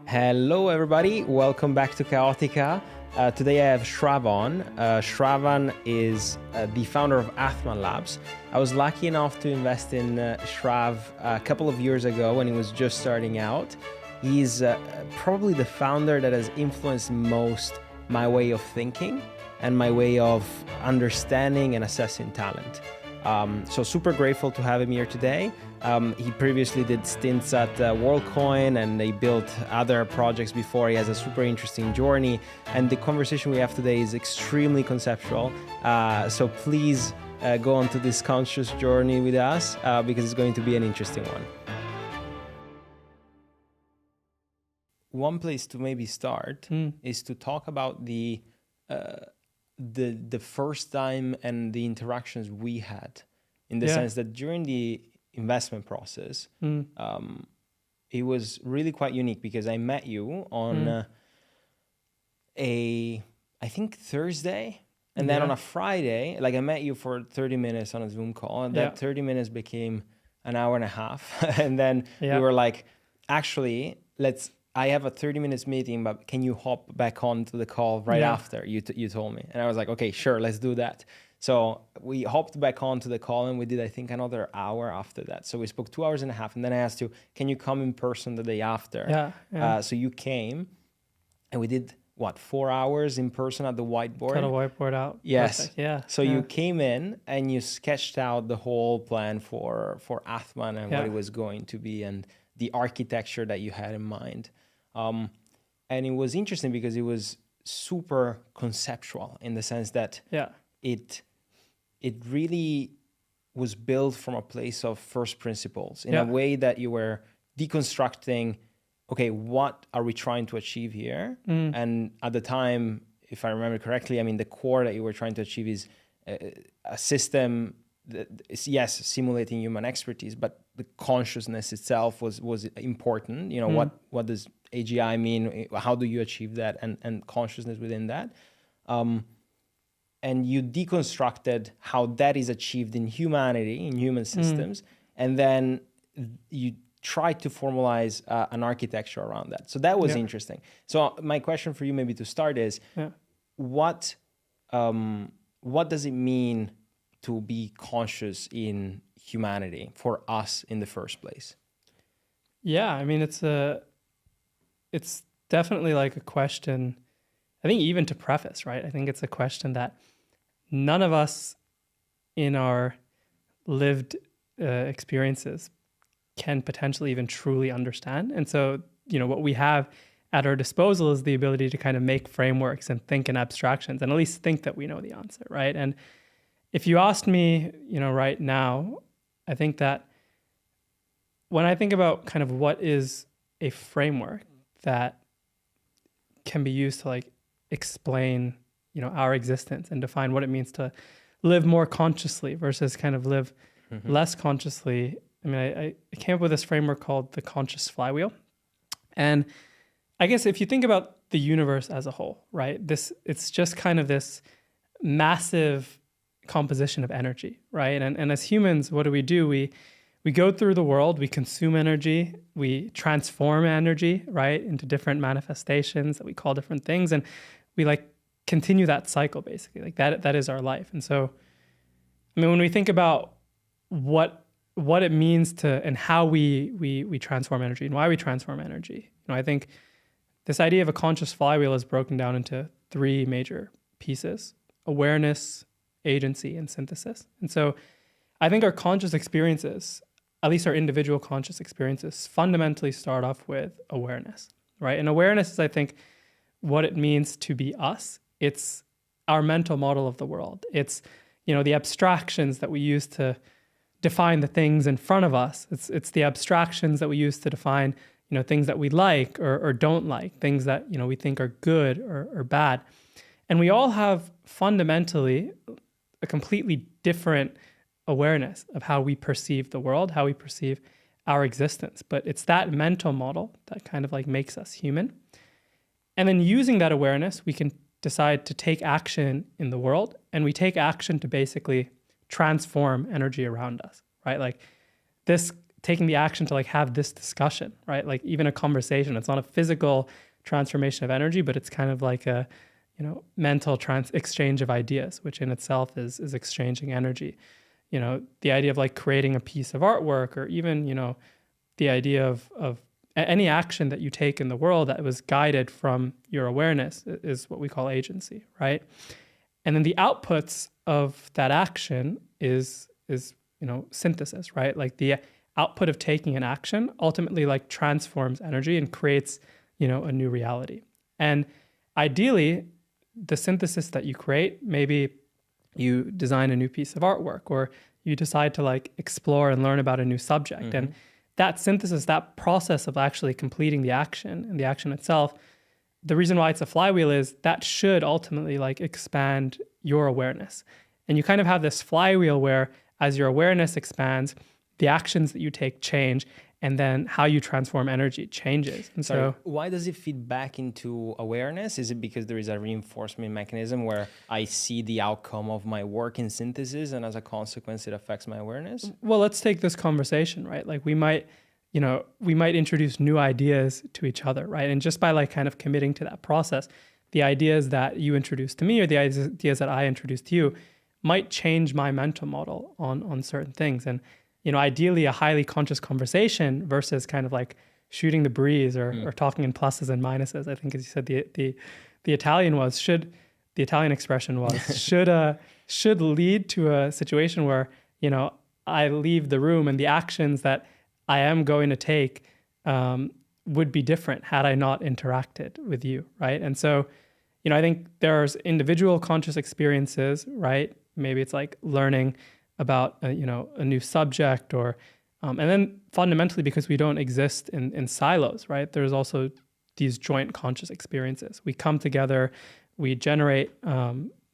Hello, everybody. Welcome back to Chaotica. Today I have Shravan. Shravan is the founder of Atman Labs. I was lucky enough to invest in Shrav a couple of years ago when he was just starting out. He's probably the founder that has influenced most my way of thinking and my way of understanding and assessing talent. So super grateful to have him here today. He previously did stints at Worldcoin and he built other projects before. He has a super interesting journey, and the conversation we have today is extremely conceptual. So please go on to this conscious journey with us because it's going to be an interesting one. One place to maybe start is to talk about the first time and the interactions we had, in the sense that during the investment process, it was really quite unique because I met you on I think Thursday, and then on a Friday, like I met you for 30 minutes on a Zoom call, and that 30 minutes became an hour and a half. And then we were like, actually, I have a 30 minutes meeting, but can you hop back onto the call right after you told me? And I was like, okay, sure, let's do that. So we hopped back onto the call and we did, I think, another hour after that. So we spoke 2 hours and a half. And then I asked you, can you come in person the day after? So you came and we did, 4 hours in person at the whiteboard? Cut a whiteboard out. Yes. Perfect. So you came in and you sketched out the whole plan for Atman and what it was going to be and the architecture that you had in mind. And it was interesting because it was super conceptual in the sense that it really was built from a place of first principles in a way that you were deconstructing, okay, what are we trying to achieve here? And at the time, if I remember correctly, I mean, the core that you were trying to achieve is a system that is, simulating human expertise, but the consciousness itself was important. You know, what does AGI mean? How do you achieve that? And consciousness within that. And you deconstructed how that is achieved in humanity, in human systems. And then you tried to formalize an architecture around that. So that was interesting. So my question for you maybe to start is, what does it mean to be conscious in humanity for us in the first place? Yeah, I mean, it's definitely like a question, I think even to preface, right? I think it's a question that none of us in our lived experiences can potentially even truly understand. And so, what we have at our disposal is the ability to kind of make frameworks and think in abstractions and at least think that we know the answer, right? And if you asked me, right now, I think that when I think about kind of what is a framework that can be used to like explain, our existence and define what it means to live more consciously versus kind of live less consciously. I mean, I came up with this framework called the Conscious Flywheel. And I guess if you think about the universe as a whole, right, it's just kind of this massive composition of energy, right? And as humans, what do? We go through the world, we consume energy, we transform energy, right, into different manifestations that we call different things. And we like continue that cycle basically. Like that is our life. And so, I mean, when we think about what it means to and how we transform energy and why we transform energy, I think this idea of a conscious flywheel is broken down into 3 major pieces: awareness, agency, and synthesis. And so I think our conscious experiences, at least our individual conscious experiences, fundamentally start off with awareness, right? And awareness is, I think, what it means to be us. It's our mental model of the world. It's, the abstractions that we use to define the things in front of us. It's the abstractions that we use to define, things that we like or don't like, things that, we think are good or bad. And we all have fundamentally a completely different awareness of how we perceive the world, how we perceive our existence. But it's that mental model that kind of like makes us human. And then using that awareness, we can decide to take action in the world, and we take action to basically transform energy around us, right? Like this taking the action to like have this discussion, right? Like even a conversation, it's not a physical transformation of energy, but it's kind of like a, you know, mental exchange of ideas, which in itself is exchanging energy. You know, the idea of like creating a piece of artwork, or even, you know, the idea of any action that you take in the world that was guided from your awareness is what we call agency, right? And then the outputs of that action is you know, synthesis, right? Like the output of taking an action ultimately like transforms energy and creates, you know, a new reality. And ideally, the synthesis that you create, maybe you design a new piece of artwork, or you decide to like explore and learn about a new subject. Mm-hmm. And that synthesis, that process of actually completing the action and the action itself, the reason why it's a flywheel is that should ultimately like expand your awareness. And you kind of have this flywheel where as your awareness expands, the actions that you take change, and then how you transform energy changes. And so why does it feed back into awareness? Is it because there is a reinforcement mechanism where I see the outcome of my work in synthesis, and as a consequence, it affects my awareness? Well, let's take this conversation, right? Like we might introduce new ideas to each other, right? And just by like kind of committing to that process, the ideas that you introduce to me or the ideas that I introduce to you might change my mental model on certain things. And you know, ideally a highly conscious conversation versus kind of like shooting the breeze or talking in pluses and minuses. I think, as you said, the Italian expression was should lead to a situation where, you know, I leave the room and the actions that I am going to take would be different had I not interacted with you, right? And so, you know, I think there's individual conscious experiences, right? Maybe it's like learning about a new subject, or and then fundamentally, because we don't exist in silos, right? There's also these joint conscious experiences. We come together, we generate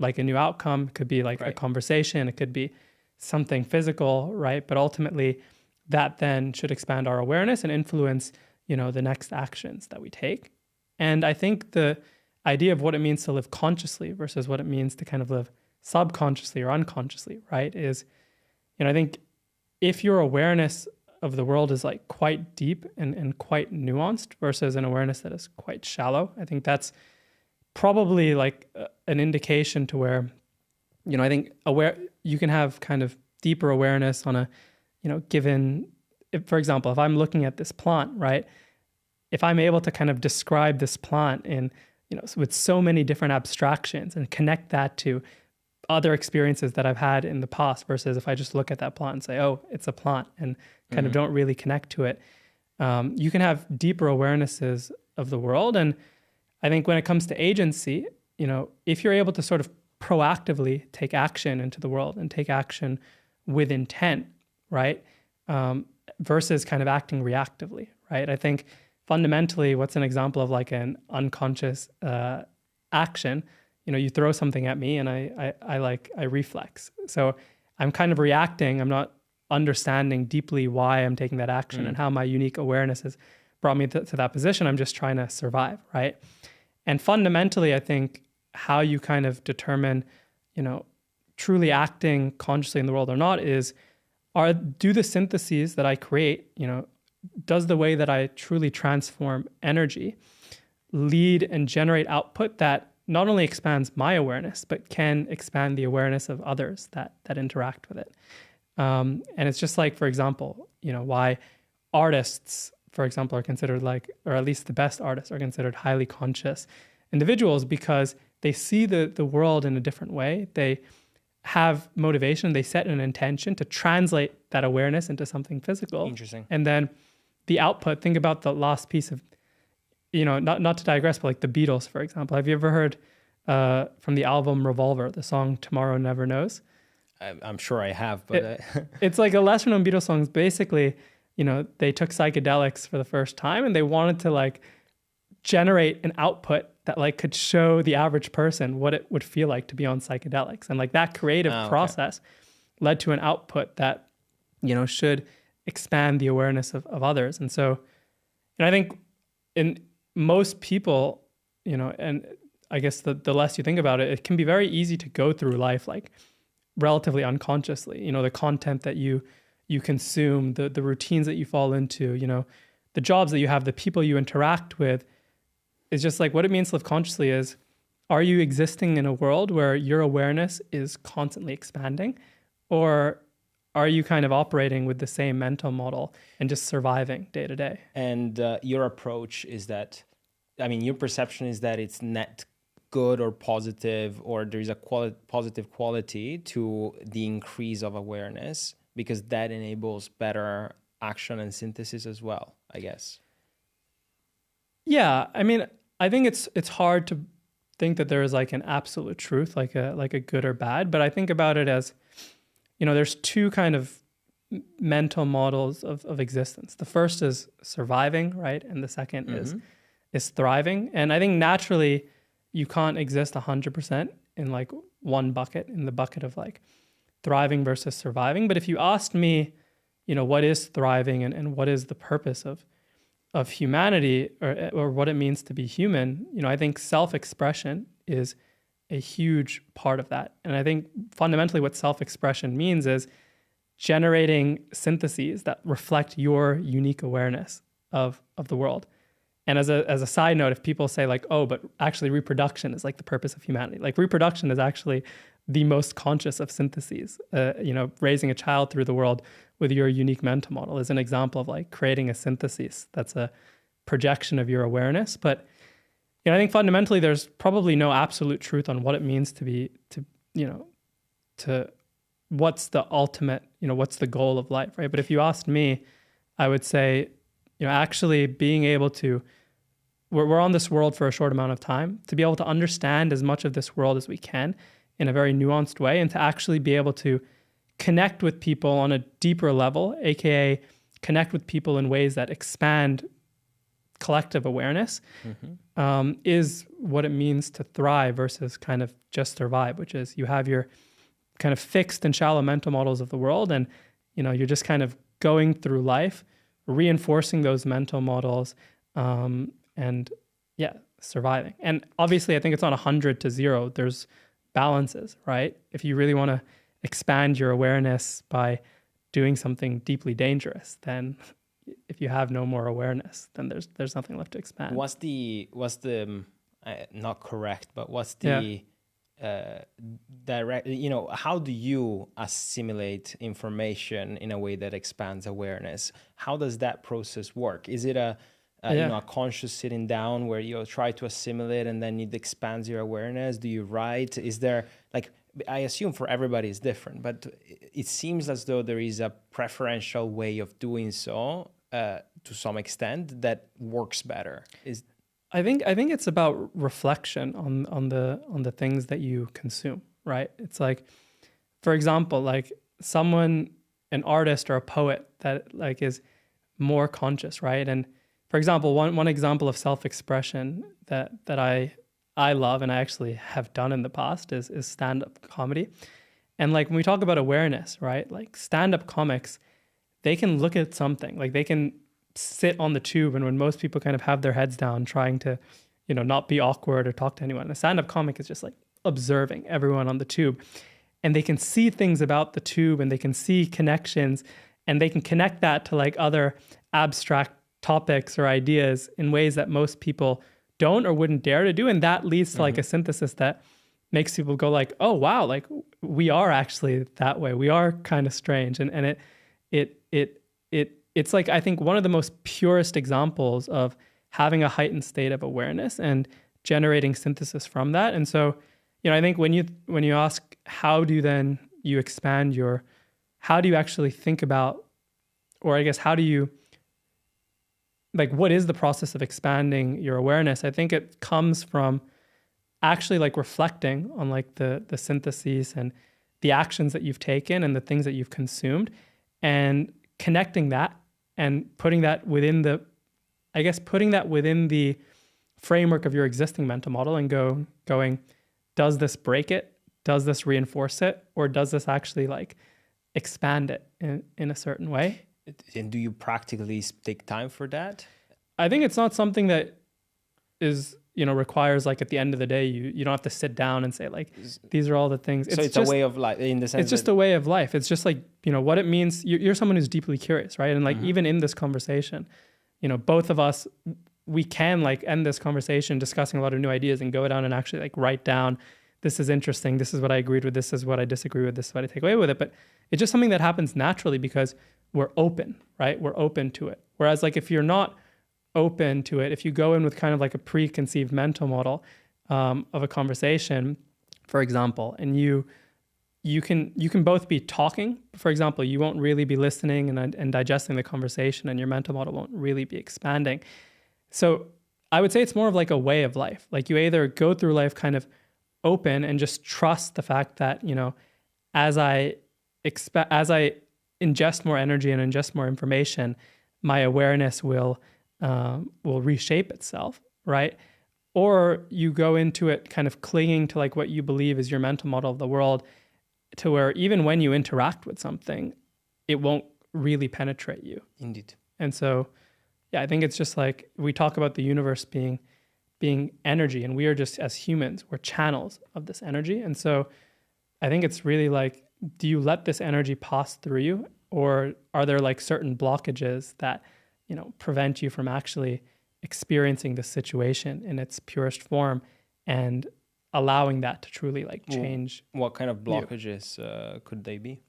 like a new outcome. It could be like a conversation, it could be something physical, right? But ultimately, that then should expand our awareness and influence, you know, the next actions that we take. And I think the idea of what it means to live consciously versus what it means to kind of live subconsciously or unconsciously, right, is, you know, I think if your awareness of the world is like quite deep and quite nuanced versus an awareness that is quite shallow, I think that's probably like an indication to where, you know, I think you can have kind of deeper awareness on a, you know, given, for example, if I'm looking at this plant, right, if I'm able to kind of describe this plant in, you know, with so many different abstractions and connect that to other experiences that I've had in the past versus if I just look at that plant and say, oh, it's a plant, and kind of don't really connect to it, you can have deeper awarenesses of the world. And I think when it comes to agency, you know, if you're able to sort of proactively take action into the world and take action with intent, right, versus kind of acting reactively, right? I think fundamentally what's an example of like an unconscious action, you know, you throw something at me and I reflex. So I'm kind of reacting. I'm not understanding deeply why I'm taking that action and how my unique awareness has brought me to that position. I'm just trying to survive, right? And fundamentally, I think how you kind of determine, you know, truly acting consciously in the world or not is, do the syntheses that I create, you know, does the way that I truly transform energy lead and generate output that not only expands my awareness, but can expand the awareness of others that interact with it. And it's just like, for example, you know, why artists, for example, are considered like, or at least the best artists are considered highly conscious individuals, because they see the world in a different way. They have motivation, they set an intention to translate that awareness into something physical. Interesting. And then the output, think about the last piece of, you know, not to digress, but like the Beatles, for example. Have you ever heard from the album Revolver, the song Tomorrow Never Knows? I'm sure I have, but it's like a lesser known Beatles song. Basically, you know, they took psychedelics for the first time and they wanted to like generate an output that like could show the average person what it would feel like to be on psychedelics. And like that creative process led to an output that, you know, should expand the awareness of others. And so, and I think in most people, you know, and I guess the less you think about it, it can be very easy to go through life like relatively unconsciously. You know, the content that you you consume, the routines that you fall into, you know, the jobs that you have, the people you interact with, is just like what it means to live consciously is, are you existing in a world where your awareness is constantly expanding, or are you kind of operating with the same mental model and just surviving day to day? And your approach is that, I mean, your perception is that it's net good or positive, or there's a positive quality to the increase of awareness, because that enables better action and synthesis as well, I guess. Yeah, I mean, I think it's hard to think that there is like an absolute truth, like a good or bad, but I think about it as, you know, there's two kind of mental models of existence. The first is surviving, right? And the second is thriving. And I think naturally you can't exist 100% in like one bucket, in the bucket of like thriving versus surviving. But if you asked me, you know, what is thriving and what is the purpose of humanity, or what it means to be human, you know, I think self-expression is a huge part of that. And I think fundamentally what self-expression means is generating syntheses that reflect your unique awareness of the world. And as a side note, if people say like, oh, but actually reproduction is like the purpose of humanity, like reproduction is actually the most conscious of syntheses. You know, raising a child through the world with your unique mental model is an example of like creating a synthesis that's a projection of your awareness. But you know, I think fundamentally there's probably no absolute truth on what it means to what's the ultimate, you know, what's the goal of life, right? But if you asked me, I would say, you know, actually being able to, we're on this world for a short amount of time, to be able to understand as much of this world as we can in a very nuanced way, and to actually be able to connect with people on a deeper level, aka connect with people in ways that expand collective awareness, is what it means to thrive versus kind of just survive, which is you have your kind of fixed and shallow mental models of the world, and you know, you're just kind of going through life reinforcing those mental models, and yeah, surviving. And obviously I think it's on 100 to 0. There's balances, right? If you really want to expand your awareness by doing something deeply dangerous, then if you have no more awareness, then there's nothing left to expand. What's the not correct, but what's the direct, you know, how do you assimilate information in a way that expands awareness? How does that process work? Is it a conscious sitting down where you try to assimilate and then it expands your awareness? Do you write? Is there, like, I assume for everybody it's different, but it seems as though there is a preferential way of doing so to some extent that works better. I think it's about reflection on the things that you consume, right? It's like, for example, like an artist or a poet that like is more conscious, right? And for example, one example of self-expression that I love and I actually have done in the past is stand-up comedy. And like when we talk about awareness, right? Like stand-up comics, they can look at something, like they can sit on the tube, and when most people kind of have their heads down trying to, you know, not be awkward or talk to anyone, a stand-up comic is just like observing everyone on the tube, and they can see things about the tube, and they can see connections, and they can connect that to like other abstract topics or ideas in ways that most people don't or wouldn't dare to do. And that leads to like a synthesis that makes people go like, oh wow, like we are actually that way. We are kind of strange. And it's like, I think one of the most purest examples of having a heightened state of awareness and generating synthesis from that. And so, you know, I think when you ask, how do then you expand how do you actually think about, or I guess, how do you, like, what is the process of expanding your awareness? I think it comes from actually like reflecting on like the syntheses and the actions that you've taken and the things that you've consumed, and connecting that and putting that within the framework of your existing mental model, and going, does this break it? Does this reinforce it? Or does this actually like expand it in a certain way? And do you practically take time for that? I think it's not something that is requires like at the end of the day, you don't have to sit down and say like, these are all the things. So it's just a way of life in the sense. It's just a way of life. It's just like, what it means. You're someone who's deeply curious, right? And like, even in this conversation, both of us, we can like end this conversation discussing a lot of new ideas and go down and actually like write down, this is interesting. This is what I agreed with. This is what I disagree with. This is what I take away with it. But it's just something that happens naturally because we're open, right? We're open to it. Whereas like, if you're not open to it, if you go in with kind of like a preconceived mental model of a conversation, for example, and you can both be talking, for example, you won't really be listening and digesting the conversation, and your mental model won't really be expanding. So I would say it's more of like a way of life. Like you either go through life kind of open and just trust the fact that, as I ingest more energy and ingest more information, my awareness will reshape itself, right? Or you go into it kind of clinging to like what you believe is your mental model of the world, to where even when you interact with something, it won't really penetrate you. Indeed. And so, yeah, I think it's just like we talk about the universe being energy, and we are just, as humans, we're channels of this energy. And so I think it's really like, do you let this energy pass through you, or are there like certain blockages that prevent you from actually experiencing the situation in its purest form and allowing that to truly like change? What kind of blockages could they be?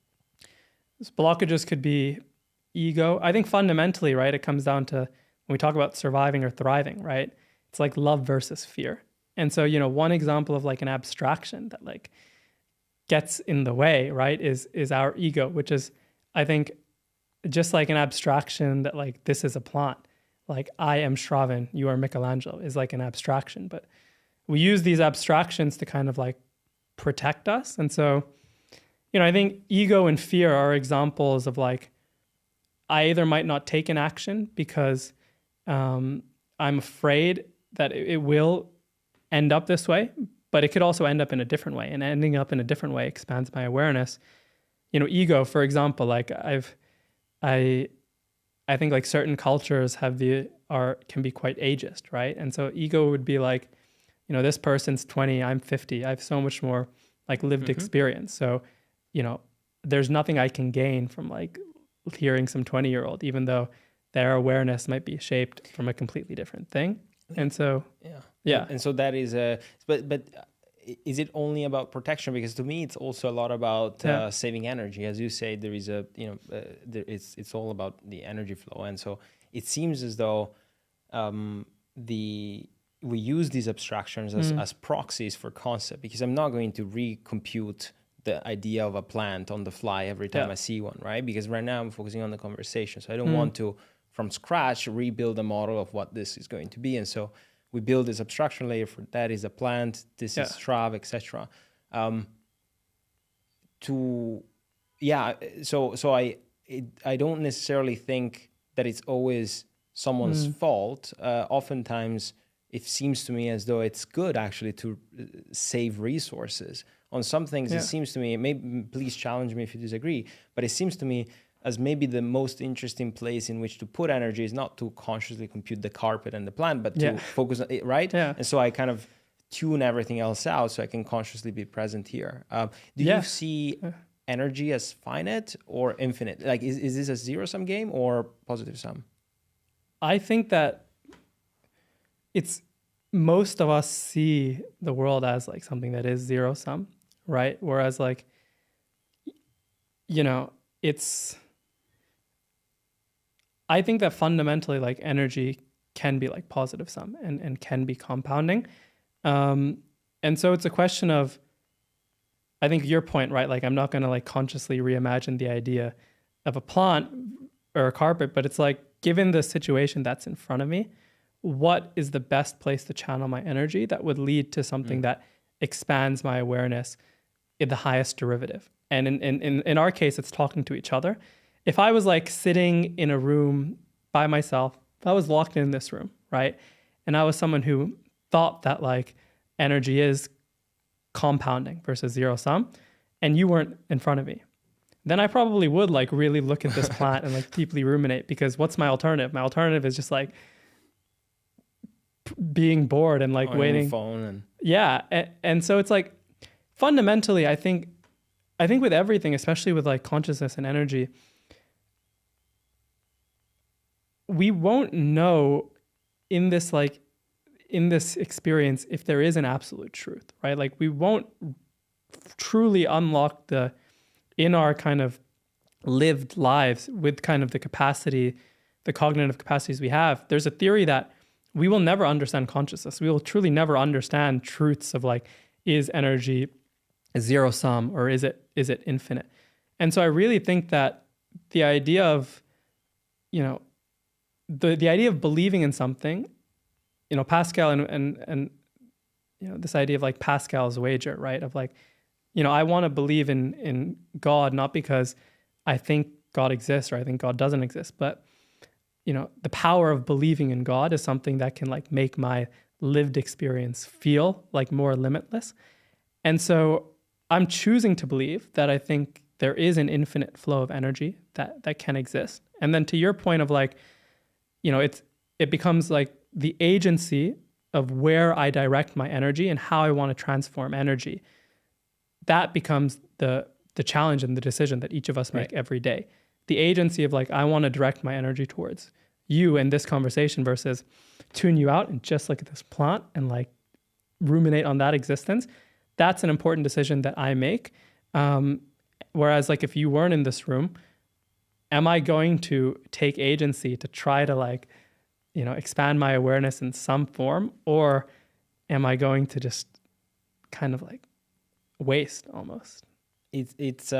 Those blockages could be ego. I think fundamentally, right, it comes down to when we talk about surviving or thriving, right? It's like love versus fear. And so, one example of like an abstraction that like gets in the way, right, is our ego, which is, I think, just like an abstraction that like, this is a plant. Like, I am Shravan, you are Michelangelo, is like an abstraction. But we use these abstractions to kind of like protect us. And so, I think ego and fear are examples of like, I either might not take an action because I'm afraid that it will end up this way, but it could also end up in a different way. And ending up in a different way expands my awareness. Ego, for example, like I think like certain cultures can be quite ageist, right? And so ego would be like, this person's 20, I'm 50. I have so much more like lived experience. So, there's nothing I can gain from like hearing some 20-year-old, even though their awareness might be shaped from a completely different thing. And so, yeah. And so that is but is it only about protection? Because to me, it's also a lot about saving energy. As you say, there is it's all about the energy flow. And so it seems as though we use these abstractions as proxies for concept, because I'm not going to recompute the idea of a plant on the fly every time I see one, right? Because right now I'm focusing on the conversation. So I don't want to, from scratch, rebuild a model of what this is going to be. And so we build this abstraction layer for that is a plant, this is Shrav, etc. So I don't necessarily think that it's always someone's fault. Oftentimes, it seems to me as though it's good actually to save resources. On some things, it seems to me, maybe please challenge me if you disagree, but it seems to me as maybe the most interesting place in which to put energy is not to consciously compute the carpet and the plant, but to focus on it, right? Yeah. And so I kind of tune everything else out so I can consciously be present here. Do you see energy as finite or infinite? Like, is this a zero-sum game or positive sum? I think that most of us see the world as like something that is zero sum, right? Whereas like, I think that fundamentally like energy can be like positive sum and can be compounding. And so it's a question of, I think your point, right? Like, I'm not going to like consciously reimagine the idea of a plant or a carpet, but it's like, given the situation that's in front of me, what is the best place to channel my energy that would lead to something that expands my awareness in the highest derivative? And in our case, it's talking to each other. If I was like sitting in a room by myself, if I was locked in this room, right? And I was someone who thought that like energy is compounding versus zero sum, and you weren't in front of me, then I probably would like really look at this plant and like deeply ruminate, because what's my alternative? My alternative is just like being bored and like on waiting. your phone and Yeah. And so it's like fundamentally, I think with everything, especially with like consciousness and energy, we won't know in this experience if there is an absolute truth, right? Like we won't truly unlock in our kind of lived lives with kind of the cognitive capacities we have. There's a theory that we will never understand consciousness. We will truly never understand truths of like, is energy a zero sum or is it infinite? And so I really think that the idea of, the idea of believing in something, Pascal and this idea of like Pascal's wager, right? Of like, I want to believe in God, not because I think God exists or I think God doesn't exist, but the power of believing in God is something that can like make my lived experience feel like more limitless. And so I'm choosing to believe that I think there is an infinite flow of energy that can exist. And then to your point of like, it becomes like the agency of where I direct my energy and how I want to transform energy. That becomes the challenge and the decision that each of us make every day. The agency of like, I want to direct my energy towards you in this conversation versus tune you out and just look at this plant and like ruminate on that existence. That's an important decision that I make. Whereas like if you weren't in this room, am I going to take agency to try to like, expand my awareness in some form, or am I going to just kind of like waste almost? It's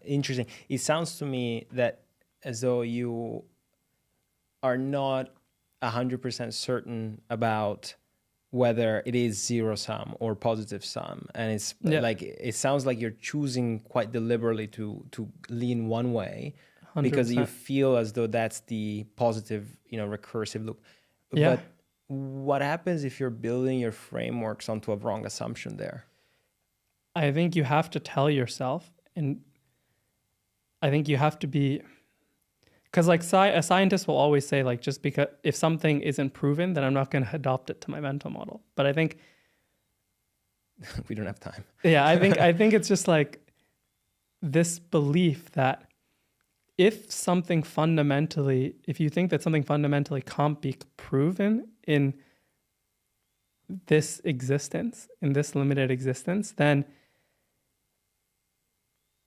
interesting. It sounds to me that as though you are not 100% certain about whether it is zero sum or positive sum, and it's like it sounds like you're choosing quite deliberately to lean one way 100%. Because you feel as though that's the positive, recursive loop. Yeah. But what happens if you're building your frameworks onto a wrong assumption there? I think you have to tell yourself, and I think you have to be, because like a scientist will always say like, just because if something isn't proven, then I'm not going to adopt it to my mental model. But I think we don't have time. Yeah, I think it's just like this belief that if you think that something fundamentally can't be proven in this existence, in this limited existence, then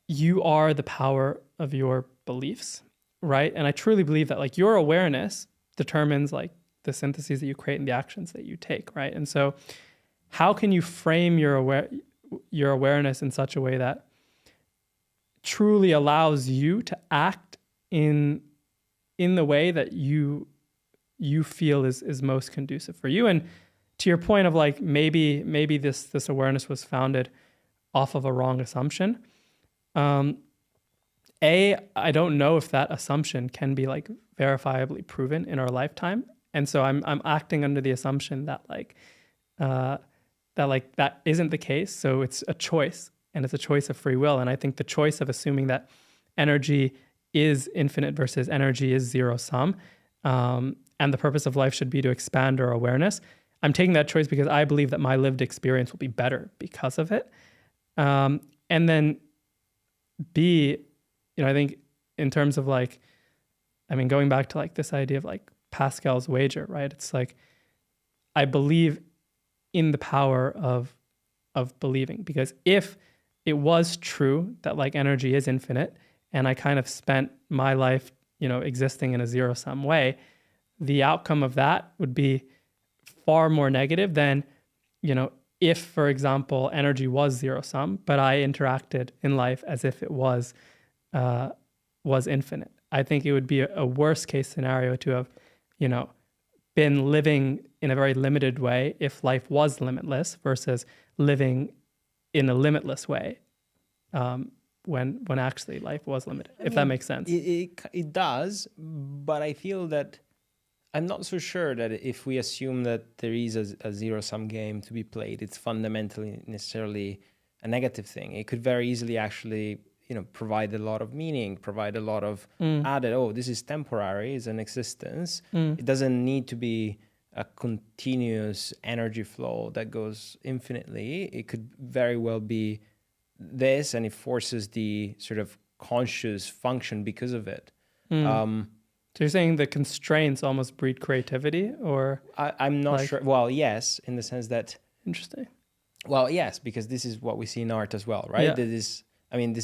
you are the power of your beliefs, right? And I truly believe that like your awareness determines like the syntheses that you create and the actions that you take, right? And so how can you frame your awareness in such a way that truly allows you to act in the way that you feel is most conducive for you? And to your point of like maybe this awareness was founded off of a wrong assumption. I don't know if that assumption can be like verifiably proven in our lifetime, and so I'm acting under the assumption that that isn't the case. So it's a choice, and it's a choice of free will. And I think the choice of assuming that energy is infinite versus energy is zero sum, and the purpose of life should be to expand our awareness. I'm taking that choice because I believe that my lived experience will be better because of it. And then B, I think in terms of like, going back to like this idea of like Pascal's wager, right? It's like, I believe in the power of believing, because if it was true that like energy is infinite and I kind of spent my life, existing in a zero sum way, the outcome of that would be far more negative than, if, for example, energy was zero sum, but I interacted in life as if it was infinite. I think it would be a worst case scenario to have, been living in a very limited way if life was limitless versus living in a limitless way when actually life was limited, if that makes sense. It does, but I feel that I'm not so sure that if we assume that there is a zero-sum game to be played, it's fundamentally necessarily a negative thing. It could very easily actually, provide a lot of meaning, provide a lot of added, this is temporary, it's an existence. It doesn't need to be a continuous energy flow that goes infinitely. It could very well be this, and it forces the sort of conscious function because of it. So you're saying the constraints almost breed creativity, or? I'm not sure. Well, yes, in the sense that... Interesting. Well, yes, because this is what we see in art as well, right? Yeah. This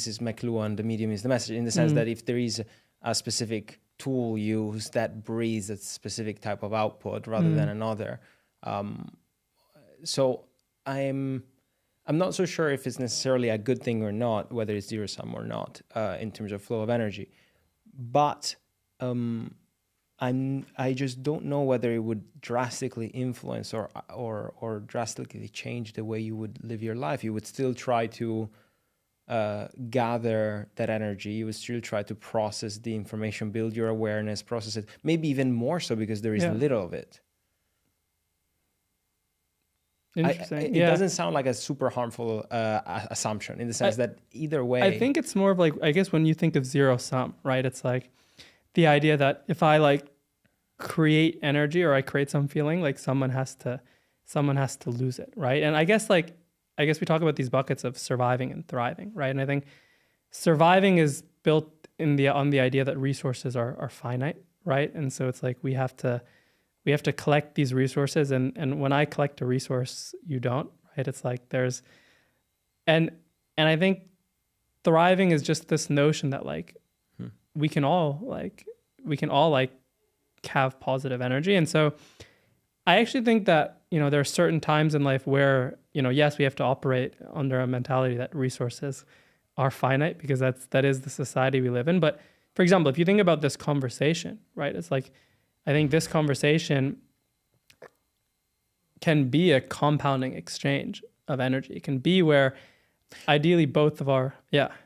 is McLuhan, the medium is the message, in the sense that if there is a specific tool used that breeds a specific type of output rather than another. So I'm not so sure if it's necessarily a good thing or not, whether it's zero sum or not, in terms of flow of energy. But I just don't know whether it would drastically influence or drastically change the way you would live your life. You would still try to gather that energy. You would still try to process the information, build your awareness, process it. Maybe even more so because there is little of it. Interesting. It doesn't sound like a super harmful assumption, in the sense that either way... I think it's more of like, I guess when you think of zero sum, right? It's like the idea that if I like create energy or I create some feeling, like someone has to lose it, right? And I guess we talk about these buckets of surviving and thriving, right? And I think surviving is built on the idea that resources are finite, right? And so it's like we have to collect these resources, and when I collect a resource, you don't, right? It's like there's, and I think thriving is just this notion that like we can all have positive energy. And so I actually think that, there are certain times in life where, yes, we have to operate under a mentality that resources are finite, because that is the society we live in. But for example, if you think about this conversation, right, it's like, I think this conversation can be a compounding exchange of energy. It can be where ideally both of our,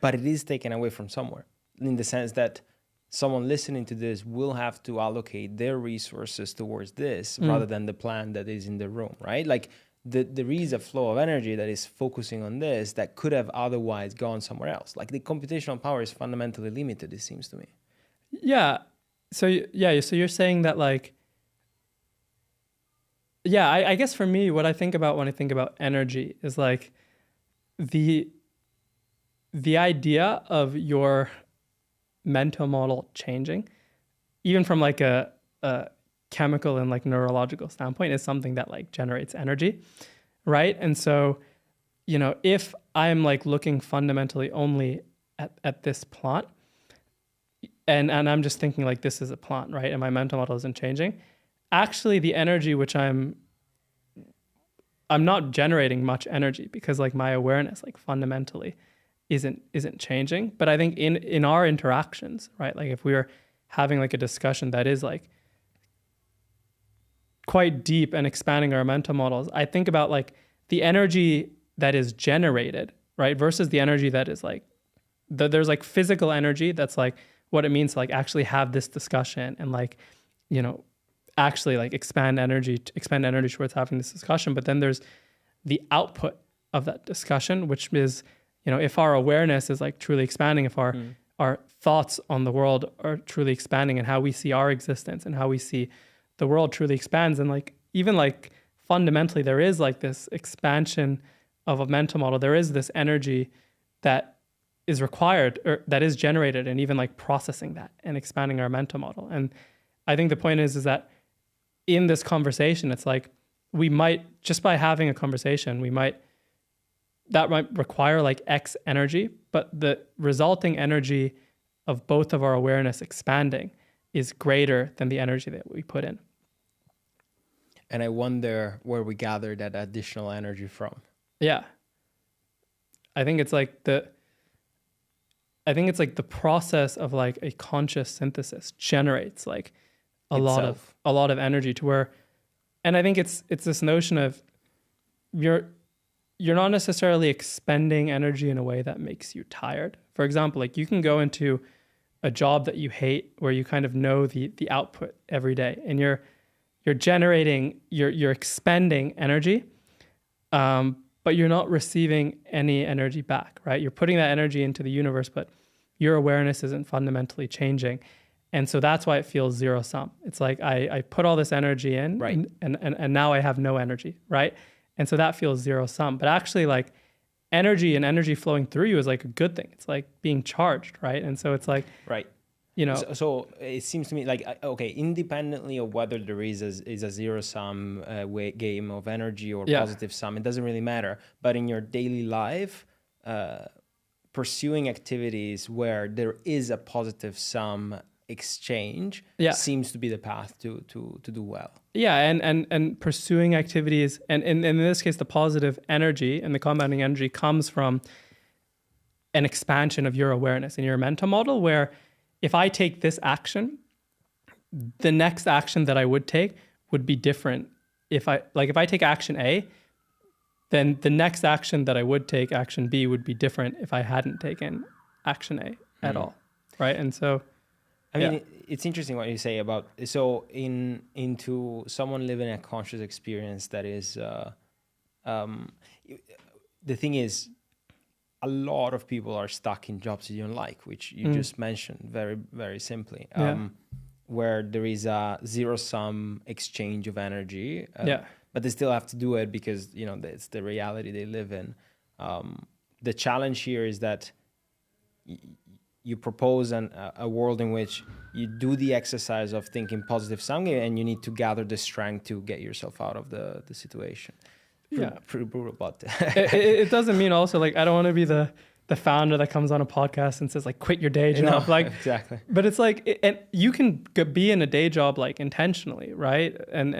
But it is taken away from somewhere, in the sense that someone listening to this will have to allocate their resources towards this rather than the plan that is in the room, right? Like there is a flow of energy that is focusing on this that could have otherwise gone somewhere else. Like the computational power is fundamentally limited, it seems to me. Yeah. So you're saying that like, I guess for me, what I think about when I think about energy is like the idea of your mental model changing, even from like a chemical and like neurological standpoint, is something that like generates energy, right? And so, if I'm like looking fundamentally only at this plant, and I'm just thinking like this is a plant, right? And my mental model isn't changing. Actually, the energy which I'm not generating much energy, because like my awareness like fundamentally isn't changing. But I think in our interactions, right? Like if we are having like a discussion that is like quite deep and expanding our mental models, I think about like the energy that is generated, right? Versus the energy that is like, there's like physical energy that's like what it means to like actually have this discussion and like, actually like expend energy towards having this discussion. But then there's the output of that discussion, which is, if our awareness is like truly expanding, if our thoughts on the world are truly expanding, and how we see our existence and how we see the world truly expands, and like even like fundamentally there is like this expansion of a mental model, there is this energy that is required or that is generated, and even like processing that and expanding our mental model. And I think the point is that in this conversation, it's like we might, just by having a conversation, that might require like X energy, but the resulting energy of both of our awareness expanding is greater than the energy that we put in. And I wonder where we gather that additional energy from. Yeah. I think it's like the process of like a conscious synthesis generates like a lot of energy to where, and I think it's this notion of you're not necessarily expending energy in a way that makes you tired. For example, like you can go into a job that you hate where you kind of know the output every day, and you're generating, you're expending energy, but you're not receiving any energy back, right? You're putting that energy into the universe, but your awareness isn't fundamentally changing. And so that's why it feels zero sum. It's like I put all this energy in, right, and now I have no energy, right? And so that feels zero sum. But actually, like energy and energy flowing through you is like a good thing. It's like being charged, right? And so it's like, right. You know, so it seems to me like, okay, independently of whether there is a zero sum game of energy or positive sum, it doesn't really matter. But in your daily life, pursuing activities where there is a positive sum exchange seems to be the path to do well. Yeah, and pursuing activities, and in this case, the positive energy and the compounding energy comes from an expansion of your awareness in your mental model, where if I take this action, the next action that I would take would be different. If I take action A, then the next action that I would take, action B, would be different if I hadn't taken action A at all, right? And so, I mean, it's interesting what you say about, so into someone living a conscious experience that is, the thing is, a lot of people are stuck in jobs you don't like, which you just mentioned very, very simply, where there is a zero sum exchange of energy, but they still have to do it because, you know, it's the reality they live in. The challenge here is that you propose a world in which you do the exercise of thinking positive sum, and you need to gather the strength to get yourself out of the situation. Pretty brutal, but it doesn't mean also, like, I don't want to be the founder that comes on a podcast and says, like, quit your day job. No, like, exactly. But it's like, and you can be in a day job, like, intentionally, right? And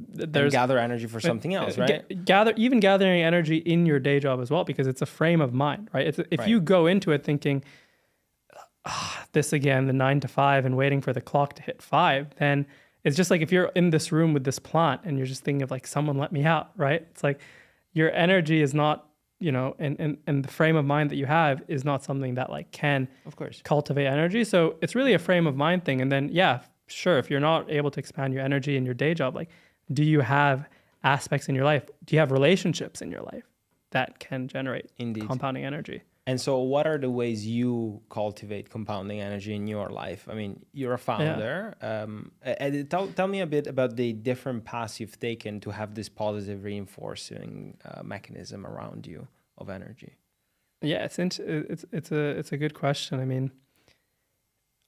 there's gather energy for something else, right? Gathering energy in your day job as well, because it's a frame of mind, right? If you go into it thinking, this again, the 9 to 5, and waiting for the clock to hit 5, then it's just like if you're in this room with this plant and you're just thinking of, like, someone let me out, right? It's like your energy is not, you know, and the frame of mind that you have is not something that, like, can, of course, cultivate energy. So it's really a frame of mind thing. And then, sure, if you're not able to expand your energy in your day job, like, do you have aspects in your life? Do you have relationships in your life that can generate compounding energy? And so what are the ways you cultivate compounding energy in your life? I mean, you're a founder. Tell me a bit about the different paths you've taken to have this positive reinforcing mechanism around you of energy. Yeah, it's a good question. I mean,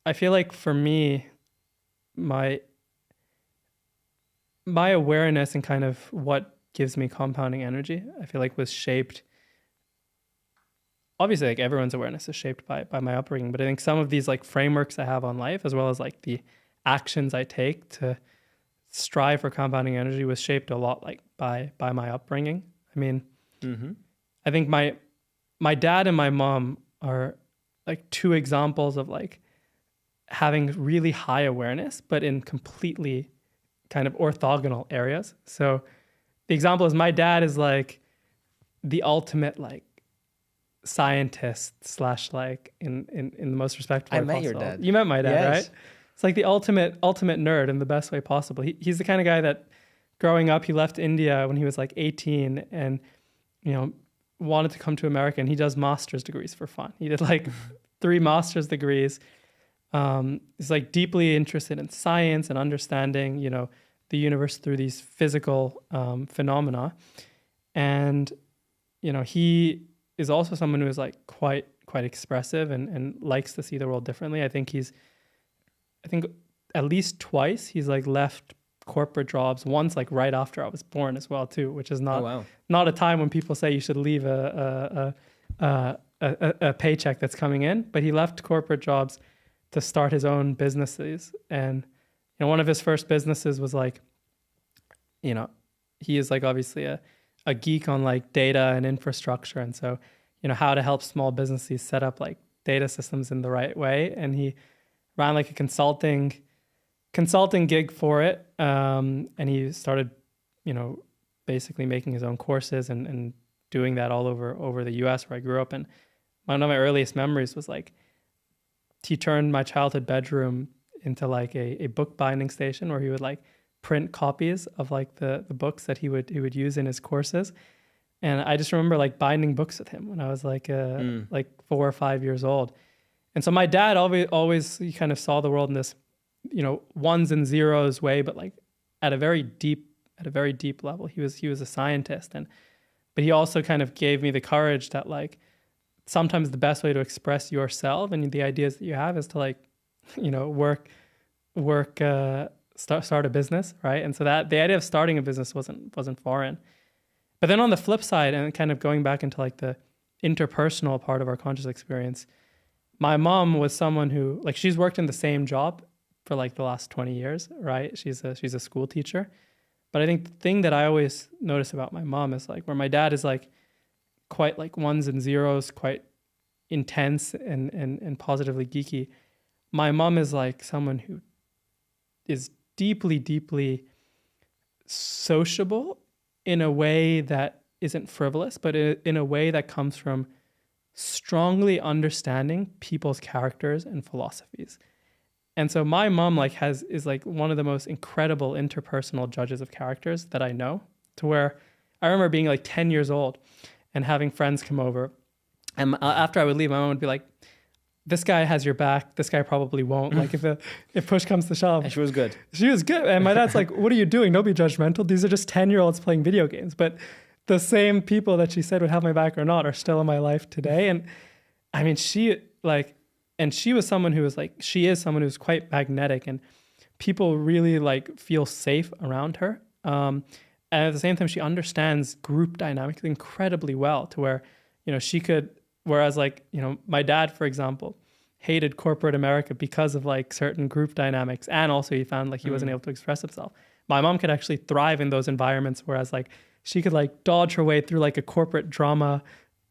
I feel like for me, my awareness and kind of what gives me compounding energy, I feel like was shaped. Obviously, like, everyone's awareness is shaped by my upbringing, but I think some of these, like, frameworks I have on life, as well as, like, the actions I take to strive for compounding energy, was shaped a lot, like, by my upbringing. I mean, I think my dad and my mom are, like, two examples of, like, having really high awareness, but in completely kind of orthogonal areas. So the example is, my dad is, like, the ultimate, like, scientist / like in the most respectful way possible. I met your dad. You met my dad, right? It's like the ultimate nerd in the best way possible. He's the kind of guy that, growing up, he left India when he was, like, 18 and, you know, wanted to come to America, and he does master's degrees for fun. He did, like, 3 master's degrees. He's, like, deeply interested in science and understanding, you know, the universe through these physical phenomena. And, you know, he is also someone who is, like, quite expressive and likes to see the world differently. I think at least twice he's, like, left corporate jobs, once, like, right after I was born as well too, which is not a time when people say you should leave a paycheck that's coming in. But he left corporate jobs to start his own businesses. And, you know, one of his first businesses was, like, you know, he is, like, obviously a geek on, like, data and infrastructure. And so, you know, how to help small businesses set up, like, data systems in the right way. And he ran, like, a consulting gig for it. And he started, you know, basically making his own courses and doing that all over the US where I grew up. And one of my earliest memories was, like, he turned my childhood bedroom into, like, a book binding station where he would, like, print copies of, like, the books that he would use in his courses. And I just remember, like, binding books with him when I was, like, like 4 or 5 years old. And so my dad always he kind of saw the world in this, ones and zeros way, but like at a very deep level. He was a scientist, but he also kind of gave me the courage that like sometimes the best way to express yourself and the ideas that you have is to like, start a business, right? And so that the idea of starting a business wasn't foreign. But then on the flip side, and kind of going back into like the interpersonal part of our conscious experience, my mom was someone who, like, she's worked in the same job for like the last 20 years, right? She's a school teacher. But I think the thing that I always notice about my mom is like where my dad is like quite like ones and zeros, quite intense and positively geeky. My mom is like someone who is deeply, deeply sociable in a way that isn't frivolous, but in a way that comes from strongly understanding people's characters and philosophies. And so my mom is like one of the most incredible interpersonal judges of characters that I know, to where I remember being like 10 years old and having friends come over. And after I would leave, my mom would be like, this guy has your back. This guy probably won't. Like if push comes to shove. And she was good. She was good. And my dad's like, what are you doing? Don't be judgmental. These are just 10-year-olds playing video games. But the same people that she said would have my back or not are still in my life today. And I mean, she was someone who was like, she is someone who's quite magnetic and people really like feel safe around her. And at the same time, she understands group dynamics incredibly well to where, she could, whereas like, my dad, for example, hated corporate America because of like certain group dynamics. And also he found like he wasn't able to express himself. My mom could actually thrive in those environments, whereas like she could like dodge her way through like a corporate drama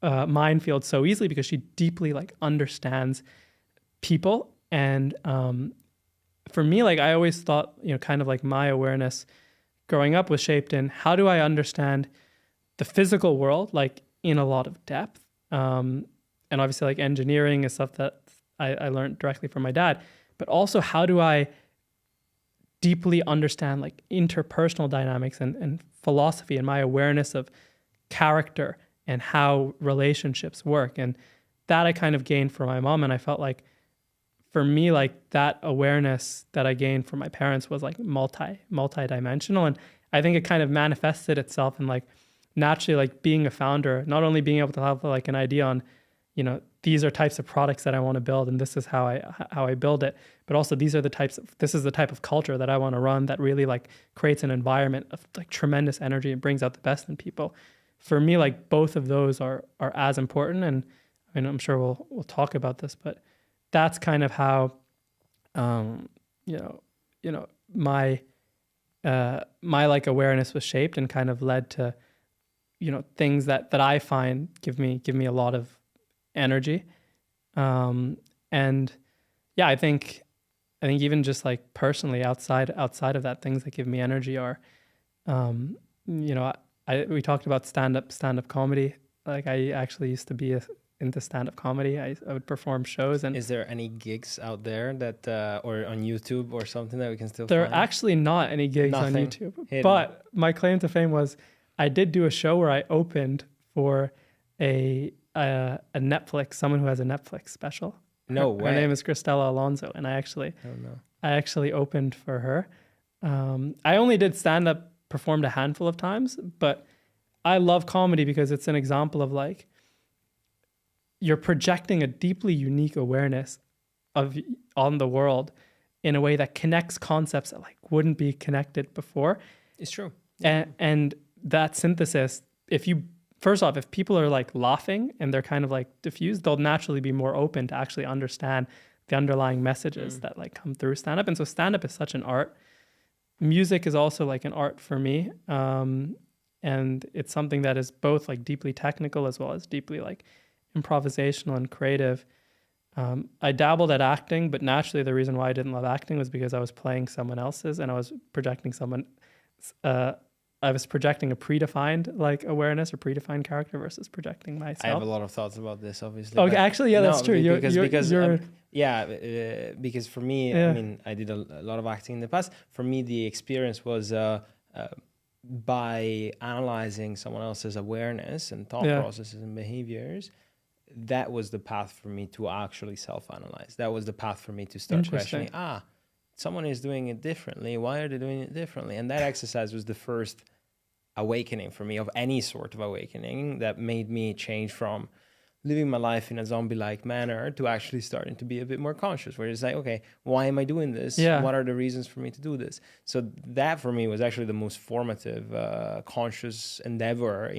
minefield so easily because she deeply like understands people. And for me, like I always thought, kind of like my awareness growing up was shaped in how do I understand the physical world, like in a lot of depth. And obviously like engineering is stuff that I learned directly from my dad, but also how do I deeply understand like interpersonal dynamics and philosophy and my awareness of character and how relationships work. And that I kind of gained from my mom. And I felt like for me, like that awareness that I gained from my parents was like multi-dimensional. And I think it kind of manifested itself in like naturally like being a founder, not only being able to have like an idea on, these are types of products that I want to build and this is how I build it, but also this is the type of culture that I want to run that really like creates an environment of like tremendous energy and brings out the best in people. For me, like both of those are as important. And I mean, I'm sure we'll talk about this, but that's kind of how, my like awareness was shaped and kind of led to, things that I find give me a lot of energy. And yeah, I think even just like personally outside of that, things that give me energy are, we talked about stand-up comedy. Like I actually used to be into stand-up comedy. I would perform shows. And is there any gigs out there that or on YouTube or something that we can still there find? Are actually not any gigs on YouTube. Hidden. But my claim to fame was I did do a show where I opened for a Netflix, someone who has a Netflix special. No way. Her name is Cristela Alonso, and I actually opened for her. I only did stand-up, performed a handful of times, but I love comedy because it's an example of like you're projecting a deeply unique awareness on the world in a way that connects concepts that like wouldn't be connected before. It's true. And that synthesis, if people are like laughing and they're kind of like diffused, they'll naturally be more open to actually understand the underlying messages that like come through stand-up. And so stand-up is such an art. Music is also like an art for me. And it's something that is both like deeply technical as well as deeply like improvisational and creative. I dabbled at acting, but naturally the reason why I didn't love acting was because I was playing someone else's and I was projecting I was projecting a predefined like awareness or predefined character versus projecting myself. I have a lot of thoughts about this, obviously. Okay, actually, yeah, that's true. Because for me, I mean, I did a lot of acting in the past. For me, the experience was by analyzing someone else's awareness and thought processes and behaviors, that was the path for me to actually self-analyze. That was the path for me to start questioning, someone is doing it differently. Why are they doing it differently? And that exercise was the first awakening for me, of any sort of awakening, that made me change from living my life in a zombie-like manner to actually starting to be a bit more conscious, where it's like, okay, why am I doing this? Yeah. What are the reasons for me to do this? So that for me was actually the most formative conscious endeavor,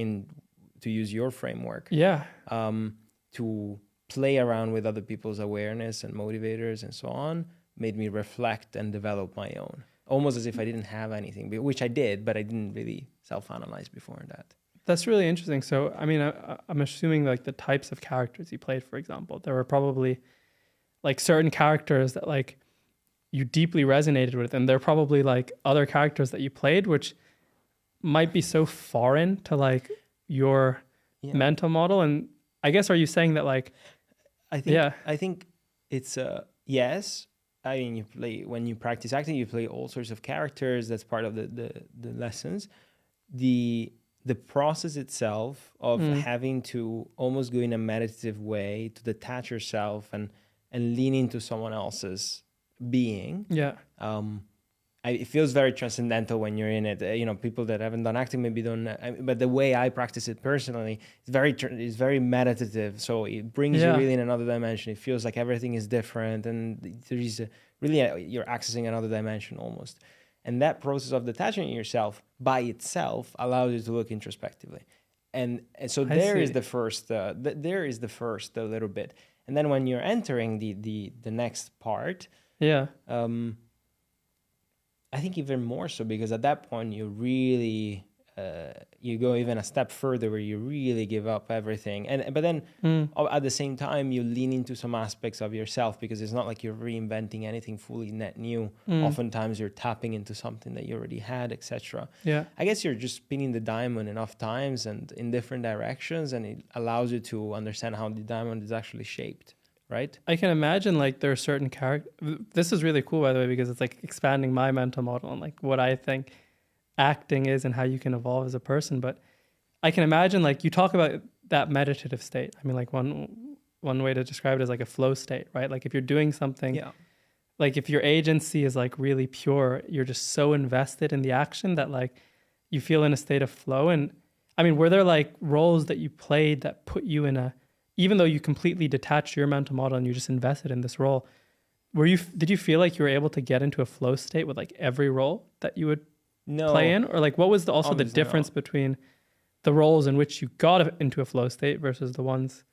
to use your framework. Yeah. To play around with other people's awareness and motivators and so on, made me reflect and develop my own, almost as if I didn't have anything, which I did, but I didn't really self-analyze before that. That's really interesting. So, I mean, I'm assuming like the types of characters you played, for example, there were probably like certain characters that like you deeply resonated with, and there are probably like other characters that you played which might be so foreign to like your mental model. And I guess, are you saying that like, I think it's yes. I mean, when you practice acting, you play all sorts of characters. That's part of the lessons. The process itself of having to almost go in a meditative way to detach yourself and lean into someone else's being. Yeah. It feels very transcendental when you're in it. People that haven't done acting maybe don't. But the way I practice it personally, it's very meditative. So it brings you really in another dimension. It feels like everything is different, and there is you're accessing another dimension almost. And that process of detaching yourself by itself allows you to look introspectively, and so there is the first. There is the first a little bit, and then when you're entering the next part, I think even more so, because at that point you really you go even a step further, where you really give up everything, but then at the same time you lean into some aspects of yourself, because it's not like you're reinventing anything fully net new. Oftentimes you're tapping into something that you already had, etc. I guess you're just spinning the diamond enough times and in different directions, and it allows you to understand how the diamond is actually shaped. Right? I can imagine like there are certain characters. This is really cool, by the way, because it's like expanding my mental model and like what I think acting is and how you can evolve as a person. But I can imagine, like, you talk about that meditative state. I mean, like one way to describe it is like a flow state, right? Like if you're doing something, like if your agency is like really pure, you're just so invested in the action that like you feel in a state of flow. And I mean, were there like roles that you played that put you in even though you completely detached your mental model and you just invested in this role, did you feel like you were able to get into a flow state with like every role that you would play in? Or like, what was the difference between the roles in which you got into a flow state versus the ones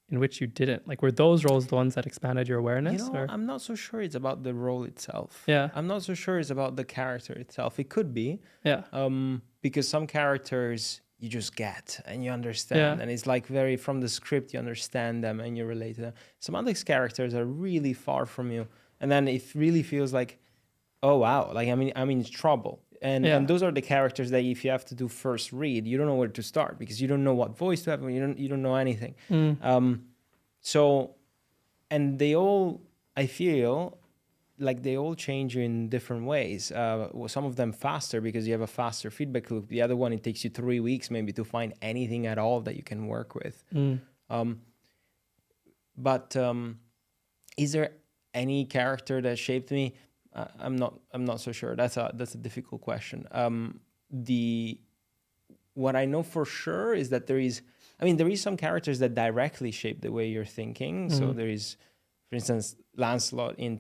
in which you didn't? Like, were those roles the ones that expanded your awareness? I'm not so sure it's about the role itself. I'm not so sure it's about the character itself. It could be. Because some characters you just get and you understand, and it's like very from the script, you understand them and you relate to them. Some other characters are really far from you, and then it really feels like, oh wow, like I'm in trouble. And those are the characters that if you have to do first read, you don't know where to start, because you don't know what voice to have, you don't know anything. So, and they all, I feel like they all change you in different ways. Some of them faster because you have a faster feedback loop. The other one, it takes you 3 weeks maybe to find anything at all that you can work with. But is there any character that shaped me? I'm not so sure. That's a difficult question. What I know for sure is that there is some characters that directly shape the way you're thinking. So there is, for instance, Lancelot in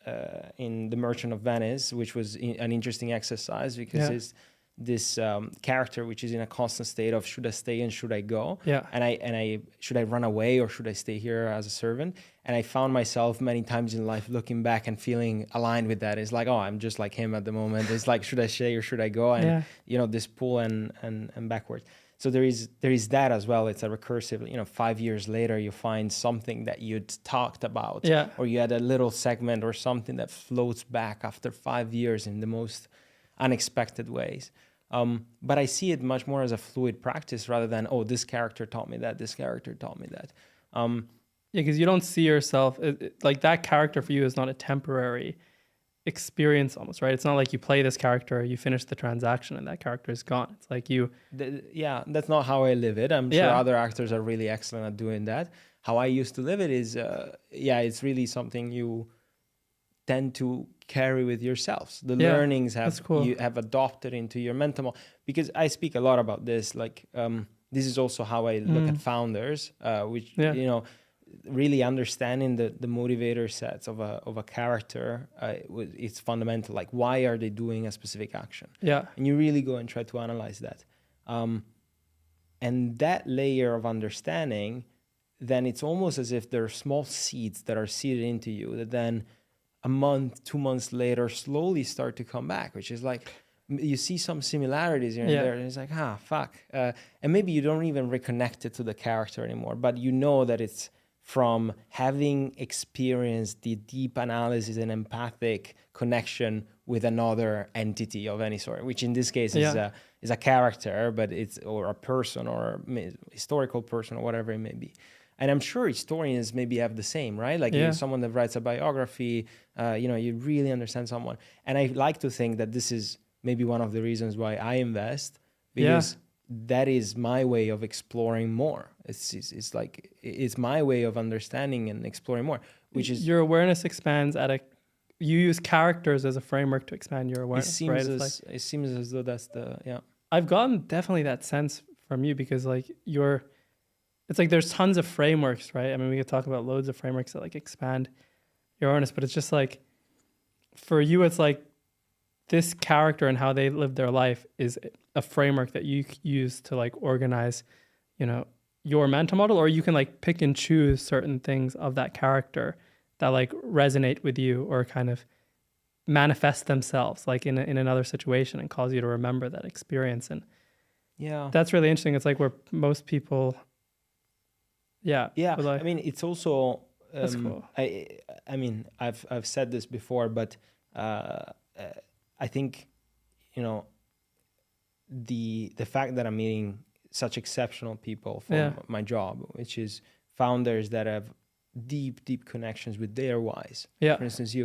The Merchant of Venice, which was an interesting exercise, because it's this character which is in a constant state of, should I stay and should I go? And I should I run away or should I stay here as a servant? And I found myself many times in life looking back and feeling aligned with that. It's like, oh, I'm just like him at the moment. It's like, should I stay or should I go? And this pull and backwards. So there is that as well. It's a recursive, 5 years later, you find something that you'd talked about, or you had a little segment or something that floats back after 5 years in the most unexpected ways. But I see it much more as a fluid practice rather than, oh, this character taught me that, this character taught me that. Because you don't see yourself, like that character for you is not a temporary experience almost, right? It's not like you play this character, you finish the transaction and that character is gone. It's like you... That's not how I live it. I'm sure other actors are really excellent at doing that. How I used to live it is, it's really something you tend to carry with yourselves. The learnings you have adopted into your mental model. Because I speak a lot about this, like this is also how I look at founders, which you know, really understanding the motivator sets of a character. It's fundamental. Like, why are they doing a specific action? Yeah, and you really go and try to analyze that, and that layer of understanding. Then it's almost as if there are small seeds that are seeded into you that then a month, 2 months later, slowly start to come back, which is like, you see some similarities here and there, and it's like, fuck. And maybe you don't even reconnect it to the character anymore, but you know that it's from having experienced the deep analysis and empathic connection with another entity of any sort, which in this case is a character, but or a person or a historical person or whatever it may be. And I'm sure historians maybe have the same, right? Like someone that writes a biography, you really understand someone. And I like to think that this is maybe one of the reasons why I invest, because that is my way of exploring more. It's like, it's my way of understanding and exploring more, which is... Your awareness expands you use characters as a framework to expand your awareness, it seems as though that's I've gotten definitely that sense from you, because like it's like there's tons of frameworks, right? I mean, we could talk about loads of frameworks that like expand your awareness, but it's just like, for you, it's like this character and how they live their life is a framework that you use to like organize, you know, your mental model, or you can like pick and choose certain things of that character that like resonate with you or kind of manifest themselves like in another situation and cause you to remember that experience. And that's really interesting. It's like where most people... I mean, it's also that's cool. I mean, I've said this before, but I think, you know, the fact that I'm meeting such exceptional people for my job, which is founders that have deep connections with their whys. For instance,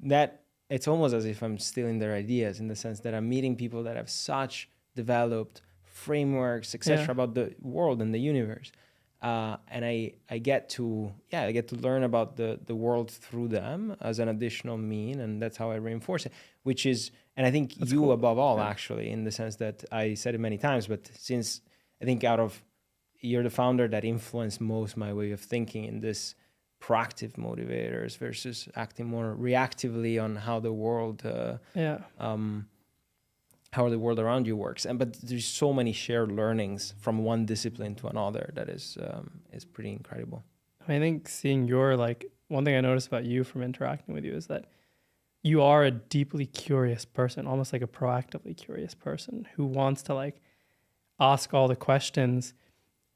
that it's almost as if I'm stealing their ideas, in the sense that I'm meeting people that have such developed frameworks, etc., about the world and the universe. And I get to learn about the world through them as an additional mean, and that's how I reinforce it. Which is, and I think that's you cool. Above all, actually, in the sense that I said it many times, but since I think you're the founder that influenced most my way of thinking in this proactive motivators versus acting more reactively on how the world how the world around you works. But there's so many shared learnings from one discipline to another that is pretty incredible. I think seeing one thing I noticed about you from interacting with you is that you are a deeply curious person, almost like a proactively curious person who wants to like ask all the questions.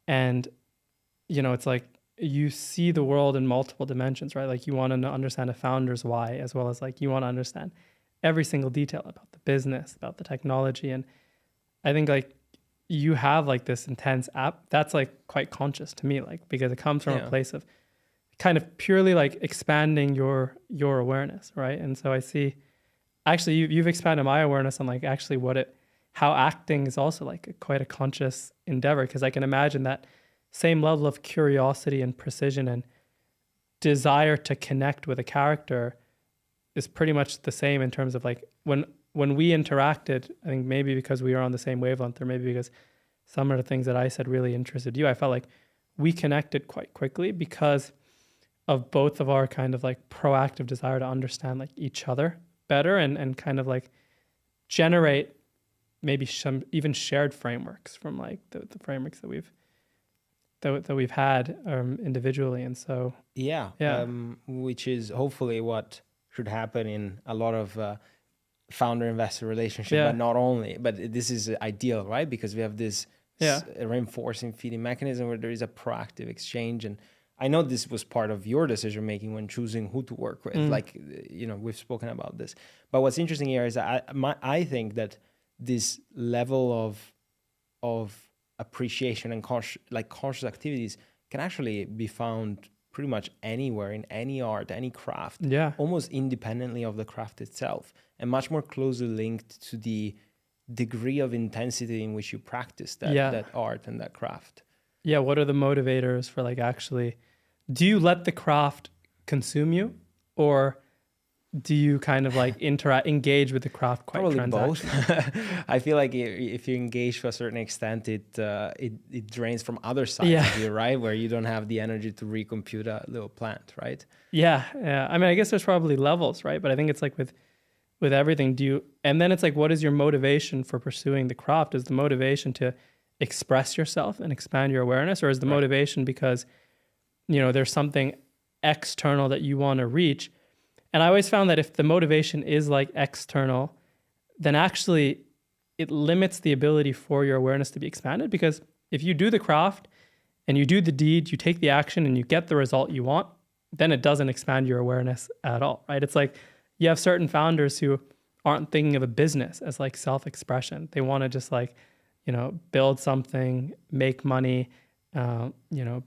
And, you know, it's like you see the world in multiple dimensions, right? Like you want to understand a founder's why, as well as like you want to understand every single detail about the business, about the technology. And I think like you have like this intense app that's like quite conscious to me, like, because it comes from a place of kind of purely like expanding your awareness, right? And so I see, actually you've expanded my awareness on like actually how acting is also like quite a conscious endeavor, because I can imagine that same level of curiosity and precision and desire to connect with a character is pretty much the same in terms of like when we interacted. I think maybe because we were on the same wavelength, or maybe because some of the things that I said really interested you, I felt like we connected quite quickly because of both of our kind of like proactive desire to understand like each other better and kind of like generate maybe some even shared frameworks from like the frameworks that we've had individually. And so which is hopefully what should happen in a lot of founder-investor relationship, but not only. But this is ideal, right? Because we have this reinforcing feeding mechanism where there is a proactive exchange. And I know this was part of your decision-making when choosing who to work with. Like, you know, we've spoken about this. But what's interesting here is that I think that this level of appreciation and conscious activities can actually be found pretty much anywhere in any art, any craft, almost independently of the craft itself, and much more closely linked to the degree of intensity in which you practice that art and that craft. Yeah, what are the motivators for like actually, do you let the craft consume you, or do you kind of like engage with the craft quite transactionally? Both. I feel like if you engage to a certain extent, it drains from other sides of you, right? Where you don't have the energy to recompute a little plant, right? Yeah. I mean, I guess there's probably levels, right? But I think it's like with everything, and then it's like, what is your motivation for pursuing the craft? Is the motivation to express yourself and expand your awareness, or is the motivation because, there's something external that you want to reach? And I always found that if the motivation is like external, then actually it limits the ability for your awareness to be expanded, because if you do the craft and you do the deed, you take the action and you get the result you want, then it doesn't expand your awareness at all, right? It's like you have certain founders who aren't thinking of a business as like self-expression. They want to just like, build something, make money,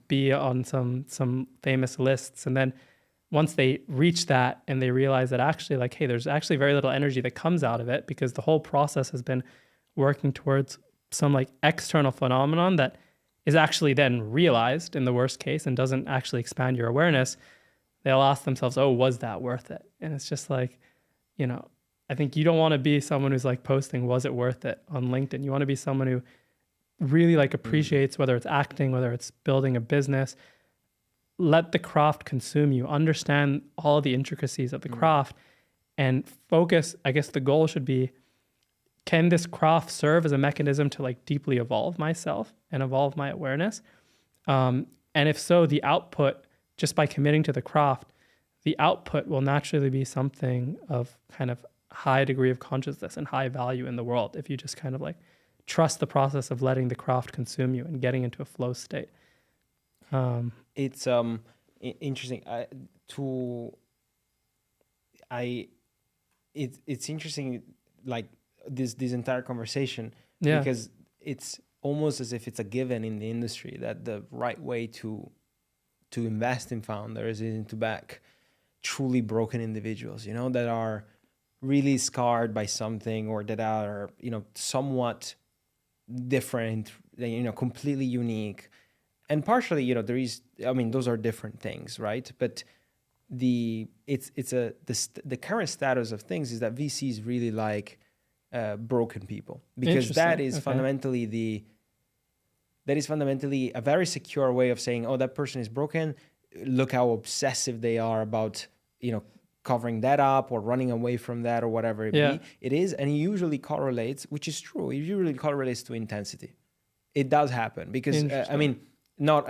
be on some famous lists. And then once they reach that and they realize that actually like, hey, there's actually very little energy that comes out of it, because the whole process has been working towards some like external phenomenon that is actually then realized in the worst case and doesn't actually expand your awareness, they'll ask themselves, oh, was that worth it? And it's just like, I think you don't want to be someone who's like posting, was it worth it on LinkedIn? You want to be someone who really like appreciates, whether it's acting, whether it's building a business. Let the craft consume you, understand all the intricacies of the craft, and focus. I guess the goal should be, can this craft serve as a mechanism to like deeply evolve myself and evolve my awareness? And if so, the output, just by committing to the craft, the output will naturally be something of kind of high degree of consciousness and high value in the world, if you just kind of like trust the process of letting the craft consume you and getting into a flow state. It's interesting it's interesting, like this entire conversation, because it's almost as if it's a given in the industry that the right way to invest in founders is to back truly broken individuals, that are really scarred by something, or that are, somewhat different, completely unique. And partially, there is, those are different things, right? But the current status of things is that VCs really like broken people, because that is fundamentally a very secure way of saying, oh, that person is broken. Look how obsessive they are about, covering that up or running away from that or whatever it is. And it usually correlates, which is true. It usually correlates to intensity. It does happen because, I'm not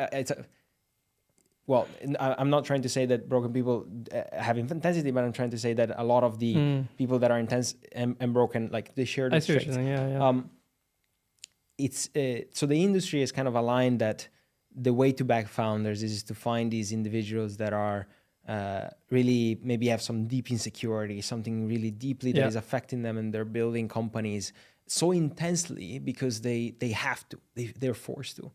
trying to say that broken people have intensity, but I'm trying to say that a lot of the people that are intense and broken, like they share the traits. So the industry is kind of aligned that the way to back founders is to find these individuals that are really maybe have some deep insecurity, something really deeply that is affecting them, and they're building companies so intensely because they have to, they're forced to.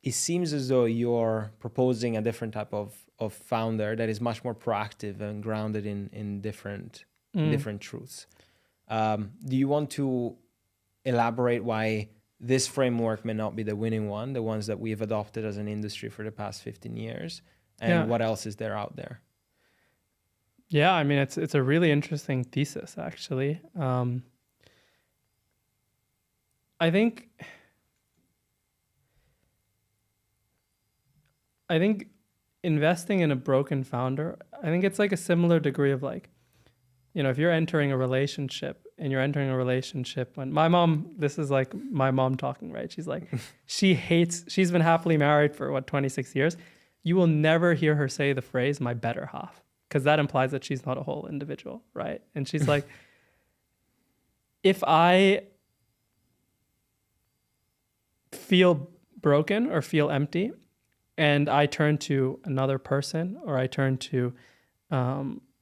It seems as though you're proposing a different type of founder that is much more proactive and grounded in different truths. Do you want to elaborate why this framework may not be the winning one, the ones that we've adopted as an industry for the past 15 years, and what else is there out there? Yeah, it's a really interesting thesis, actually. I think investing in a broken founder, I think it's like a similar degree of like, if you're entering a relationship when my mom, this is like my mom talking, right? She's like, she's been happily married for 26 years. You will never hear her say the phrase, my better half, because that implies that she's not a whole individual, right? And she's like, if I feel broken or feel empty, and I turn to another person, or I turn to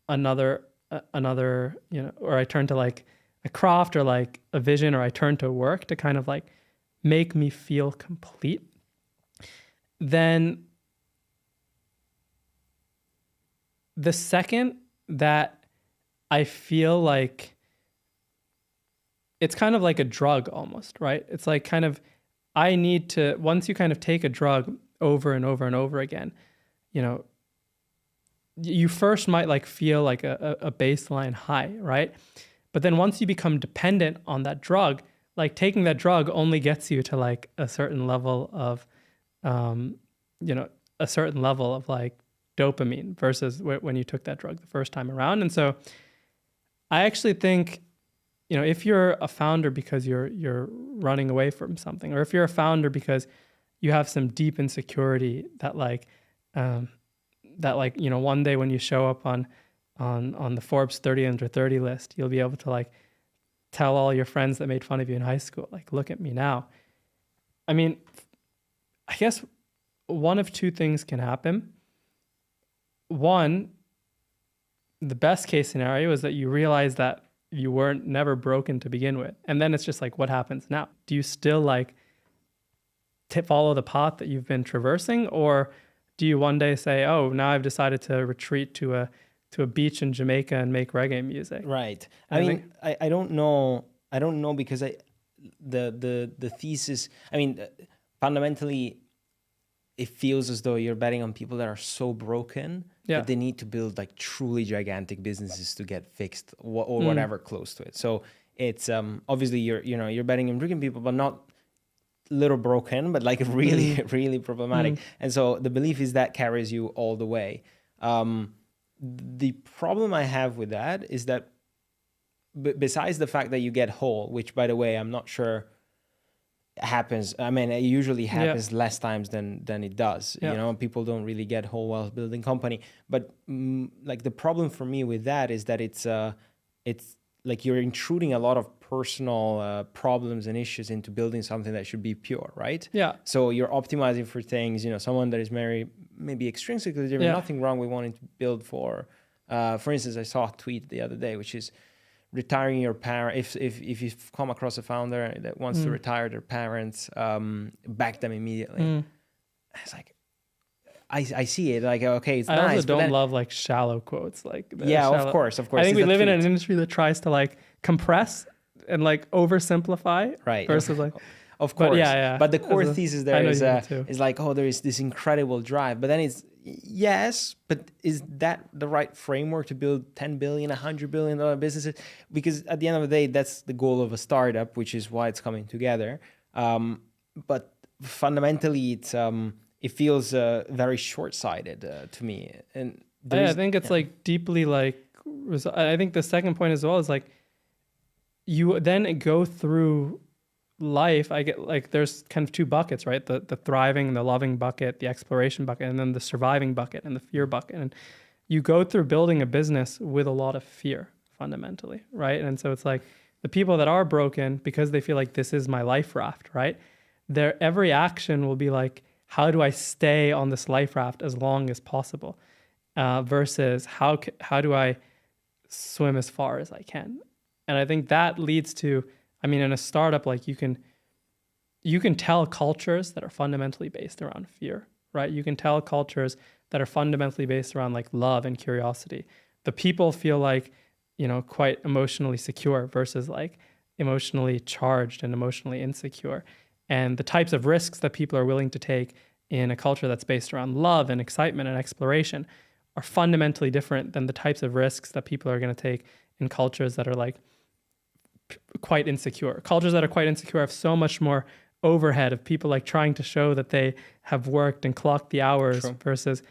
another, or I turn to like a craft or like a vision, or I turn to work to kind of like make me feel complete, then the second that I feel like it's kind of like a drug almost, right? It's like kind of, I need to, once you kind of take a drug over and over and over again, you know, you first might like feel like a baseline high, right? But then once you become dependent on that drug, like taking that drug only gets you to like a certain level of, you know, a certain level of like dopamine versus when you took that drug the first time around. And so I actually think, you know, if you're a founder because you're running away from something, or if you're a founder because you have some deep insecurity that like, you know, one day when you show up on the Forbes 30 under 30 list, you'll be able to like tell all your friends that made fun of you in high school, like, look at me now. I mean, I guess one of two things can happen. One, the best case scenario is that you realize that you weren't never broken to begin with. And then it's just like, what happens now? Do you still like follow the path that you've been traversing? Or do you one day say, oh, now I've decided to retreat to a beach in Jamaica and make reggae music? Right. I don't know. I don't know because the thesis, I mean, fundamentally, it feels as though you're betting on people that are so broken that they need to build like truly gigantic businesses to get fixed or whatever close to it. So it's obviously you're betting on broken people, but not little broken, but like really, really problematic. And so the belief is that carries you all the way. The problem I have with that is that besides the fact that you get whole, which by the way, I'm not sure happens. I mean, it usually happens less times than it does. You know, people don't really get whole while building company. But like the problem for me with that is that it's like you're intruding a lot of personal problems and issues into building something that should be pure, right? Yeah. So you're optimizing for things, you know, someone that is maybe extrinsically different, nothing wrong with wanting to build for instance, I saw a tweet the other day, which is retiring your parent. If you've come across a founder that wants to retire their parents, back them immediately. It's like, I see it like, okay, it's nice. I also don't love like shallow quotes. Like of course. I think we live in an industry that tries to like compress and like oversimplify. Right. Versus like, of course. But But the core thesis there is like, oh, there is this incredible drive. But then it's, yes, but is that the right framework to build $10 billion, $100 billion businesses? Because at the end of the day, that's the goal of a startup, which is why it's coming together. But fundamentally, it feels very short-sighted to me. And I think it's like deeply like, I think the second point as well is like, you then go through life. I get like, there's kind of two buckets, right? The thriving and the loving bucket, the exploration bucket, and then the surviving bucket and the fear bucket. And you go through building a business with a lot of fear fundamentally, right? And so it's like the people that are broken because they feel like this is my life raft, right? Their every action will be like, how do I stay on this life raft as long as possible? Versus how do I swim as far as I can? And I think that leads to, I mean, in a startup, like you can tell cultures that are fundamentally based around fear, right? You can tell cultures that are fundamentally based around like love and curiosity. The people feel like, you know, quite emotionally secure versus like emotionally charged and emotionally insecure. And the types of risks that people are willing to take in a culture that's based around love and excitement and exploration are fundamentally different than the types of risks that people are going to take in cultures that are like quite insecure. Cultures that are quite insecure have so much more overhead of people like trying to show that they have worked and clocked the hours versus,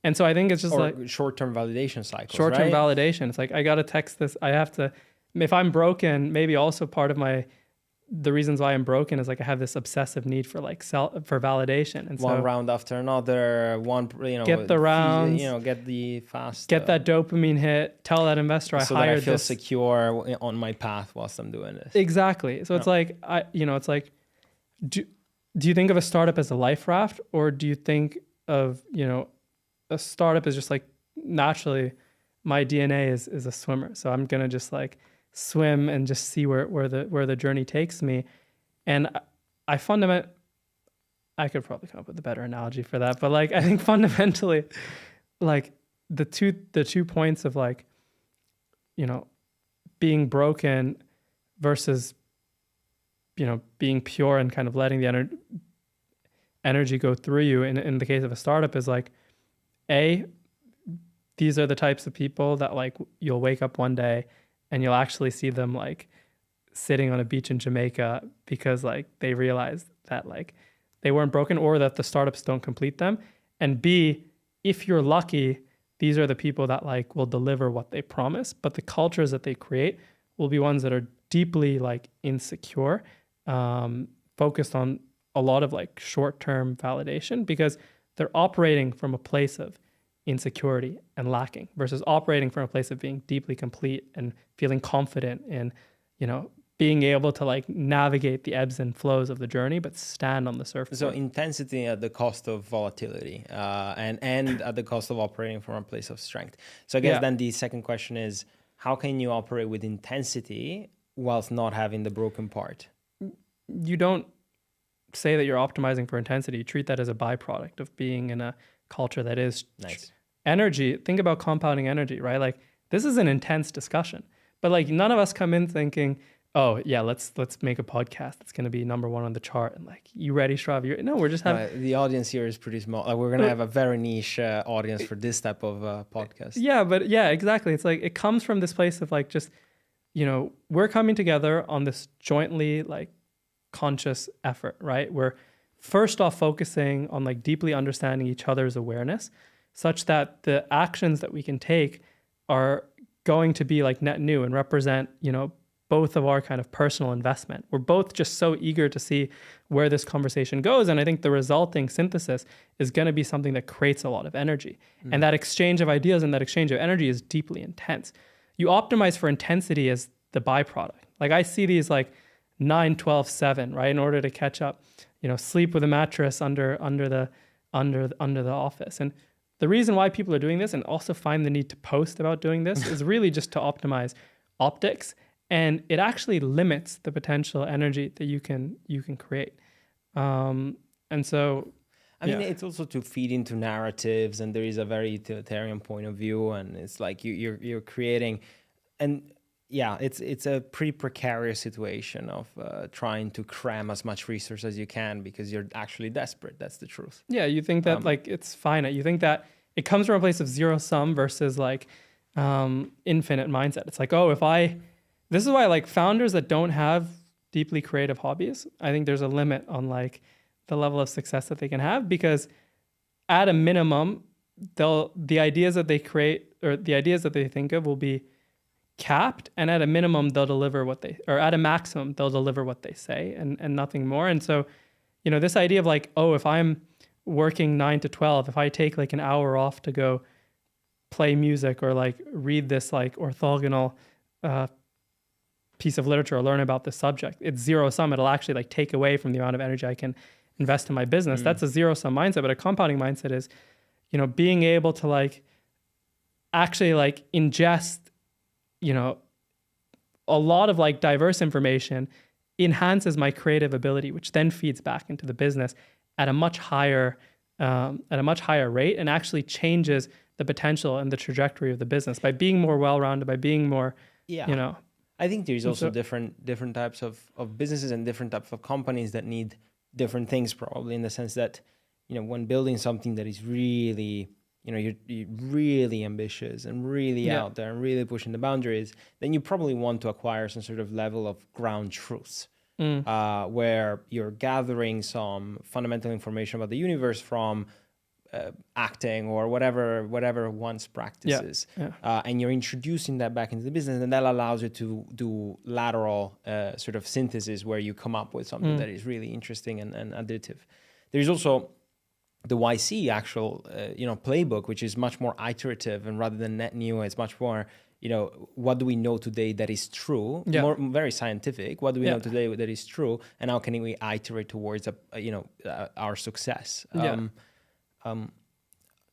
and so I think it's just like short-term validation cycles. Short-term validation. It's like, I got to text this. I have to, if I'm broken, maybe also part of the reasons why I'm broken is like I have this obsessive need for like for validation, and one round after another, get the rounds, get the fast, get that dopamine hit. Tell that investor I hired this. So that I feel secure on my path whilst I'm doing this. Exactly. So it's like it's like, do you think of a startup as a life raft, or do you think of a startup as just like naturally my DNA is a swimmer, so I'm gonna just like swim and just see where the journey takes me. And I could probably come up with a better analogy for that, but like I think fundamentally, like the two points of like, you know, being broken versus, you know, being pure and kind of letting the energy go through you in the case of a startup is like, these are the types of people that like you'll wake up one day and you'll actually see them like sitting on a beach in Jamaica because like they realized that like they weren't broken or that the startups don't complete them. And B, if you're lucky, these are the people that like will deliver what they promise, but the cultures that they create will be ones that are deeply like insecure, focused on a lot of like short-term validation because they're operating from a place of insecurity and lacking versus operating from a place of being deeply complete and feeling confident in, you know, being able to like navigate the ebbs and flows of the journey, but stand on the surface. So intensity at the cost of volatility, and at the cost of operating from a place of strength. So I guess then the second question is, how can you operate with intensity whilst not having the broken part? You don't say that you're optimizing for intensity. You treat that as a byproduct of being in a culture that is nice. Energy. Think about compounding energy, right? Like this is an intense discussion, but like none of us come in thinking, oh yeah, let's make a podcast that's going to be number one on the chart. And like, you ready, Shrav? No, we're just having... the audience here is pretty small. Like, we're going to have a very niche audience for this type of podcast. Yeah, but yeah, exactly. It's like, it comes from this place of like, just, you know, we're coming together on this jointly like conscious effort, right? We're first off focusing on like deeply understanding each other's awareness such that the actions that we can take are going to be like net new and represent, you know, both of our kind of personal investment. We're both just so eager to see where this conversation goes. And I think the resulting synthesis is going to be something that creates a lot of energy. And that exchange of ideas and that exchange of energy is deeply intense. You optimize for intensity as the byproduct. Like I see these like 9, 12, 7, right? In order to catch up, you know, sleep with a mattress under the office. And the reason why people are doing this and also find the need to post about doing this is really just to optimize optics. And it actually limits the potential energy that you can create. And so, I mean, it's also to feed into narratives, and there is a very utilitarian point of view, and it's like you're creating, and yeah, it's a pretty precarious situation of trying to cram as much resource as you can because you're actually desperate. That's the truth. Yeah, you think that like it's finite. You think that it comes from a place of zero sum versus like infinite mindset. It's like, oh, this is why like founders that don't have deeply creative hobbies, I think there's a limit on like the level of success that they can have because at a minimum, the ideas that they create or the ideas that they think of will be capped, and at a minimum they'll deliver at a maximum they'll deliver what they say and nothing more. And so, you know, this idea of like, oh, if I'm working 9 to 12, if I take like an hour off to go play music or like read this like orthogonal piece of literature or learn about this subject, it's zero sum. It'll actually like take away from the amount of energy I can invest in my business. That's a zero sum mindset. But a compounding mindset is, you know, being able to like actually like ingest, you know, a lot of like diverse information enhances my creative ability, which then feeds back into the business at a much higher rate and actually changes the potential and the trajectory of the business by being more well-rounded, by being more, you know. I think there's also different types of businesses and different types of companies that need different things, probably, in the sense that, you know, when building something that is really, you know, you're really ambitious and really out there and really pushing the boundaries, then you probably want to acquire some sort of level of ground truths, where you're gathering some fundamental information about the universe from acting or whatever one's practices, and you're introducing that back into the business, and that allows you to do lateral sort of synthesis where you come up with something that is really interesting and additive. There's also the YC actual playbook, which is much more iterative, and rather than net new, it's much more, you know, what do we know today that is true, very scientific. What do we know today that is true, and how can we iterate towards our success?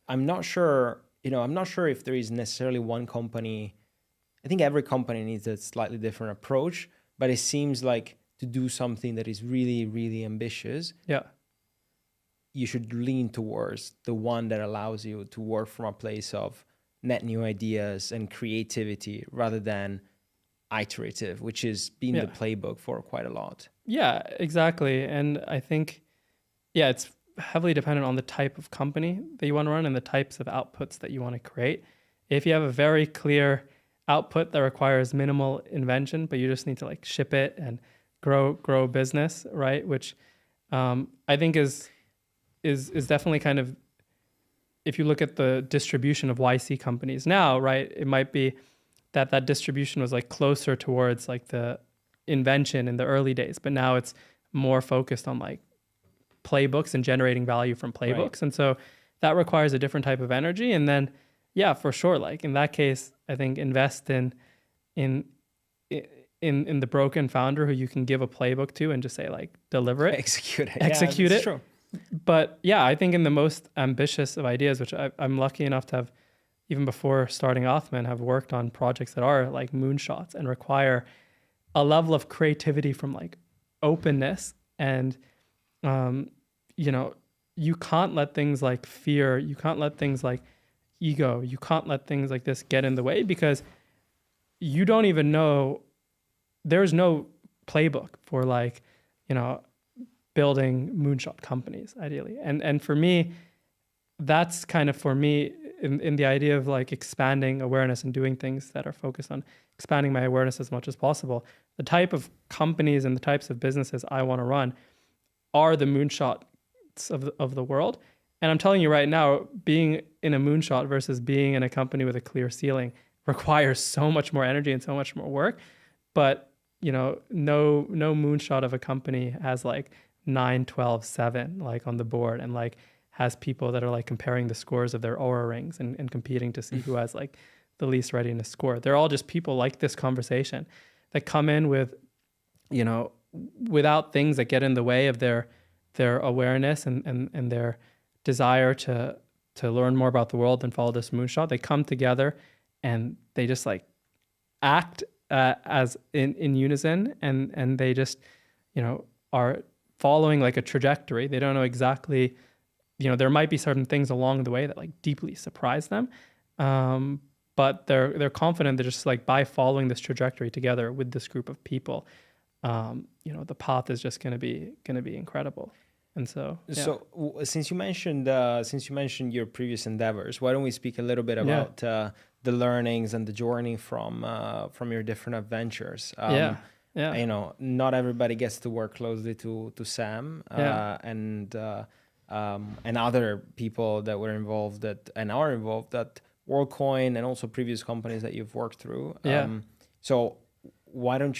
I'm not sure if there is necessarily one company. I think every company needs a slightly different approach, but it seems like to do something that is really, really ambitious, you should lean towards the one that allows you to work from a place of net new ideas and creativity rather than iterative, which has been the playbook for quite a lot. Yeah, exactly. And I think, it's heavily dependent on the type of company that you want to run and the types of outputs that you want to create. If you have a very clear output that requires minimal invention, but you just need to like ship it and grow business, right? Which I think is definitely kind of, if you look at the distribution of YC companies now, right, it might be that distribution was like closer towards like the invention in the early days, but now it's more focused on like playbooks and generating value from playbooks. Right. And so that requires a different type of energy. And then, for sure, like in that case, I think invest in the broken founder who you can give a playbook to and just say like, deliver it, execute it. True. But I think in the most ambitious of ideas, which I'm lucky enough to have, even before starting Atman, have worked on projects that are like moonshots and require a level of creativity from like openness and, you can't let things like fear, you can't let things like ego, you can't let things like this get in the way, because you don't even know, there's no playbook for like, building moonshot companies ideally. And for me, that's kind of for me in the idea of like expanding awareness and doing things that are focused on expanding my awareness as much as possible. The type of companies and the types of businesses I want to run are the moonshots of the world. And I'm telling you right now, being in a moonshot versus being in a company with a clear ceiling requires so much more energy and so much more work. But, no moonshot of a company has like 9, 12, 7, like on the board, and like has people that are like comparing the scores of their Oura rings and competing to see who has like the least readiness score. They're all just people like this conversation that come in with, without things that get in the way of their awareness and their desire to learn more about the world and follow this moonshot. They come together and they just like act as in unison, and they just, are following like a trajectory. They don't know exactly, there might be certain things along the way that like deeply surprise them. But they're confident that just like by following this trajectory together with this group of people, the path is just going to be incredible. And so, since you mentioned your previous endeavors, why don't we speak a little bit about the learnings and the journey from your different adventures? Not everybody gets to work closely to Sam and other people that were involved and are involved at Worldcoin and also previous companies that you've worked through. So why don't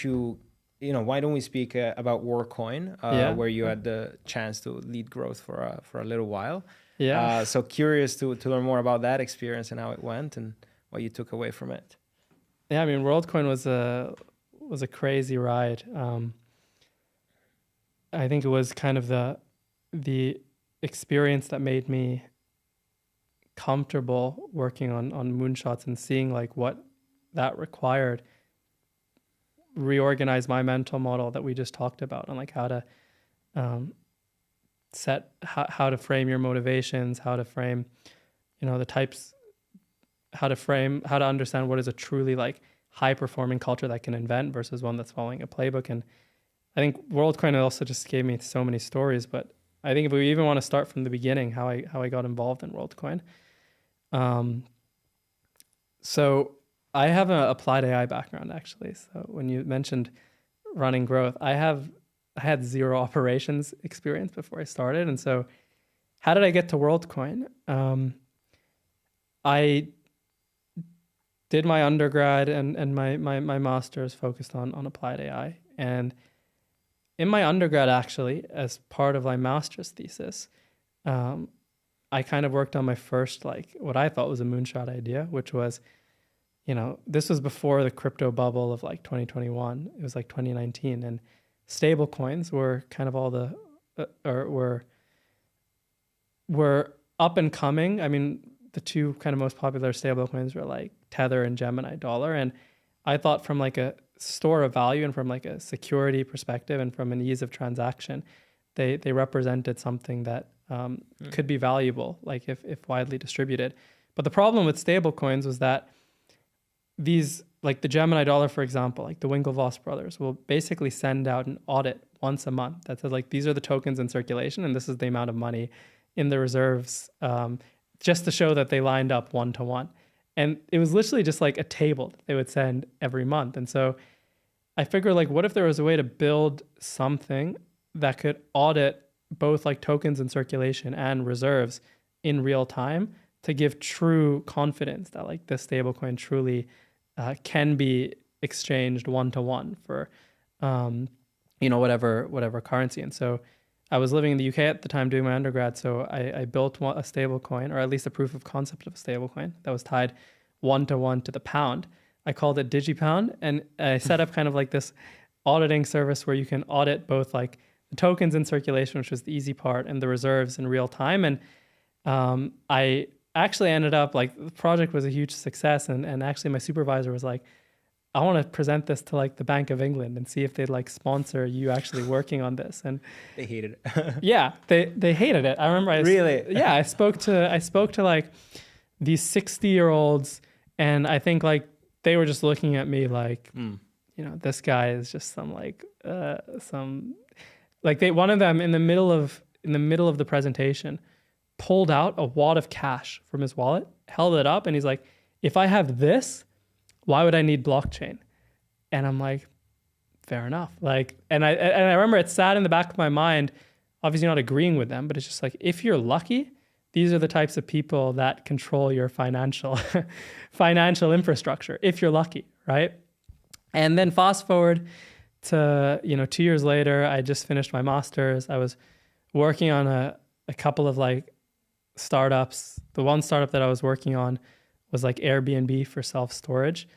we speak about Worldcoin, where you had the chance to lead growth for a little while. So curious to learn more about that experience and how it went and what you took away from it. Yeah, I mean, Worldcoin was a crazy ride. I think it was kind of the experience that made me comfortable working on moonshots and seeing like what that required, reorganize my mental model that we just talked about, and like how to how to frame your motivations, how to frame, the types, how to understand what is a truly like high performing culture that can invent versus one that's following a playbook. And I think Worldcoin also just gave me so many stories, but I think if we even want to start from the beginning, how I got involved in Worldcoin. So I have an applied AI background, actually. So when you mentioned running growth, I had zero operations experience before I started. And so how did I get to Worldcoin? I did my undergrad and my master's focused on applied AI. And in my undergrad, actually, as part of my master's thesis, I kind of worked on my first, like, what I thought was a moonshot idea, which was, this was before the crypto bubble of like 2021. It was like 2019. And stable coins were kind of all were up and coming. I mean, the two kind of most popular stable coins were like Tether and Gemini Dollar. And I thought from like a store of value and from like a security perspective and from an ease of transaction, they represented something that could be valuable, like if widely distributed. But the problem with stable coins was that these, like the Gemini dollar, for example, like the Winklevoss brothers will basically send out an audit once a month that says like, these are the tokens in circulation and this is the amount of money in the reserves, just to show that they lined up 1-to-1. And it was literally just like a table that they would send every month. And so I figured like, what if there was a way to build something that could audit both like tokens in circulation and reserves in real time to give true confidence that like this stablecoin truly can be exchanged 1-to-1 for, whatever currency. And so I was living in the UK at the time doing my undergrad. So I built a stablecoin, or at least a proof of concept of a stablecoin that was tied 1-to-1 to the pound. I called it DigiPound, and I set up kind of like this auditing service where you can audit both like the tokens in circulation, which was the easy part, and the reserves in real time. And I actually ended up like, the project was a huge success. And actually my supervisor was like, I want to present this to like the Bank of England and see if they'd like sponsor you actually working on this. And they hated it. Yeah, they hated it. I remember. I spoke to like these 60-year-olds, and I think like they were just looking at me like, this guy is just some one of them in the middle of the presentation pulled out a wad of cash from his wallet, held it up, and he's like, if I have this, why would I need blockchain? And I'm like, fair enough. Like, and I remember it sat in the back of my mind, obviously not agreeing with them, but it's just like, if you're lucky, these are the types of people that control your financial infrastructure, if you're lucky, right? And then fast forward to, 2 years later, I just finished my master's. I was working on a couple of like startups. The one startup that I was working on was like Airbnb for self-storage.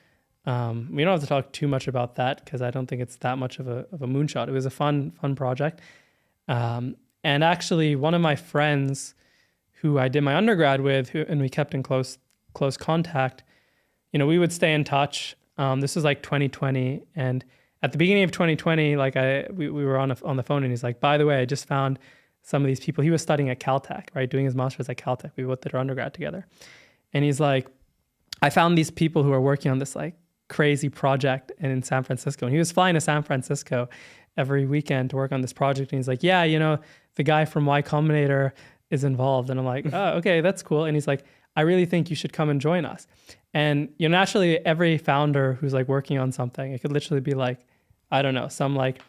We don't have to talk too much about that because I don't think it's that much of a moonshot. It was a fun project. And actually one of my friends who I did my undergrad with, and we kept in close contact, we would stay in touch. This was like 2020. And at the beginning of 2020, like we were on the phone, and he's like, by the way, I just found some of these people. He was studying at Caltech, right? Doing his master's at Caltech. We both did our undergrad together. And he's like, I found these people who are working on this like crazy project in San Francisco. And he was flying to San Francisco every weekend to work on this project. And he's like, yeah, the guy from Y Combinator is involved. And I'm like, oh, okay, that's cool. And he's like, I really think you should come and join us. And naturally every founder who's like working on something, it could literally be like, I don't know, some like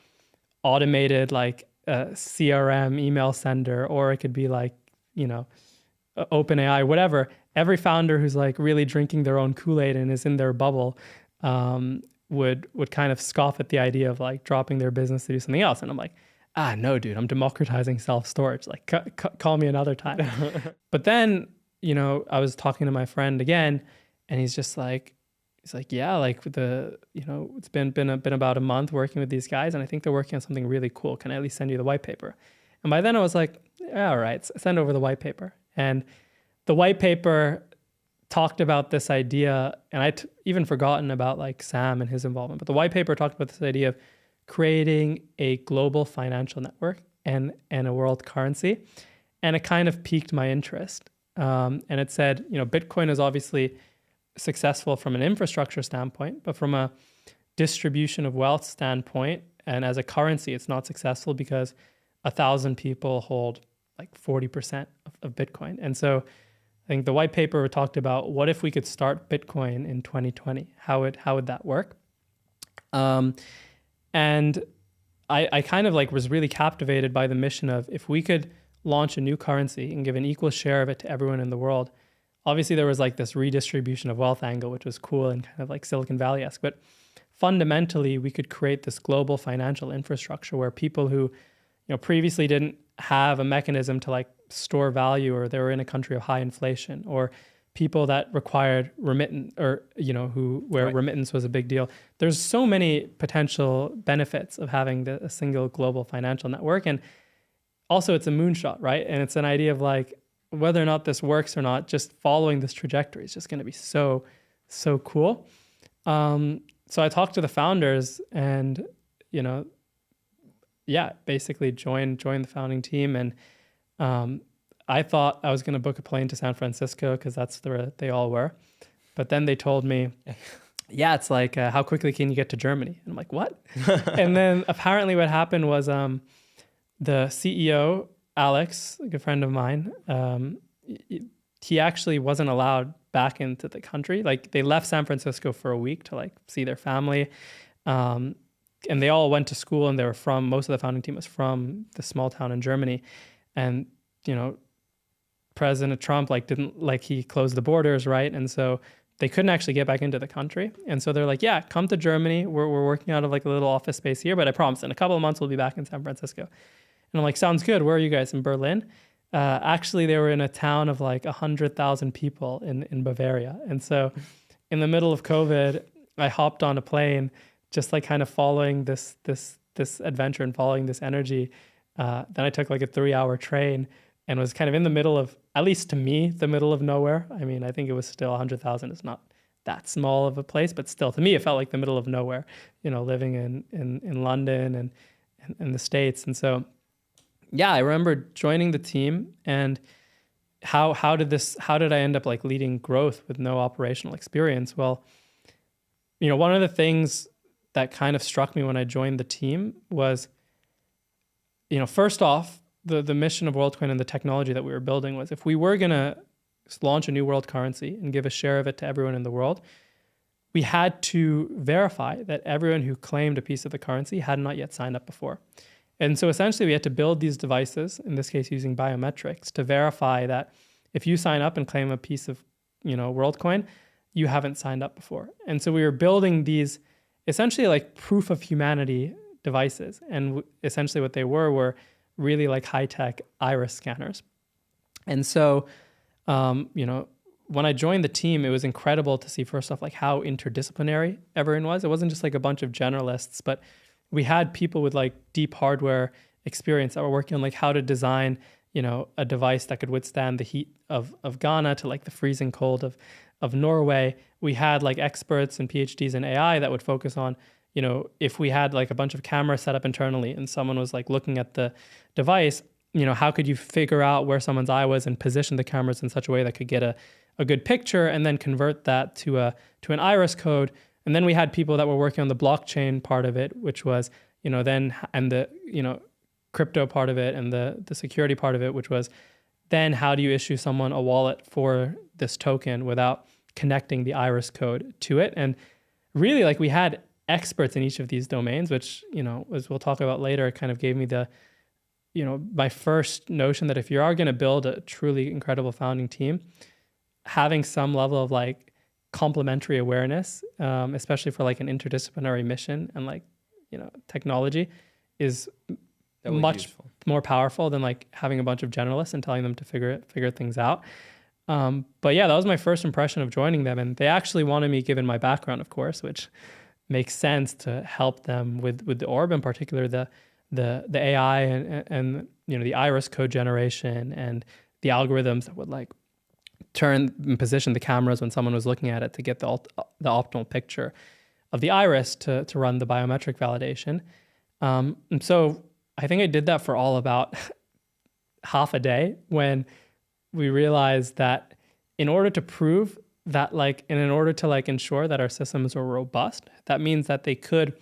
automated like CRM email sender, or it could be like, OpenAI, whatever. Every founder who's like really drinking their own Kool-Aid and is in their bubble would kind of scoff at the idea of like dropping their business to do something else. And I'm like, no, dude, I'm democratizing self-storage. Like call me another time. But then, I was talking to my friend again, and he's like, yeah, like it's been about a month working with these guys, and I think they're working on something really cool. Can I at least send you the white paper? And by then I was like, yeah, all right, send over the white paper. And the white paper talked about this idea, and I'd even forgotten about like Sam and his involvement, but the white paper talked about this idea of creating a global financial network and a world currency. And it kind of piqued my interest. And it said, Bitcoin is obviously successful from an infrastructure standpoint, but from a distribution of wealth standpoint, and as a currency, it's not successful because 1,000 people hold like 40% of Bitcoin. And so I think the white paper talked about, what if we could start Bitcoin in 2020? How would that work? And I kind of like was really captivated by the mission of, if we could launch a new currency and give an equal share of it to everyone in the world. Obviously there was like this redistribution of wealth angle, which was cool and kind of like Silicon Valley-esque, but fundamentally we could create this global financial infrastructure where people who, previously didn't have a mechanism to like store value, or they were in a country of high inflation, or people that required remittance, or, where right. Remittance was a big deal. There's so many potential benefits of having a single global financial network. And also it's a moonshot, right? And it's an idea of like, whether or not this works or not, just following this trajectory is just going to be so cool. So I talked to the founders, and, basically joined the founding team. And I thought I was going to book a plane to San Francisco because that's where they all were. But then they told me, yeah, it's like, how quickly can you get to Germany? And I'm like, what? And then apparently what happened was the CEO, Alex, a good friend of mine, he actually wasn't allowed back into the country. Like they left San Francisco for a week to like see their family. And they all went to school, and they were from, most of the founding team was from the small town in Germany. And, you know, President Trump he closed the borders, right? And so they couldn't actually get back into the country. And so they're like, yeah, come to Germany. We're working out of like a little office space here, but I promise in a couple of months we'll be back in San Francisco. And I'm like, sounds good. Where are you guys? In Berlin? Actually, they were in a town of like 100,000 people in Bavaria. And so in the middle of COVID, I hopped on a plane, just like kind of following this adventure and following this energy. Then I took like a 3-hour train and was kind of in the middle of, at least to me, the middle of nowhere. I mean, I think it was still 100,000. It's not that small of a place, but still to me, it felt like the middle of nowhere, you know, living in London and in the States. And so, yeah, I remember joining the team, and how did I end up like leading growth with no operational experience? Well, you know, one of the things that kind of struck me when I joined the team was, you know, first off, the mission of Worldcoin and the technology that we were building was, if we were going to launch a new world currency and give a share of it to everyone in the world, we had to verify that everyone who claimed a piece of the currency had not yet signed up before. And so essentially we had to build these devices, in this case using biometrics, to verify that if you sign up and claim a piece of, you know, Worldcoin, you haven't signed up before. And so we were building these essentially like proof of humanity devices. And essentially what they were really like high-tech iris scanners. And so, you know, when I joined the team, it was incredible to see, first off, like how interdisciplinary everyone was. It wasn't just like a bunch of generalists, but we had people with like deep hardware experience that were working on like how to design, you know, a device that could withstand the heat of Ghana to like the freezing cold of Norway. We had like experts and PhDs in AI that would focus on, you know, if we had like a bunch of cameras set up internally and someone was like looking at the device, you know, how could you figure out where someone's eye was and position the cameras in such a way that could get a good picture and then convert that to an iris code. And then we had people that were working on the blockchain part of it, which was, you know, then, and the, you know, crypto part of it and the security part of it, which was then how do you issue someone a wallet for this token without connecting the iris code to it? And really, like, we had experts in each of these domains, which, you know, as we'll talk about later, it kind of gave me the, you know, my first notion that if you are going to build a truly incredible founding team, having some level of like complementary awareness, especially for like an interdisciplinary mission and like, you know, technology, is much more powerful than like having a bunch of generalists and telling them to figure things out. But yeah, that was my first impression of joining them. And they actually wanted me, given my background, of course, which makes sense, to help them with the orb, in particular the AI and you know, the iris code generation and the algorithms that would like turn and position the cameras when someone was looking at it to get the optimal picture of the iris to run the biometric validation. And so I think I did that for all about half a day, when we realized that in order to prove that, like, and in order to like ensure that our systems were robust, that means that they could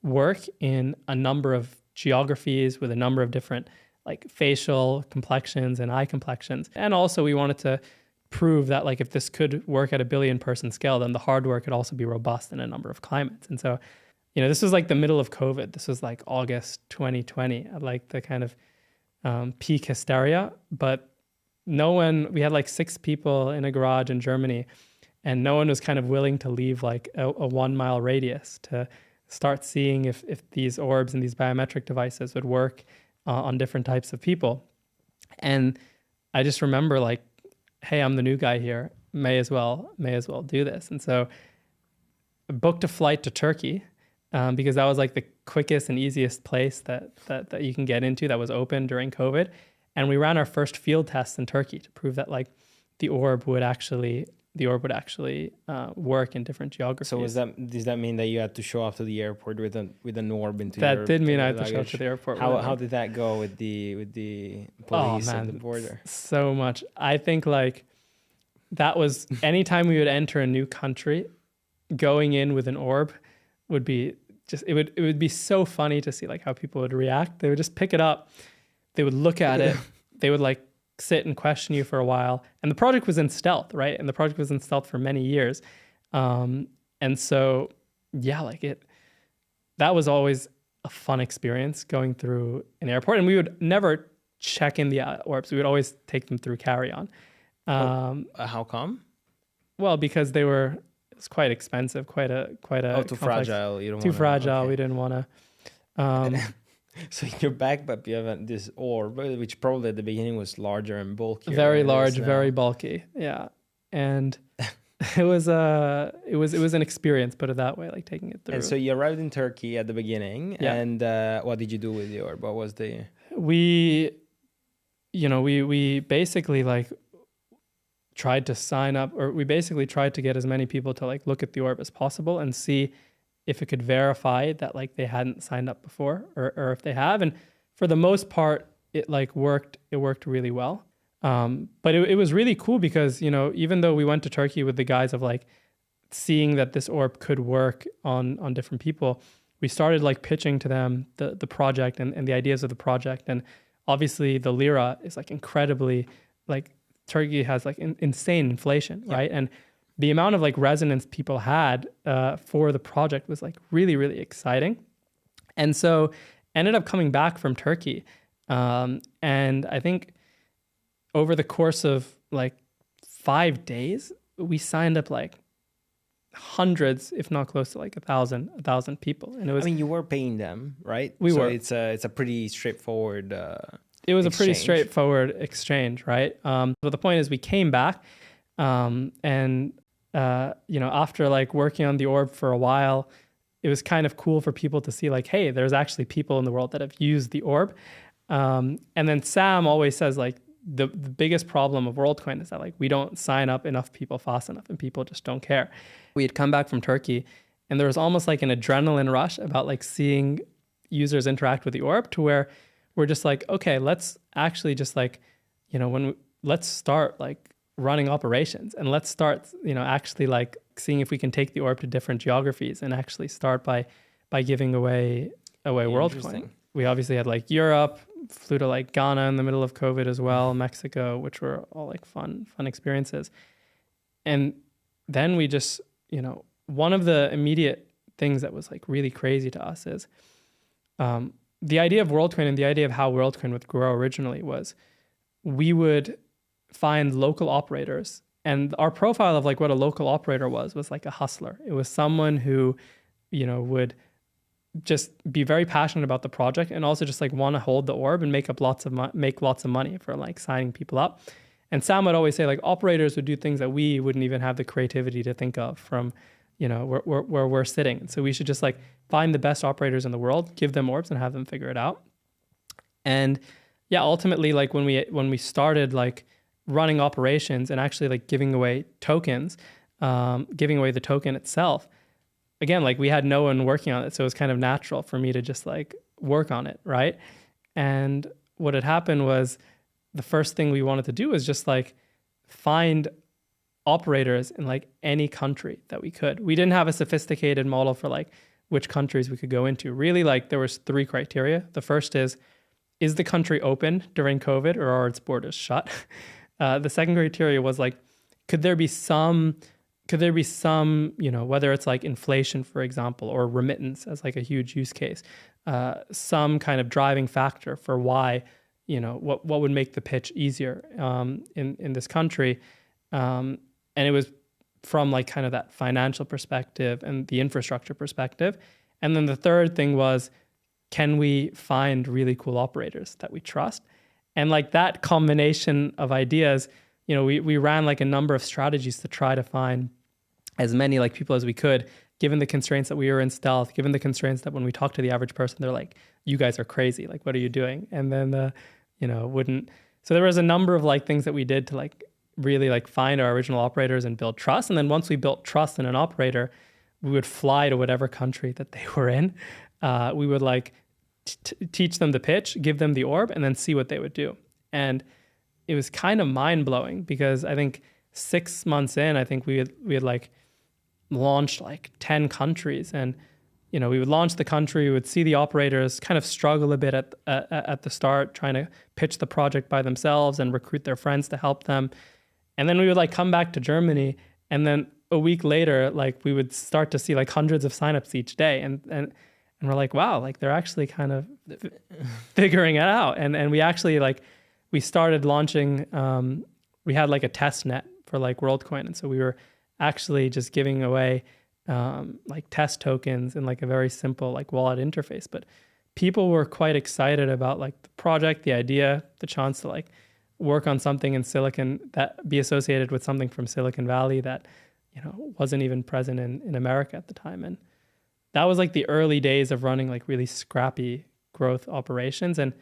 work in a number of geographies with a number of different like facial complexions and eye complexions. And also we wanted to prove that like if this could work at a 1 billion person scale, then the hardware could also be robust in a number of climates. And so, you know, this was like the middle of COVID. This was like August 2020, like the kind of peak hysteria. But we had like 6 people in a garage in Germany, and no one was kind of willing to leave like a 1 mile radius to start seeing if these orbs and these biometric devices would work on different types of people. And I just remember like, hey, I'm the new guy here. May as well do this. And so I booked a flight to Turkey because that was like the quickest and easiest place that you can get into that was open during COVID. And we ran our first field tests in Turkey to prove that like the orb would actually the orb would actually work in different geographies. So does that mean that you had to show up to the airport with an orb into that your did mean I had luggage? to show up to the airport. How did that go with the police at the border? So much. I think like that was anytime we would enter a new country, going in with an orb would be just it would be so funny to see like how people would react. They would just pick it up, they would look at it, they would like sit and question you for a while. And the project was in stealth, right? And the project was in stealth for many years. And so, yeah, like that was always a fun experience going through an airport. And we would never check in the orbs. We would always take them through carry-on. How come? Well, because it's quite expensive, quite a too complex, fragile. You don't too fragile. Okay. We didn't want to. So in your backpack, you have this orb, which probably at the beginning was larger and bulkier. Very large, very bulky. Yeah. And it was an experience, put it that way, like taking it through. And so you arrived in Turkey at the beginning. Yeah. And what did you do with the orb? What was the... We basically like tried to sign up, or we basically tried to get as many people to like look at the orb as possible and see if it could verify that like they hadn't signed up before, or if they have. And for the most part, it like worked. It worked really well. But it was really cool because, even though we went to Turkey with the guise of like seeing that this orb could work on different people, we started like pitching to them the project and the ideas of the project. And obviously the lira is like incredibly, like Turkey has like insane inflation, right? And the amount of like resonance people had for the project was like really, really exciting. And so ended up coming back from Turkey. And I think over the course of like 5 days, we signed up like hundreds, if not close to like 1,000 people. And it was, you were paying them, right? We were. It's a pretty straightforward it was exchange. A pretty straightforward exchange, right? But the point is we came back and after like working on the orb for a while, it was kind of cool for people to see like, hey, there's actually people in the world that have used the orb. And then Sam always says like the biggest problem of Worldcoin is that like we don't sign up enough people fast enough and people just don't care. We had come back from Turkey and there was almost like an adrenaline rush about like seeing users interact with the orb, to where we're just like, okay, let's actually just like, let's start like running operations, and let's start, actually like seeing if we can take the orb to different geographies and actually start by giving away Worldcoin. We obviously had like Europe, flew to like Ghana in the middle of COVID as well, Mexico, which were all like fun experiences. And then we just, one of the immediate things that was like really crazy to us is the idea of Worldcoin and the idea of how Worldcoin would grow originally was we would find local operators, and our profile of like what a local operator was like a hustler. It was someone who, would just be very passionate about the project and also just like want to hold the orb and make lots of money for like signing people up. And Sam would always say like operators would do things that we wouldn't even have the creativity to think of from, where we're sitting. And so we should just like find the best operators in the world, give them orbs and have them figure it out. And yeah, ultimately, like when we started like running operations and actually like giving away tokens, giving away the token itself, again, like we had no one working on it. So it was kind of natural for me to just like work on it, right? And what had happened was the first thing we wanted to do was just like find operators in like any country that we could. We didn't have a sophisticated model for like which countries we could go into. Really, like there was 3 criteria. The first is the country open during COVID or are its borders shut? The second criteria was like, could there be some, whether it's like inflation, for example, or remittance as like a huge use case, some kind of driving factor for why, what would make the pitch easier in this country. And it was from like kind of that financial perspective and the infrastructure perspective. And then the third thing was, can we find really cool operators that we trust? And like that combination of ideas, we ran like a number of strategies to try to find as many like people as we could, given the constraints that we were in stealth, given the constraints that when we talk to the average person, they're like, you guys are crazy. Like, what are you doing? And then, wouldn't. So there was a number of like things that we did to like really like find our original operators and build trust. And then once we built trust in an operator, we would fly to whatever country that they were in. We would like teach them the pitch, give them the orb, and then see what they would do. And it was kind of mind blowing because I think 6 months in, I think we had like launched like 10 countries, and you know, we would launch the country, we would see the operators kind of struggle a bit at the start, trying to pitch the project by themselves and recruit their friends to help them. And then we would like come back to Germany, and then a week later, like we would start to see like hundreds of signups each day. And we're like, wow, like they're actually kind of figuring it out. And we actually like, we started launching, we had like a test net for like Worldcoin. And so we were actually just giving away like test tokens in like a very simple like wallet interface. But people were quite excited about like the project, the idea, the chance to like work on something in Silicon, that be associated with something from Silicon Valley that, you know, wasn't even present in America at the time. And that was like the early days of running like really scrappy growth operations, and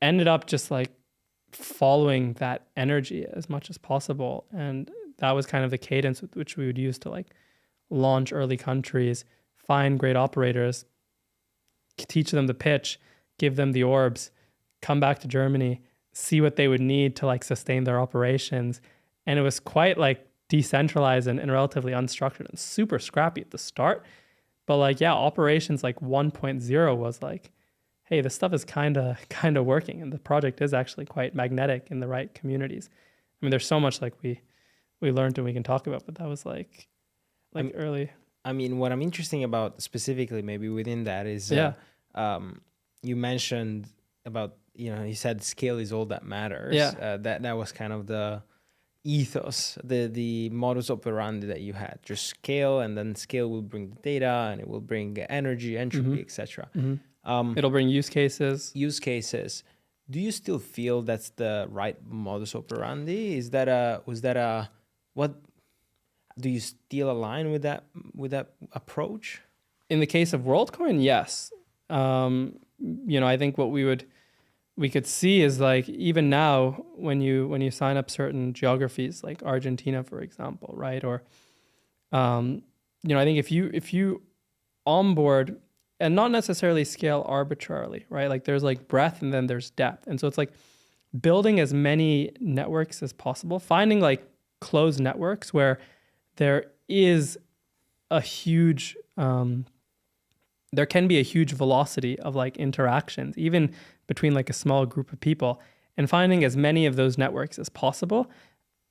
ended up just like following that energy as much as possible. And that was kind of the cadence with which we would use to like launch early countries, find great operators, teach them the pitch, give them the orbs, come back to Germany, see what they would need to like sustain their operations. And it was quite like decentralized and relatively unstructured and super scrappy at the start. But like, yeah, operations like 1.0 was like, hey, this stuff is kind of working, and the project is actually quite magnetic in the right communities. I mean, there's so much like we learned and we can talk about, but that was like early. I mean, what I'm interesting about specifically maybe within that is, you mentioned about, you know, you said scale is all that matters. Yeah. That was kind of the ethos, the modus operandi that you had. Just scale, and then scale will bring the data, and it will bring energy, entropy, etc. It'll bring use cases. Do you still feel that's the right modus operandi? What do you still align with that approach? In the case of WorldCoin, yes. You know, I think what we could see is like, even now when you sign up certain geographies like Argentina, for example, right? Or you know, I think if you onboard and not necessarily scale arbitrarily, right? Like there's like breadth and then there's depth. And so it's like building as many networks as possible, finding like closed networks where there is a huge, there can be a huge velocity of like interactions, even between like a small group of people, and finding as many of those networks as possible.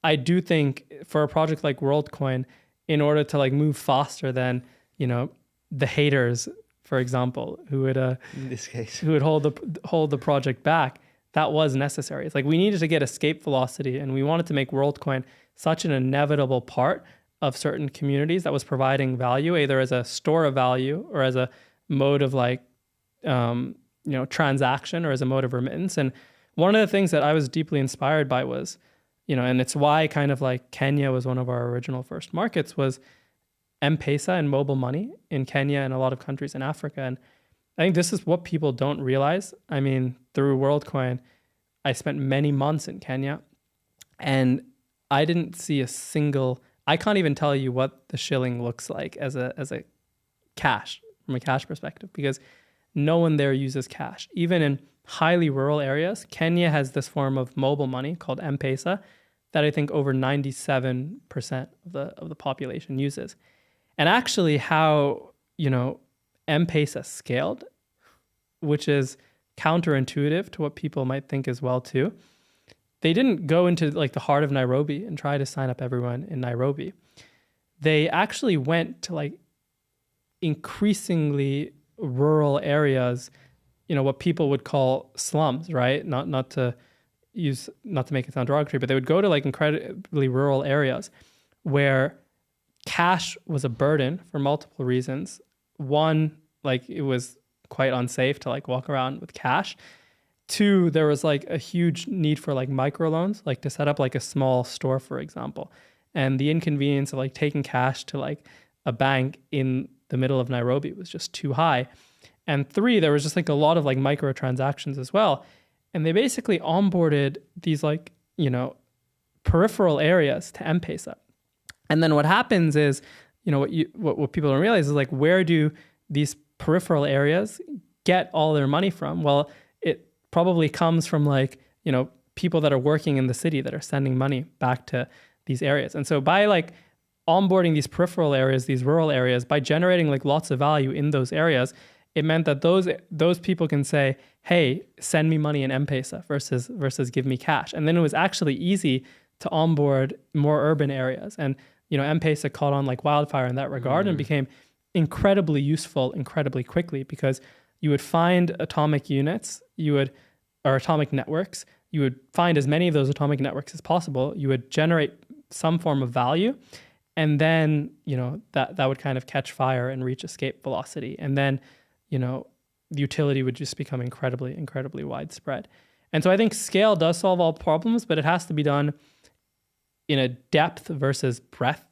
I do think for a project like WorldCoin, in order to like move faster than, you know, the haters, for example, who would in this case who would hold the project back, that was necessary. It's like we needed to get escape velocity, and we wanted to make WorldCoin such an inevitable part of certain communities that was providing value, either as a store of value or as a mode of like you know, transaction, or as a mode of remittance. And one of the things that I was deeply inspired by was, you know, and it's why kind of like Kenya was one of our original first markets, was M-Pesa and mobile money in Kenya and a lot of countries in Africa. And I think this is what people don't realize. I mean, through WorldCoin, I spent many months in Kenya, and I didn't see a single, I can't even tell you what the shilling looks like as a cash, from a cash perspective, because no one there uses cash. Even in highly rural areas, Kenya has this form of mobile money called M-Pesa that I think over 97% of the population uses. And actually how, you know, M-Pesa scaled, which is counterintuitive to what people might think as well too. They didn't go into like the heart of Nairobi and try to sign up everyone in Nairobi. They actually went to like increasingly rural areas, you know, what people would call slums, right? Not to make it sound derogatory, but they would go to like incredibly rural areas where cash was a burden for multiple reasons. One, like it was quite unsafe to like walk around with cash. Two, there was like a huge need for like microloans, like to set up like a small store, for example. And the inconvenience of like taking cash to like a bank in the middle of Nairobi was just too high. And three, there was just like a lot of like microtransactions as well. And they basically onboarded these like, you know, peripheral areas to M-Pesa. And then what happens is, what people don't realize is like, where do these peripheral areas get all their money from? Well, it probably comes from like, people that are working in the city that are sending money back to these areas. And so by like onboarding these peripheral areas, these rural areas, by generating like lots of value in those areas, it meant that those people can say, hey, send me money in M-Pesa versus give me cash. And then it was actually easy to onboard more urban areas. And, M-Pesa caught on like wildfire in that regard and became incredibly useful incredibly quickly, because you would find atomic units, or atomic networks. You would find as many of those atomic networks as possible. You would generate some form of value. And then, that would kind of catch fire and reach escape velocity. And then, the utility would just become incredibly, incredibly widespread. And so I think scale does solve all problems, but it has to be done in a depth versus breadth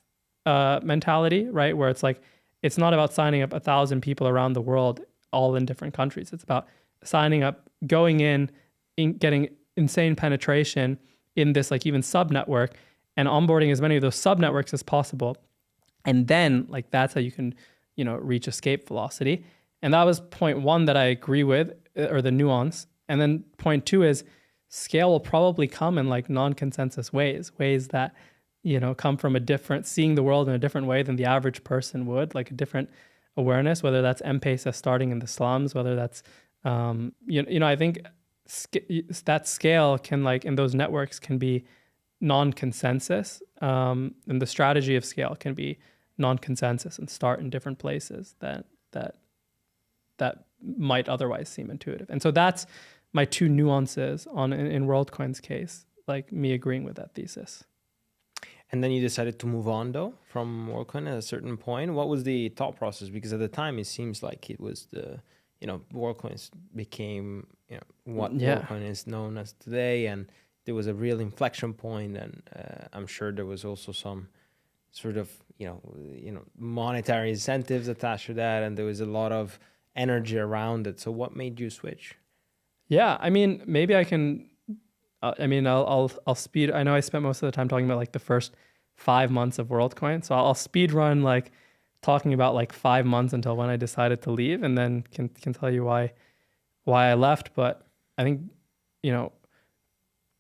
mentality, right? Where it's like, it's not about signing up 1,000 people around the world, all in different countries. It's about signing up, going in getting insane penetration in this like even sub-network, and onboarding as many of those sub-networks as possible. And then like, that's how you can, reach escape velocity. And that was point one that I agree with, or the nuance. And then point two is scale will probably come in like non-consensus ways that, come from seeing the world in a different way than the average person would, like a different awareness, whether that's M-Pesa starting in the slums, whether that's, I think that scale can like, in those networks can be non-consensus. And the strategy of scale can be non-consensus and start in different places that might otherwise seem intuitive. And so that's my two nuances in WorldCoin's case, like me agreeing with that thesis. And then you decided to move on though from WorldCoin at a certain point. What was the thought process? Because at the time it seems like it was WorldCoin became what WorldCoin is known as today, and there was a real inflection point, and I'm sure there was also some sort of monetary incentives attached to that, and there was a lot of energy around it. So what made you switch? Yeah, I mean, maybe I can. I'll speed. I know I spent most of the time talking about like the first 5 months of WorldCoin, so I'll speed run like talking about like 5 months until when I decided to leave, and then can tell you why I left. But I think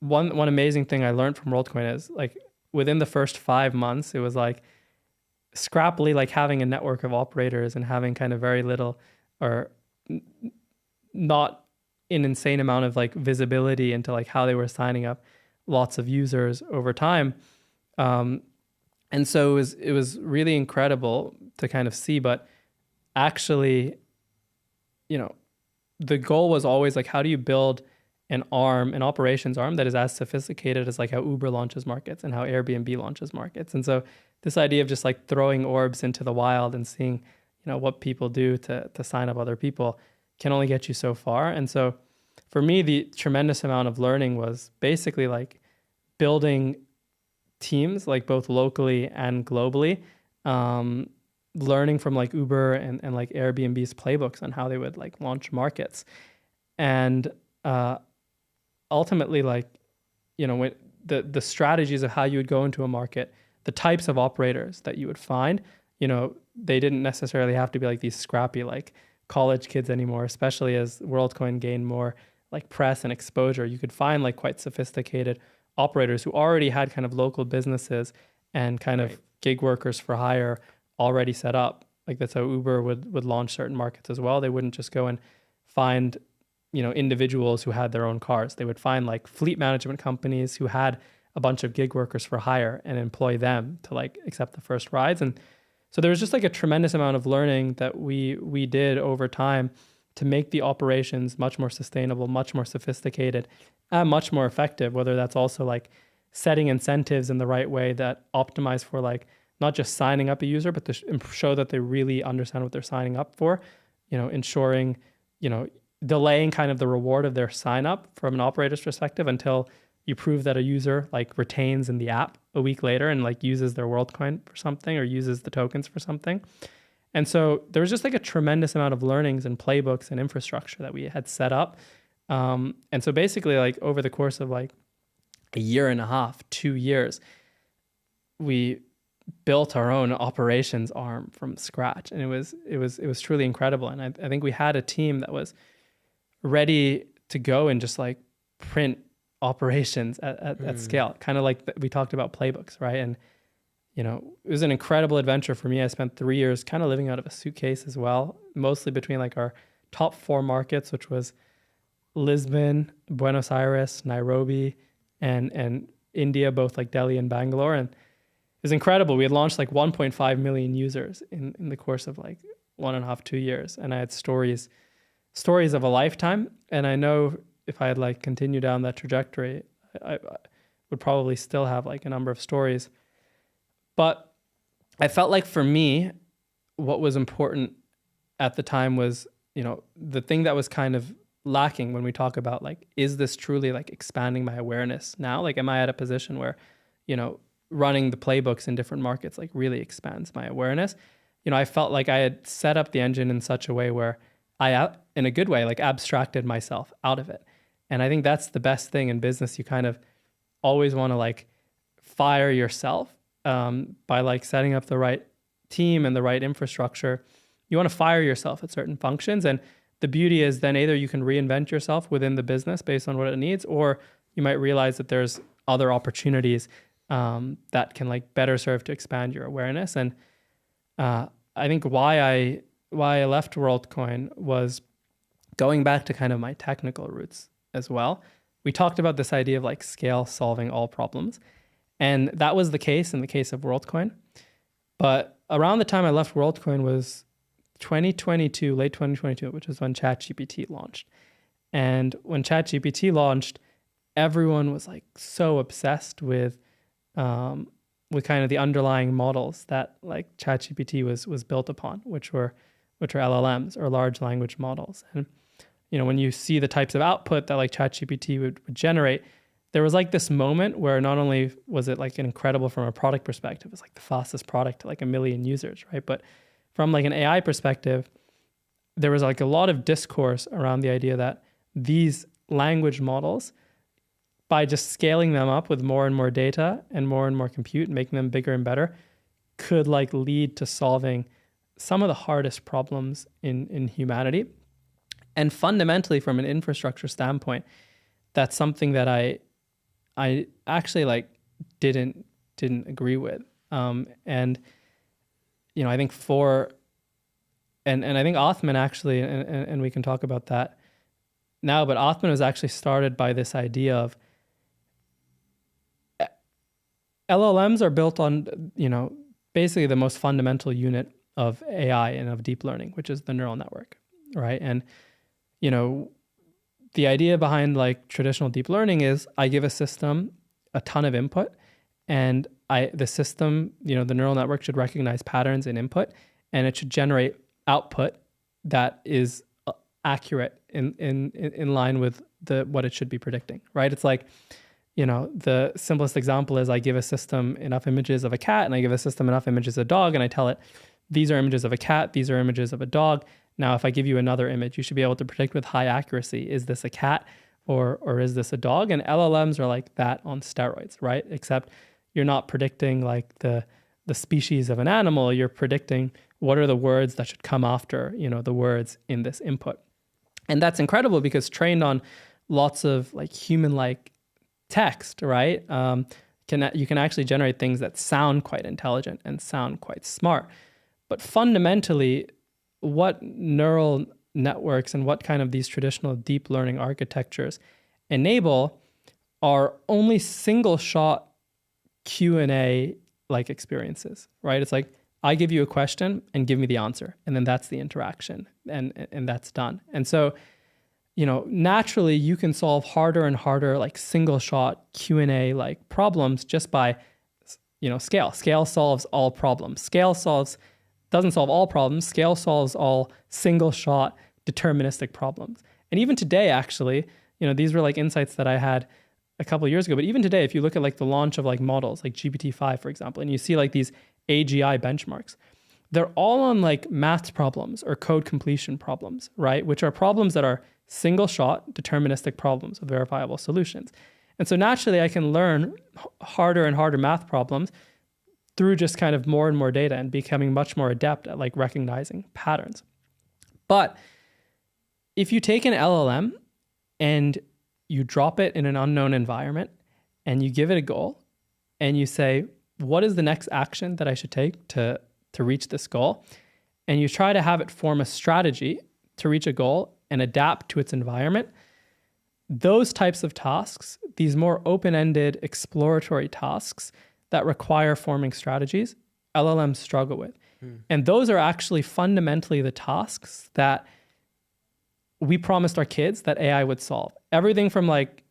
one amazing thing I learned from WorldCoin is like within the first 5 months, it was like scrappily like having a network of operators and having kind of very little or not an insane amount of like visibility into like how they were signing up lots of users over time. And so it was really incredible to kind of see, but actually, the goal was always like, how do you build an operations arm that is as sophisticated as like how Uber launches markets and how Airbnb launches markets. And so this idea of just like throwing orbs into the wild and seeing, what people do to sign up other people can only get you so far. And so for me, the tremendous amount of learning was basically like building teams, like both locally and globally, learning from like Uber and like Airbnb's playbooks on how they would like launch markets. And ultimately, like, when the strategies of how you would go into a market, the types of operators that you would find, they didn't necessarily have to be like these scrappy like college kids anymore, especially as WorldCoin gained more like press and exposure. You could find like quite sophisticated operators who already had kind of local businesses and kind of gig workers for hire already set up. Like that's how Uber would launch certain markets as well. They wouldn't just go and find, individuals who had their own cars. They would find like fleet management companies who had a bunch of gig workers for hire and employ them to like accept the first rides. And so there was just like a tremendous amount of learning that we did over time to make the operations much more sustainable, much more sophisticated, and much more effective, whether that's also like setting incentives in the right way that optimize for like not just signing up a user, but to show that they really understand what they're signing up for, ensuring, delaying kind of the reward of their sign up from an operator's perspective until you prove that a user like retains in the app a week later and like uses their WorldCoin for something or uses the tokens for something. And so there was just like a tremendous amount of learnings and playbooks and infrastructure that we had set up. And so basically like over the course of like a year and a half, 2 years, we built our own operations arm from scratch. And it was truly incredible. And I think we had a team that was ready to go and just like print operations at scale, kind of like we talked about playbooks, right? And, you know, it was an incredible adventure for me. I spent 3 years kind of living out of a suitcase as well, mostly between like our top 4 markets, which was Lisbon, Buenos Aires, Nairobi, and India, both like Delhi and Bangalore. And it was incredible. We had launched like 1.5 million users in the course of like 1.5, 2 years. And I had stories of a lifetime. And I know if I had like continued down that trajectory, I would probably still have like a number of stories. But I felt like for me, what was important at the time was, you know, the thing that was kind of lacking when we talk about like, is this truly like expanding my awareness now? Like, am I at a position where, you know, running the playbooks in different markets like really expands my awareness? You know, I felt like I had set up the engine in such a way where I, in a good way, like abstracted myself out of it. And I think that's the best thing in business. You kind of always want to like fire yourself by like setting up the right team and the right infrastructure. You want to fire yourself at certain functions. And the beauty is then either you can reinvent yourself within the business based on what it needs, or you might realize that there's other opportunities that can like better serve to expand your awareness. And I think why I left WorldCoin was going back to kind of my technical roots as well. We talked about this idea of like scale solving all problems. And that was the case in the case of WorldCoin. But around the time I left WorldCoin was 2022, late 2022, which is when ChatGPT launched. And when ChatGPT launched, everyone was like so obsessed with kind of the underlying models that like ChatGPT was built upon, which were LLMs, or large language models. And you know, when you see the types of output that like ChatGPT would generate, there was like this moment where not only was it like incredible from a product perspective, it was like the fastest product to like 1 million users, right? But from like an AI perspective, there was like a lot of discourse around the idea that these language models, by just scaling them up with more and more data and more compute, making them bigger and better, could like lead to solving some of the hardest problems in humanity. And fundamentally, from an infrastructure standpoint, that's something that I actually like didn't agree with. And you know, I think and I think Atman actually, and we can talk about that now, but Atman was actually started by this idea of LLMs are built on, you know, basically the most fundamental unit of AI and of deep learning, which is the neural network, right? And, you know, the idea behind like traditional deep learning is I give a system a ton of input, and the system, you know, the neural network should recognize patterns in input, and it should generate output that is accurate in line with what it should be predicting, right? It's like, you know, the simplest example is I give a system enough images of a cat, and I give a system enough images of a dog, and I tell it, these are images of a cat, these are images of a dog. Now, if I give you another image, you should be able to predict with high accuracy, is this a cat or is this a dog? And LLMs are like that on steroids, right? Except you're not predicting like the species of an animal, you're predicting what are the words that should come after, you know, the words in this input. And that's incredible because trained on lots of like human-like text, right? You can actually generate things that sound quite intelligent and sound quite smart. But fundamentally, what neural networks and what kind of these traditional deep learning architectures enable are only single shot Q&A like experiences, right? It's like, I give you a question and give me the answer. And then that's the interaction and that's done. And so, you know, naturally you can solve harder and harder, like single shot Q&A like problems just by, you know, scale. Scale solves all problems. Doesn't solve all problems. Scale solves all single shot deterministic problems. And even today, actually, you know, these were like insights that I had a couple of years ago, but even today, if you look at like the launch of like models, like GPT-5, for example, and you see like these AGI benchmarks, they're all on like math problems or code completion problems, right? Which are problems that are single shot deterministic problems with verifiable solutions. And so naturally I can learn harder and harder math problems through just kind of more and more data and becoming much more adept at like recognizing patterns. But if you take an LLM and you drop it in an unknown environment and you give it a goal and you say, what is the next action that I should take to reach this goal? And you try to have it form a strategy to reach a goal and adapt to its environment, those types of tasks, these more open-ended exploratory tasks that require forming strategies, LLMs struggle with. And those are actually fundamentally the tasks that we promised our kids that AI would solve. Everything from like,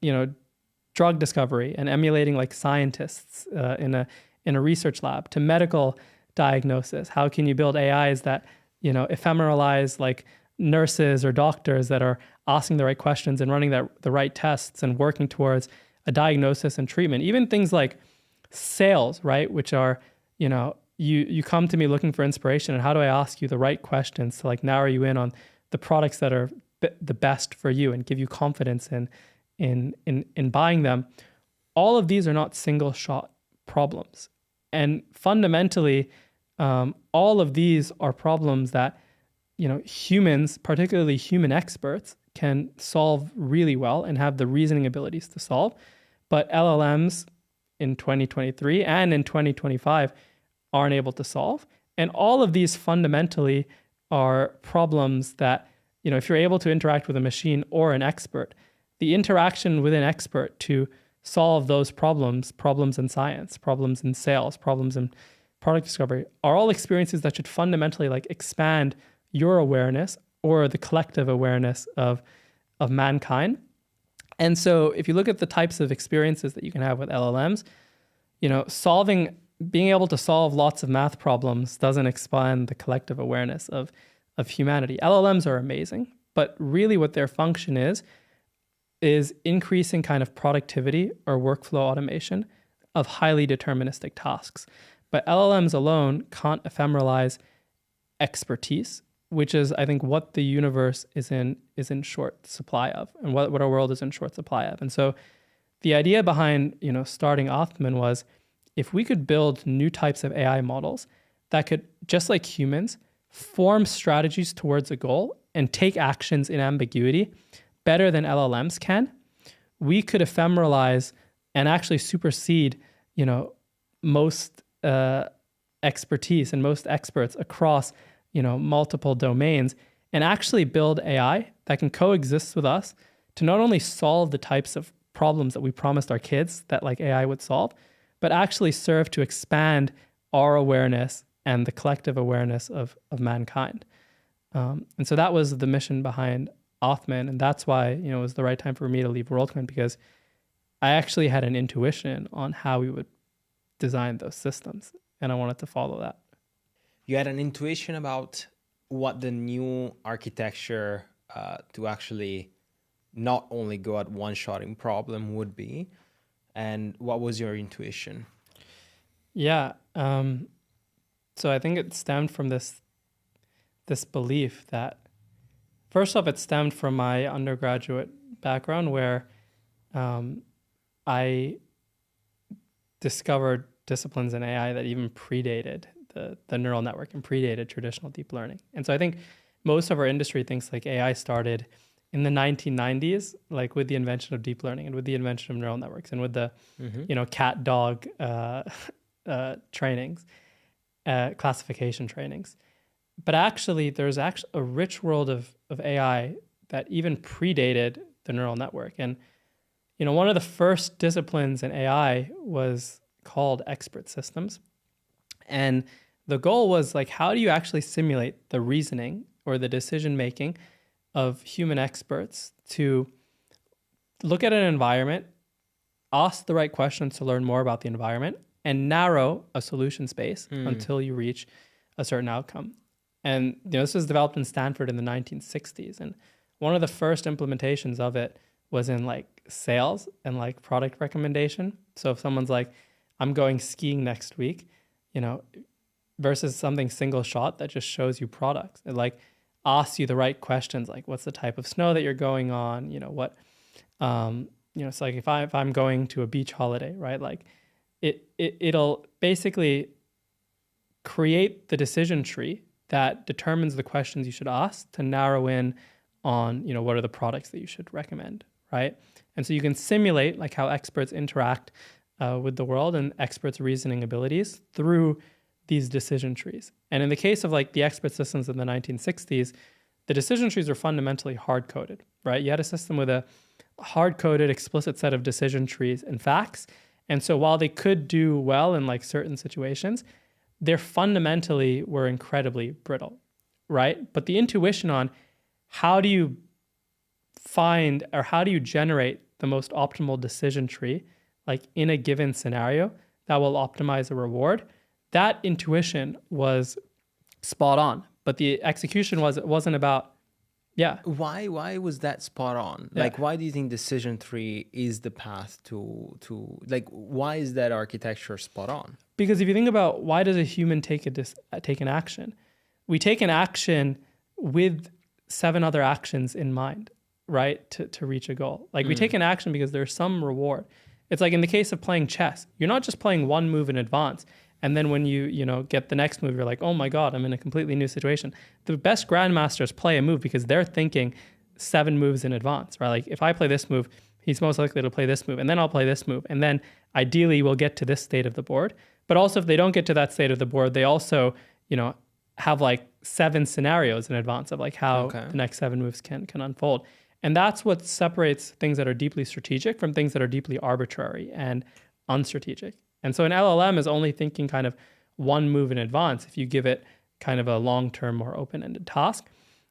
drug discovery and emulating like scientists in a research lab to medical diagnosis. How can you build AIs that, ephemeralize like nurses or doctors that are asking the right questions and running the right tests and working towards a diagnosis and treatment? Even things like sales, right? Which are, you come to me looking for inspiration, and how do I ask you the right questions to like narrow you in on the products that are the best for you and give you confidence in buying them. All of these are not single shot problems. And fundamentally, all of these are problems that, humans, particularly human experts, can solve really well and have the reasoning abilities to solve. But LLMs in 2023 and in 2025 aren't able to solve. And all of these fundamentally are problems that, if you're able to interact with a machine or an expert, the interaction with an expert to solve those problems in science, problems in sales, problems in product discovery, are all experiences that should fundamentally like expand your awareness or the collective awareness of mankind. And so if you look at the types of experiences that you can have with LLMs, being able to solve lots of math problems doesn't expand the collective awareness of humanity. LLMs are amazing, but really what their function is increasing kind of productivity or workflow automation of highly deterministic tasks. But LLMs alone can't ephemeralize expertise, which is, I think, what the universe is in short supply of, and what our world is in short supply of. And so the idea behind, starting Atman was, if we could build new types of AI models that could, just like humans, form strategies towards a goal and take actions in ambiguity better than LLMs can, we could ephemeralize and actually supersede, most expertise and most experts across, multiple domains, and actually build AI that can coexist with us to not only solve the types of problems that we promised our kids that like AI would solve, but actually serve to expand our awareness and the collective awareness of mankind. And so that was the mission behind Atman. And that's why, it was the right time for me to leave Worldcoin, because I actually had an intuition on how we would design those systems. And I wanted to follow that. You had an intuition about what the new architecture to actually not only go at one-shotting problem would be. And what was your intuition? Yeah. So I think it stemmed from this belief that, first off, it stemmed from my undergraduate background, where I discovered disciplines in AI that even predated the neural network and predated traditional deep learning. And so I think most of our industry thinks like AI started in the 1990s, like with the invention of deep learning and with the invention of neural networks and with the, cat dog trainings, classification trainings. But actually, there's actually a rich world of AI that even predated the neural network. And, one of the first disciplines in AI was called expert systems. And the goal was like, how do you actually simulate the reasoning or the decision-making of human experts to look at an environment, ask the right questions to learn more about the environment, and narrow a solution space until you reach a certain outcome. And this was developed in Stanford in the 1960s. And one of the first implementations of it was in like sales and like product recommendation. So if someone's like, I'm going skiing next week, versus something single shot that just shows you products. It like asks you the right questions, like what's the type of snow that you're going on, what it's like if I'm going to a beach holiday, right? Like it'll basically create the decision tree that determines the questions you should ask to narrow in on, what are the products that you should recommend, right? And so you can simulate like how experts interact with the world and experts' reasoning abilities through these decision trees. And in the case of like the expert systems in the 1960s, the decision trees were fundamentally hard-coded, right? You had a system with a hard-coded explicit set of decision trees and facts. And so while they could do well in like certain situations, they fundamentally were incredibly brittle, right? But the intuition on how do you find or how do you generate the most optimal decision tree, like in a given scenario that will optimize a reward, that intuition was spot on. But the execution it wasn't about, Why was that spot on? Yeah. Like, why do you think decision tree is the path to like, why is that architecture spot on? Because if you think about why does a human take an action? We take an action with 7 other actions in mind, right? To reach a goal. Like we take an action because there's some reward. It's like in the case of playing chess, you're not just playing one move in advance. And then when you get the next move, you're like, oh my God, I'm in a completely new situation. The best grandmasters play a move because they're thinking 7 moves in advance, right? Like if I play this move, he's most likely to play this move, and then I'll play this move. And then ideally we'll get to this state of the board. But also if they don't get to that state of the board, they also, have like 7 scenarios in advance of like how the next 7 moves can unfold. And that's what separates things that are deeply strategic from things that are deeply arbitrary and unstrategic. And so an LLM is only thinking kind of 1 move in advance if you give it kind of a long-term, more open-ended task.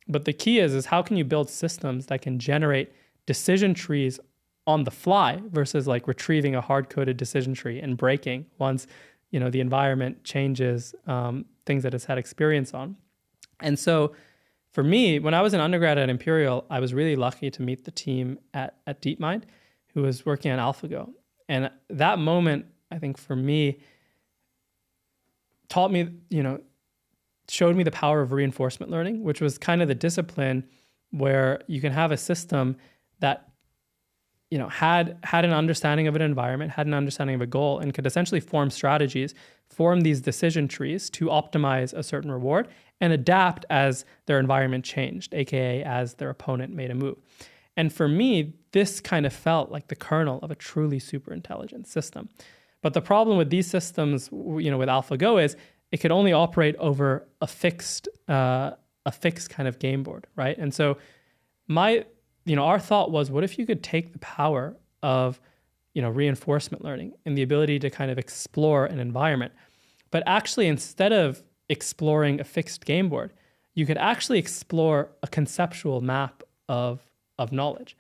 But the key is how can you build systems that can generate decision trees on the fly versus like retrieving a hard-coded decision tree and breaking once, the environment changes things that it's had experience on. And so for me, when I was an undergrad at Imperial, I was really lucky to meet the team at DeepMind who was working on AlphaGo. And that moment, I think for me, taught me, showed me the power of reinforcement learning, which was kind of the discipline where you can have a system that, had an understanding of an environment, had an understanding of a goal, and could essentially form strategies, form these decision trees to optimize a certain reward and adapt as their environment changed, aka as their opponent made a move. And for me, this kind of felt like the kernel of a truly super intelligent system. But the problem with these systems, with AlphaGo is it could only operate over a fixed kind of game board, right? And so our thought was, what if you could take the power of, reinforcement learning and the ability to kind of explore an environment, but actually instead of exploring a fixed game board, you could actually explore a conceptual map of knowledge.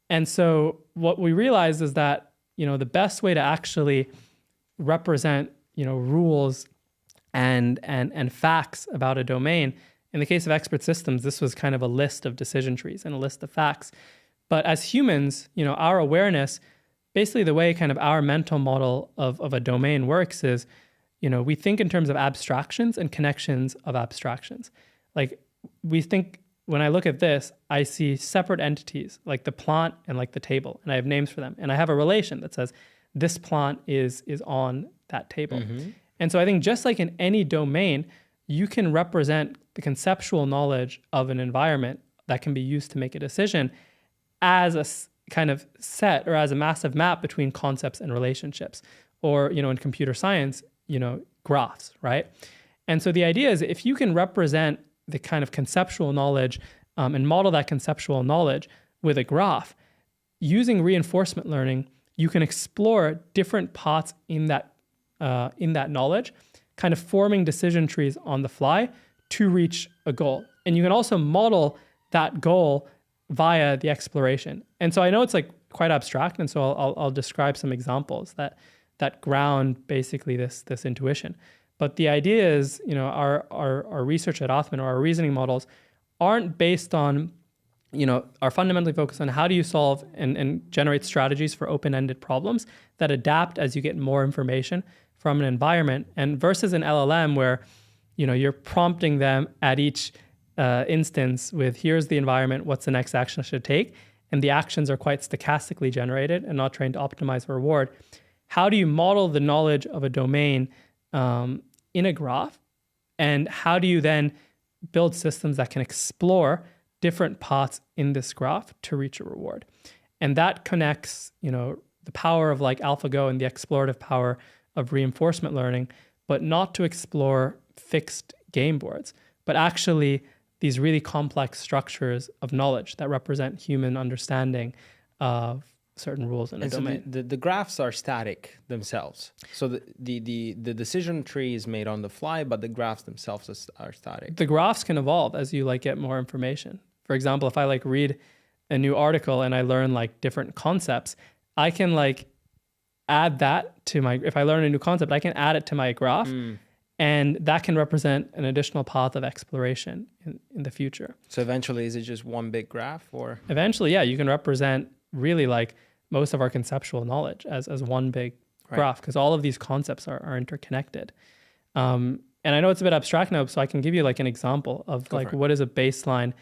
And so what we realized is that, the best way to actually represent, rules and facts about a domain, in the case of expert systems, this was kind of a list of decision trees and a list of facts. But as humans, our awareness, basically the way kind of our mental model of a domain works is, we think in terms of abstractions and connections of abstractions. Like we think, when I look at this, I see separate entities like the plant and like the table, and I have names for them. And I have a relation that says this plant is on that table. Mm-hmm. And so I think just like in any domain, you can represent the conceptual knowledge of an environment that can be used to make a decision as a kind of set or as a massive map between concepts and relationships, or, in computer science, graphs, right? And so the idea is if you can represent the kind of conceptual knowledge and model that conceptual knowledge with a graph, using reinforcement learning, you can explore different parts in that knowledge, kind of forming decision trees on the fly to reach a goal. And you can also model that goal via the exploration. And so I know it's like quite abstract, and so I'll describe some examples that ground basically this intuition. But the idea is, our research at Atman, or our reasoning models, aren't based on, are fundamentally focused on how do you solve and generate strategies for open-ended problems that adapt as you get more information from an environment, and versus an LLM where, you're prompting them at each instance with here's the environment, what's the next action I should take, and the actions are quite stochastically generated and not trained to optimize a reward, how do you model the knowledge of a domain in a graph? And how do you then build systems that can explore different paths in this graph to reach a reward? And that connects, the power of like AlphaGo and the explorative power of reinforcement learning, but not to explore fixed game boards, but actually these really complex structures of knowledge that represent human understanding of certain rules in a domain. So the graphs are static themselves. So the decision tree is made on the fly, but the graphs themselves are static. The graphs can evolve as you like get more information. For example, if I like read a new article and I learn like different concepts, I can like add that to if I learn a new concept, I can add it to my graph. And that can represent an additional path of exploration in the future. So eventually, is it just one big graph or? Eventually, yeah, you can represent really like most of our conceptual knowledge as one big graph, because all of these concepts are interconnected. And I know it's a bit abstract now, so I can give you like an example of what is a baseline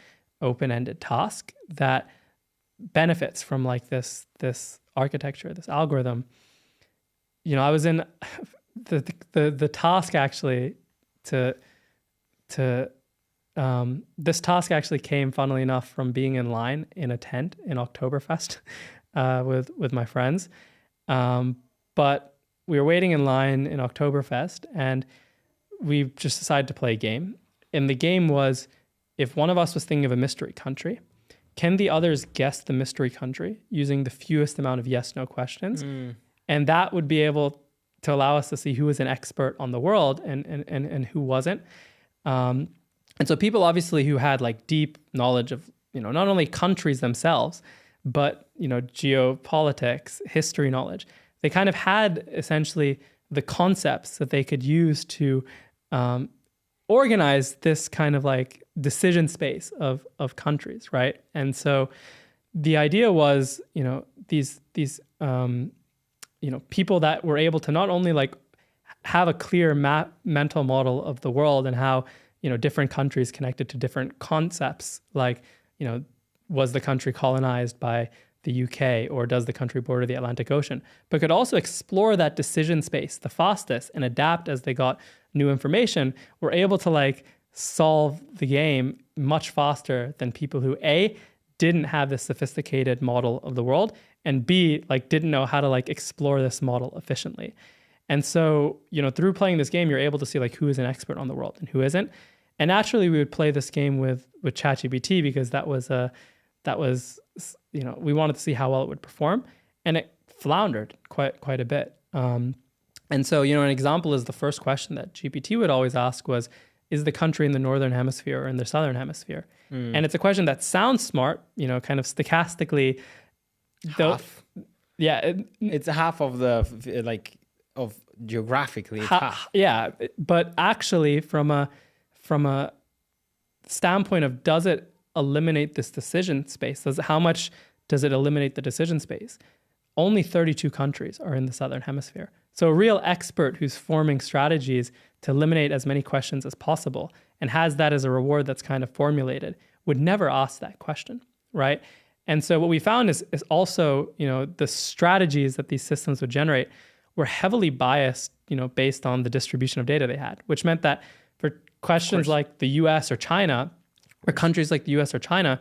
open-ended task that benefits from like this architecture, this algorithm. I was in the task actually this task actually came, funnily enough, from being in line in a tent in Oktoberfest with my friends. But we were waiting in line in Oktoberfest, and we just decided to play a game. And the game was, if one of us was thinking of a mystery country, can the others guess the mystery country using the fewest amount of yes/no questions? And that would be able to allow us to see who was an expert on the world and who wasn't. And so people obviously who had like deep knowledge of, not only countries themselves, but, geopolitics, history knowledge, they kind of had essentially the concepts that they could use to organize this kind of like decision space of countries, right? And so the idea was, these people that were able to not only like have a clear mental model of the world and how, different countries connected to different concepts, like, was the country colonized by the UK or does the country border the Atlantic Ocean, but could also explore that decision space the fastest and adapt as they got new information, were able to like solve the game much faster than people who A, didn't have this sophisticated model of the world, and B, like didn't know how to like explore this model efficiently. And so, through playing this game, you're able to see like who is an expert on the world and who isn't. And naturally we would play this game with ChatGPT because that was we wanted to see how well it would perform, and it floundered quite a bit. And so, an example is the first question that GPT would always ask was, is the country in the northern hemisphere or in the southern hemisphere? And it's a question that sounds smart, kind of stochastically. Half. It's half of of geographically. Half. Yeah, but actually from a standpoint of, does it eliminate this decision space? How much does it eliminate the decision space? Only 32 countries are in the southern hemisphere. So a real expert who's forming strategies to eliminate as many questions as possible and has that as a reward that's kind of formulated would never ask that question, right? And so what we found is also, the strategies that these systems would generate were heavily biased, based on the distribution of data they had, which meant that for questions like the US or China, or countries like the US or China,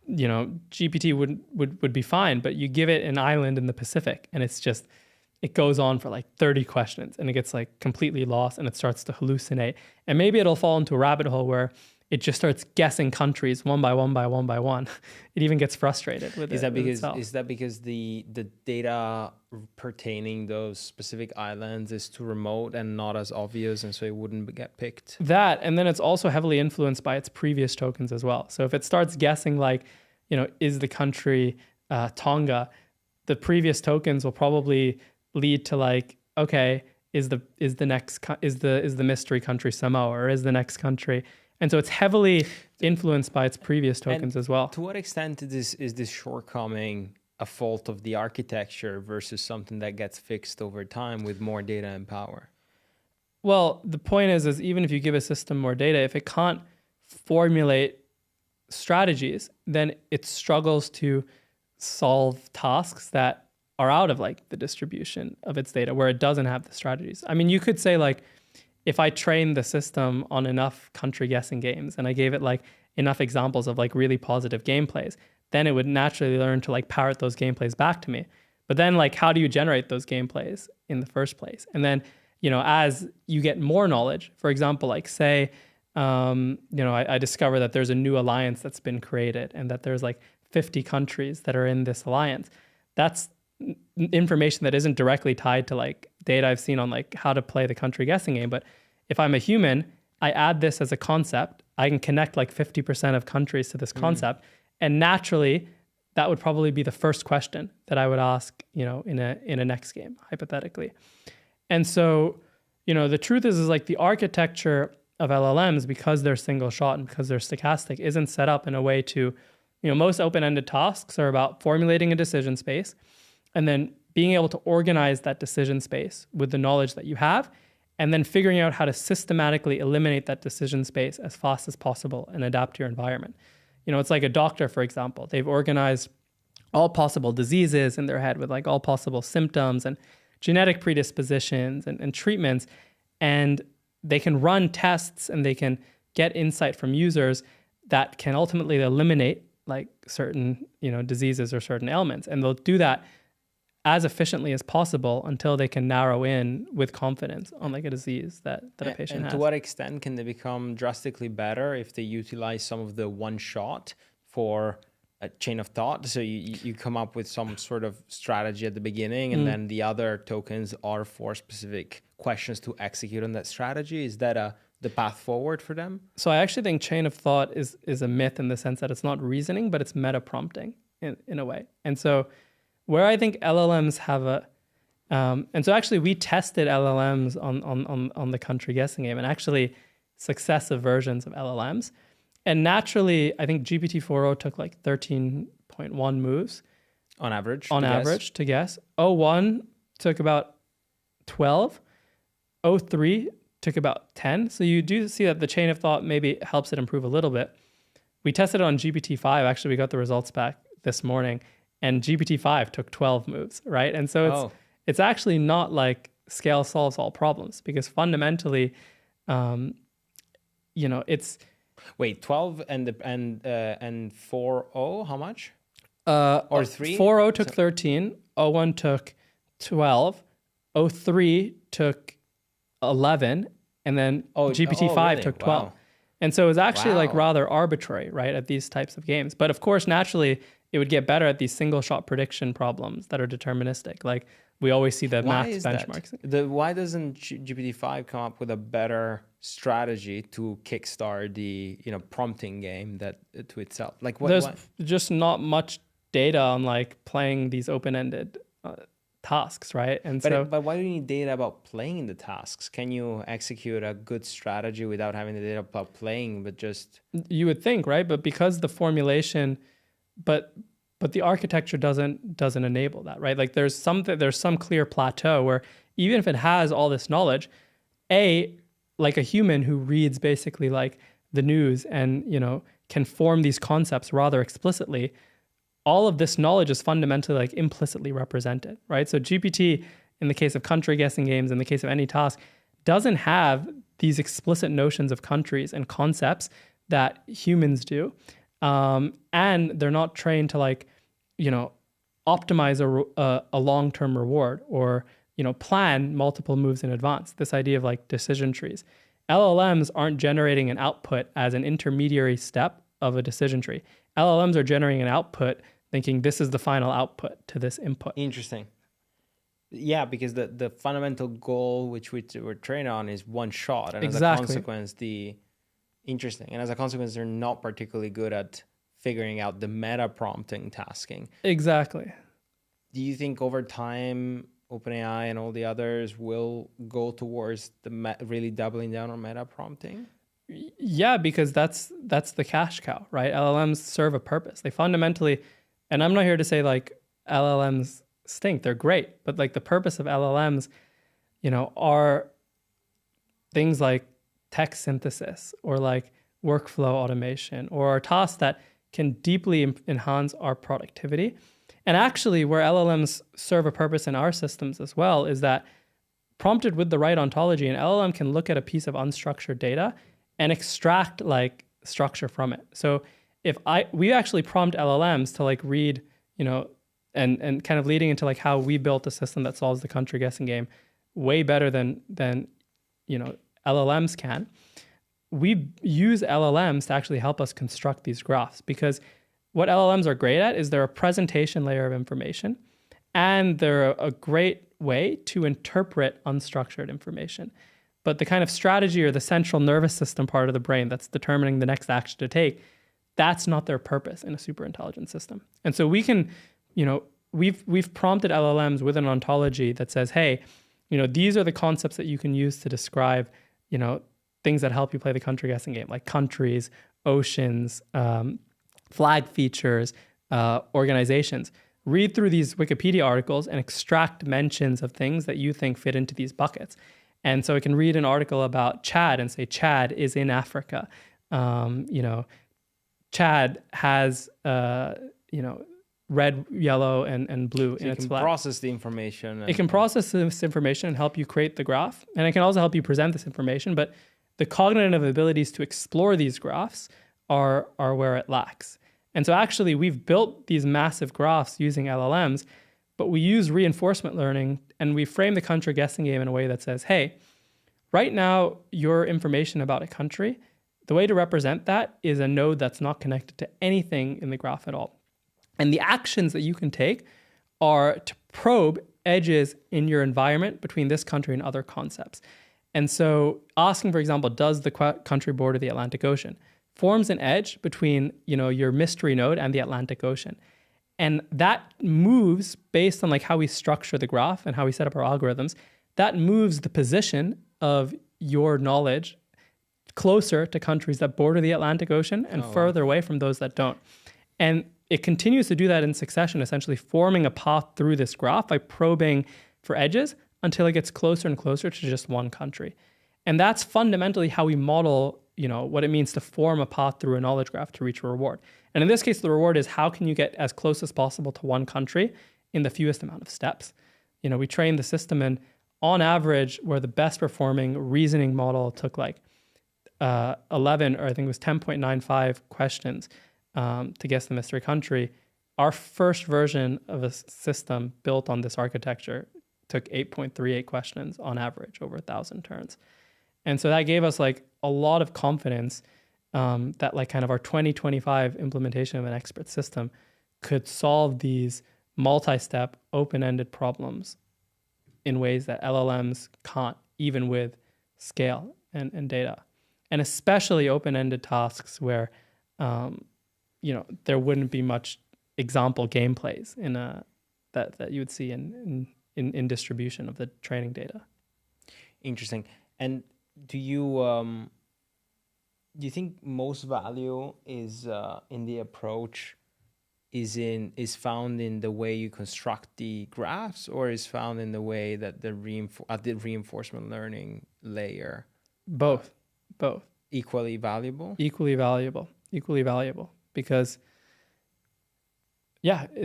GPT would be fine, but you give it an island in the Pacific and it goes on for like 30 questions and it gets like completely lost and it starts to hallucinate. And maybe it'll fall into a rabbit hole where it just starts guessing countries one by one by one by one. It even gets frustrated with Is that because the data pertaining those specific islands is too remote and not as obvious, and so it wouldn't get picked? That, and then it's also heavily influenced by its previous tokens as well. So if it starts guessing like, is the country Tonga, the previous tokens will probably lead to like, okay, is the mystery country Samoa, or is the next country? And so it's heavily influenced by its previous tokens as well. To what extent is this shortcoming a fault of the architecture versus something that gets fixed over time with more data and power? Well, the point is even if you give a system more data, if it can't formulate strategies, then it struggles to solve tasks that are out of like the distribution of its data where it doesn't have the strategies. I mean, you could say like, if I trained the system on enough country guessing games and I gave it like enough examples of like really positive gameplays, then it would naturally learn to like parrot those gameplays back to me. But then like, how do you generate those gameplays in the first place? And then, you know, as you get more knowledge, for example, like say, you know, I discover that there's a new alliance that's been created and that there's like 50 countries that are in this alliance. That's information that isn't directly tied to like data I've seen on like how to play the country guessing game. But if I'm a human, I add this as a concept, I can connect like 50% of countries to this concept. And naturally, that would probably be the first question that I would ask, you know, in a next game, hypothetically. And so, you know, the truth is like the architecture of LLMs, because they're single shot and because they're stochastic, isn't set up in a way to, you know, most open-ended tasks are about formulating a decision space and then being able to organize that decision space with the knowledge that you have, and then figuring out how to systematically eliminate that decision space as fast as possible and adapt to your environment. You know, it's like a doctor, for example. They've organized all possible diseases in their head with like all possible symptoms and genetic predispositions and treatments. And they can run tests and they can get insight from users that can ultimately eliminate like certain, you know, diseases or certain ailments. And they'll do that as efficiently as possible until they can narrow in with confidence on like a disease that a patient has. And to what extent can they become drastically better if they utilize some of the one shot for a chain of thought? So you come up with some sort of strategy at the beginning and then the other tokens are for specific questions to execute on that strategy. Is that the path forward for them? So I actually think chain of thought is a myth in the sense that it's not reasoning, but it's meta prompting in a way. And so where I think LLMs have and so actually we tested LLMs on the country guessing game and actually successive versions of LLMs. And naturally, I think GPT-4o took like 13.1 moves. On average to guess. O1 took about 12. O3 took about 10. So you do see that the chain of thought maybe helps it improve a little bit. We tested it on GPT-5. Actually, we got the results back this morning. And GPT-5 took 12 moves, right? And so it's actually not like scale solves all problems because fundamentally, you know, it's... Wait, 12 and 4.0, how much? Or 3? 4.0 took 13, O1 took 12, O3 took 11, and then GPT-5 really? Took 12. Wow. And so it was actually like rather arbitrary, right, at these types of games. But of course, naturally, it would get better at these single shot prediction problems that are deterministic. Like we always see the math benchmarks. Why doesn't GPT-5 come up with a better strategy to kickstart the prompting game that to itself? Like there's just not much data on like playing these open-ended tasks, right? And but why do you need data about playing the tasks? Can you execute a good strategy without having the data about playing, but just... You would think, right? But because the formulation... But the architecture doesn't enable that, right? Like there's some clear plateau where even if it has all this knowledge, like a human who reads basically like the news and, you know, can form these concepts rather explicitly, all of this knowledge is fundamentally like implicitly represented, right? So GPT, in the case of country guessing games, in the case of any task, doesn't have these explicit notions of countries and concepts that humans do. And they're not trained to like, you know, optimize a long-term reward or, you know, plan multiple moves in advance. This idea of like decision trees. LLMs aren't generating an output as an intermediary step of a decision tree. LLMs are generating an output thinking this is the final output to this input. Interesting. Yeah, because the fundamental goal which we're trained on is one shot. And as a consequence, Interesting. And as a consequence, they're not particularly good at figuring out the meta prompting tasking. Exactly. Do you think over time, OpenAI and all the others will go towards really doubling down on meta prompting? Yeah, because that's the cash cow, right? LLMs serve a purpose. They fundamentally, and I'm not here to say like LLMs stink. They're great. But like the purpose of LLMs, you know, are things like text synthesis or like workflow automation or tasks that can deeply enhance our productivity. And actually, where LLMs serve a purpose in our systems as well is that prompted with the right ontology, an LLM can look at a piece of unstructured data and extract like structure from it. So if we actually prompt LLMs to like read, and kind of leading into like how we built a system that solves the country guessing game way better than LLMs can. We use LLMs to actually help us construct these graphs, because what LLMs are great at is they're a presentation layer of information, and they're a great way to interpret unstructured information. But the kind of strategy or the central nervous system part of the brain that's determining the next action to take, that's not their purpose in a super intelligent system. And so we can, we've prompted LLMs with an ontology that says, hey, these are the concepts that you can use to describe, things that help you play the country guessing game, like countries, oceans, flag features, organizations. Read through these Wikipedia articles and extract mentions of things that you think fit into these buckets. And so it can read an article about Chad and say, Chad is in Africa. Chad has, red, yellow, and blue in its flag. It can process the information. It can process this information and help you create the graph. And it can also help you present this information. But the cognitive abilities to explore these graphs are where it lacks. And so actually, we've built these massive graphs using LLMs, but we use reinforcement learning, and we frame the country guessing game in a way that says, hey, right now, your information about a country, the way to represent that is a node that's not connected to anything in the graph at all. And the actions that you can take are to probe edges in your environment between this country and other concepts. And so asking, for example, does the country border the Atlantic Ocean, forms an edge between, your mystery node and the Atlantic Ocean. And that moves based on like how we structure the graph and how we set up our algorithms. That moves the position of your knowledge closer to countries that border the Atlantic Ocean and further away from those that don't. And it continues to do that in succession, essentially forming a path through this graph by probing for edges until it gets closer and closer to just one country. And that's fundamentally how we model, what it means to form a path through a knowledge graph to reach a reward. And in this case, the reward is how can you get as close as possible to one country in the fewest amount of steps. We train the system, and on average, where the best performing reasoning model took like 11, or I think it was 10.95 questions to guess the mystery country, our first version of a system built on this architecture took 8.38 questions on average over 1,000 turns. And so that gave us like a lot of confidence that like kind of our 2025 implementation of an expert system could solve these multi-step open-ended problems in ways that LLMs can't, even with scale and data. And especially open-ended tasks where, there wouldn't be much example gameplays that you would see in distribution of the training data. Interesting. And do you think most value is in the approach is found in the way you construct the graphs, or is found in the way that at the reinforcement learning layer? Both. Equally valuable? Equally valuable. Because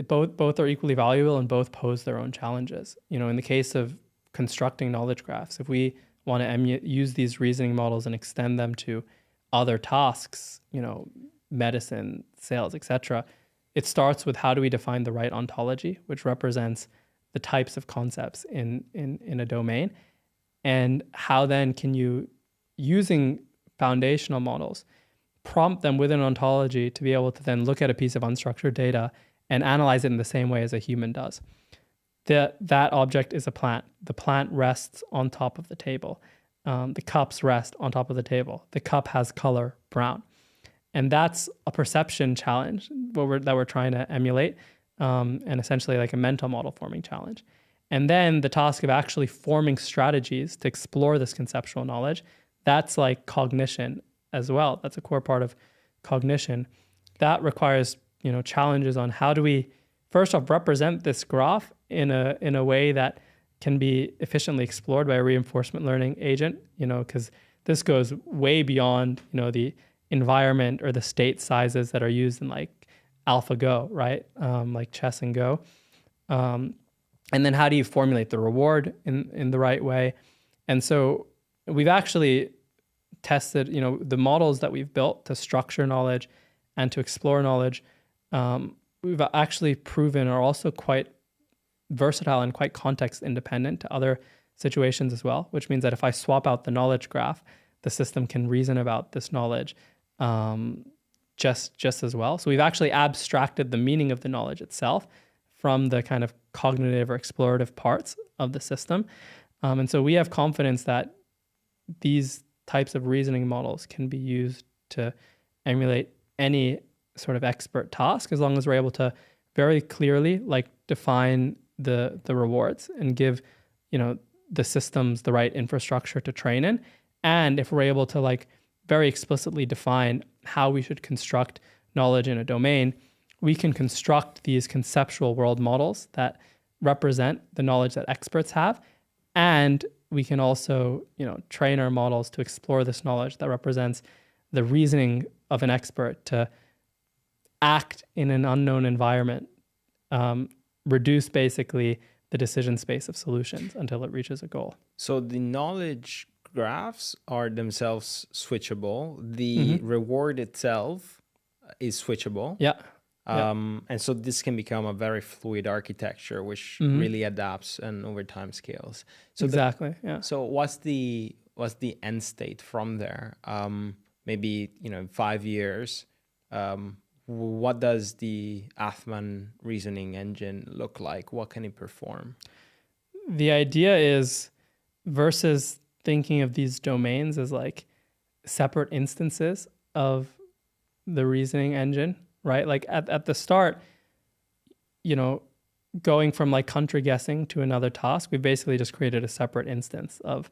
both are equally valuable and both pose their own challenges. In the case of constructing knowledge graphs, if we want to use these reasoning models and extend them to other tasks, medicine, sales, etc., it starts with how do we define the right ontology, which represents the types of concepts in a domain, and how then can you, using foundational models, prompt them with an ontology to be able to then look at a piece of unstructured data and analyze it in the same way as a human does. That object is a plant. The plant rests on top of the table. The cups rest on top of the table. The cup has color brown. And that's a perception challenge that we're trying to emulate, and essentially like a mental model forming challenge. And then the task of actually forming strategies to explore this conceptual knowledge, that's like cognition as well. That's a core part of cognition. That requires, challenges on how do we, first off, represent this graph in a way that can be efficiently explored by a reinforcement learning agent, because this goes way beyond, the environment or the state sizes that are used in like AlphaGo, right? Like chess and Go. And then how do you formulate the reward in the right way? And so we've actually tested, the models that we've built to structure knowledge and to explore knowledge, we've actually proven are also quite versatile and quite context independent to other situations as well, which means that if I swap out the knowledge graph, the system can reason about this knowledge just as well. So we've actually abstracted the meaning of the knowledge itself from the kind of cognitive or explorative parts of the system. And so we have confidence that these types of reasoning models can be used to emulate any sort of expert task, as long as we're able to very clearly define the rewards and give, the systems the right infrastructure to train in. And if we're able to very explicitly define how we should construct knowledge in a domain, we can construct these conceptual world models that represent the knowledge that experts have. And we can also, train our models to explore this knowledge that represents the reasoning of an expert to act in an unknown environment, reduce basically the decision space of solutions until it reaches a goal. So the knowledge graphs are themselves switchable. The reward itself is switchable. Yeah. And so this can become a very fluid architecture, which really adapts and over time scales. So exactly. So what's the end state from there? Maybe, in 5 years, what does the Atman reasoning engine look like? What can it perform? The idea is, versus thinking of these domains as separate instances of the reasoning engine, right? At the start, going from country guessing to another task, we basically just created a separate instance of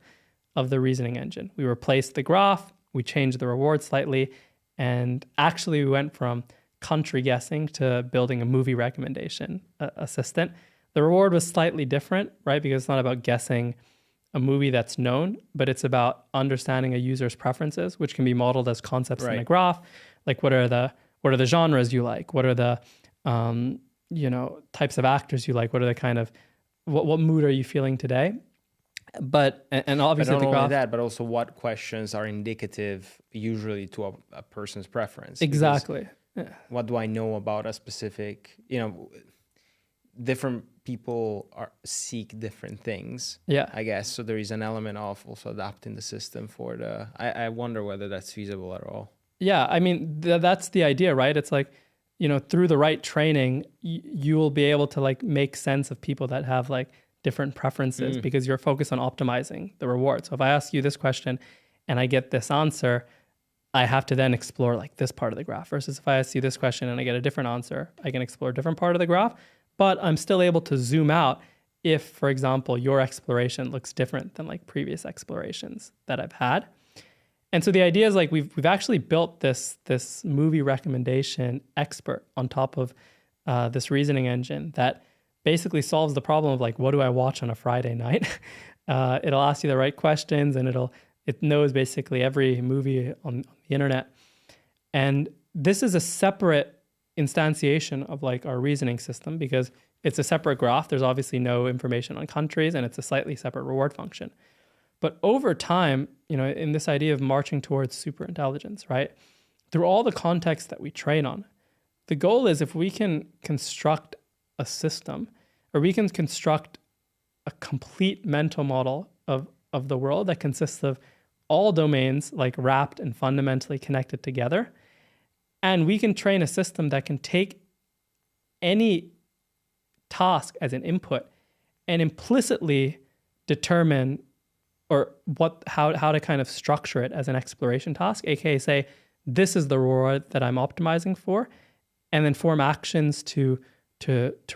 the reasoning engine. We replaced the graph, we changed the reward slightly, and actually we went from country guessing to building a movie recommendation assistant. The reward was slightly different, right? Because it's not about guessing a movie that's known, but it's about understanding a user's preferences, which can be modeled as concepts in a graph. What are the genres you like? What are the types of actors you like? What are the kind of what mood are you feeling today? But obviously, but not only that, but also what questions are indicative usually to a person's preference. Exactly. What do I know about a specific? Different people seek different things. Yeah, I guess so. There is an element of also adapting the system for the. I wonder whether that's feasible at all. Yeah, I mean that's the idea, right? It's through the right training, you will be able to make sense of people that have different preferences because you're focused on optimizing the reward. So if I ask you this question and I get this answer, I have to then explore this part of the graph, versus if I ask you this question and I get a different answer, I can explore a different part of the graph, but I'm still able to zoom out if, for example, your exploration looks different than previous explorations that I've had. And so the idea is we've actually built this movie recommendation expert on top of this reasoning engine that basically solves the problem of what do I watch on a Friday night? It'll ask you the right questions, and it knows basically every movie on the internet. And this is a separate instantiation of our reasoning system because it's a separate graph. There's obviously no information on countries, and it's a slightly separate reward function. But over time, in this idea of marching towards super intelligence, right? Through all the context that we train on, the goal is if we can construct a system, or we can construct a complete mental model of the world that consists of all domains wrapped and fundamentally connected together. And we can train a system that can take any task as an input and implicitly determine how to kind of structure it as an exploration task, aka say, this is the reward that I'm optimizing for, and then form actions to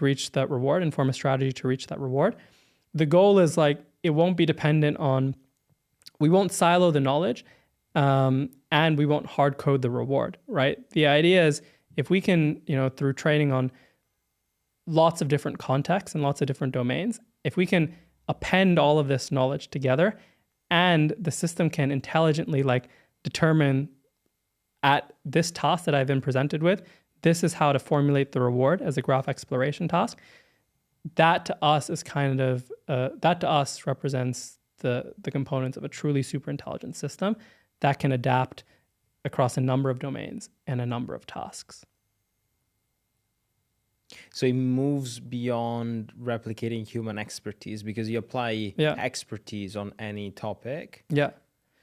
reach that reward and form a strategy to reach that reward. The goal is it won't be dependent on, we won't silo the knowledge, and we won't hard code the reward, right? The idea is if we can, through training on lots of different contexts and lots of different domains, if we can append all of this knowledge together and the system can intelligently determine at this task that I've been presented with, this is how to formulate the reward as a graph exploration task. That to us is kind of, that to us represents the components of a truly super intelligent system that can adapt across a number of domains and a number of tasks. So it moves beyond replicating human expertise because you apply expertise on any topic. Yeah.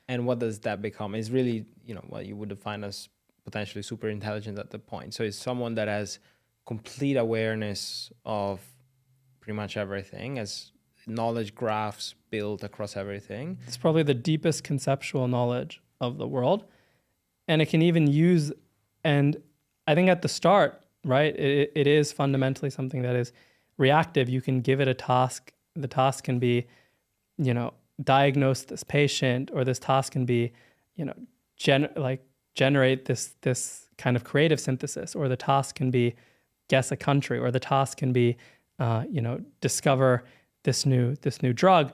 And what does that become? It's really, what you would define as potentially super intelligent at the point. So it's someone that has complete awareness of pretty much everything, as knowledge graphs built across everything. It's probably the deepest conceptual knowledge of the world. And it can even use, and I think at the start, right, it is fundamentally something that is reactive. You can give it a task. The task can be, diagnose this patient, or this task can be, generate this kind of creative synthesis, or the task can be guess a country, or the task can be, discover this new drug.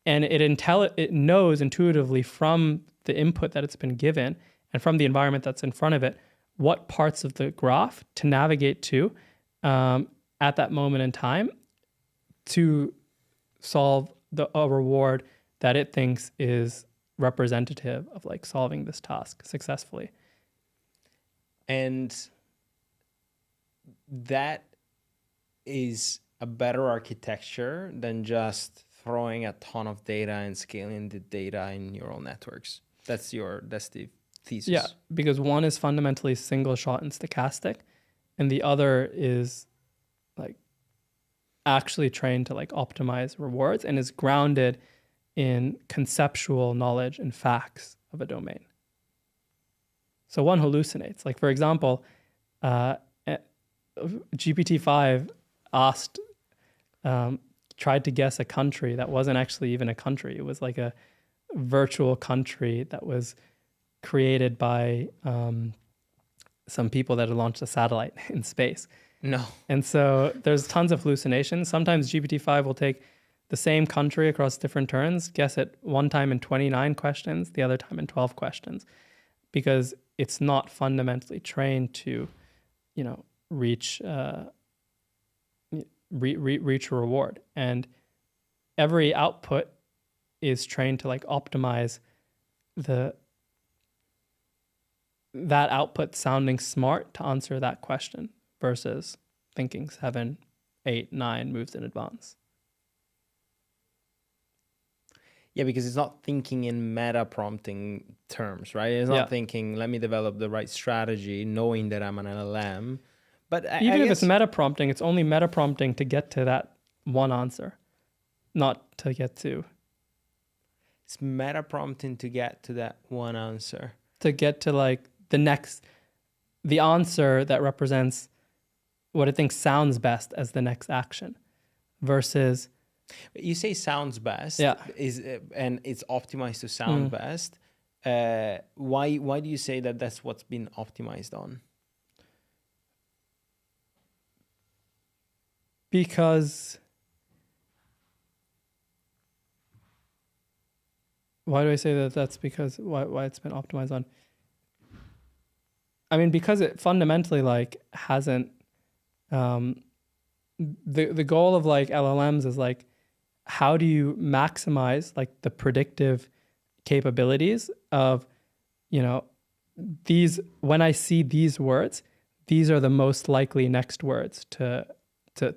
And it knows intuitively from the input that it's been given and from the environment that's in front of it, what parts of the graph to navigate to at that moment in time to solve a reward that it thinks is representative of like solving this task successfully. And that is a better architecture than just throwing a ton of data and scaling the data in neural networks. That's the thesis. Yeah, because one is fundamentally single shot and stochastic, and the other is like actually trained to like optimize rewards and is grounded in conceptual knowledge and facts of a domain. So one hallucinates. Like, for example, GPT-5 tried to guess a country that wasn't actually even a country. It was like a virtual country that was created by some people that had launched a satellite in space. No. And so there's tons of hallucinations. Sometimes GPT-5 will take the same country across different turns, guess it one time in 29 questions, the other time in 12 questions, because it's not fundamentally trained to, reach a reward. And every output is trained to like optimize that output sounding smart to answer that question versus thinking 7, 8, 9 moves in advance. Yeah, because it's not thinking in meta prompting terms, right? It's not thinking, let me develop the right strategy, knowing that I'm an LLM. But even if it's meta prompting, it's only meta prompting to get to that one answer, not to get to. It's meta prompting to get to that one answer. To get to like the answer that represents what it thinks sounds best as the next action versus. You say sounds best, and it's optimized to sound best. Why do you say that that's what's been optimized on? Because why do I say that? That's because why it's been optimized on. I mean, because it fundamentally like hasn't. The goal of like LLMs is like, how do you maximize like the predictive capabilities of, these, when I see these words, these are the most likely next words to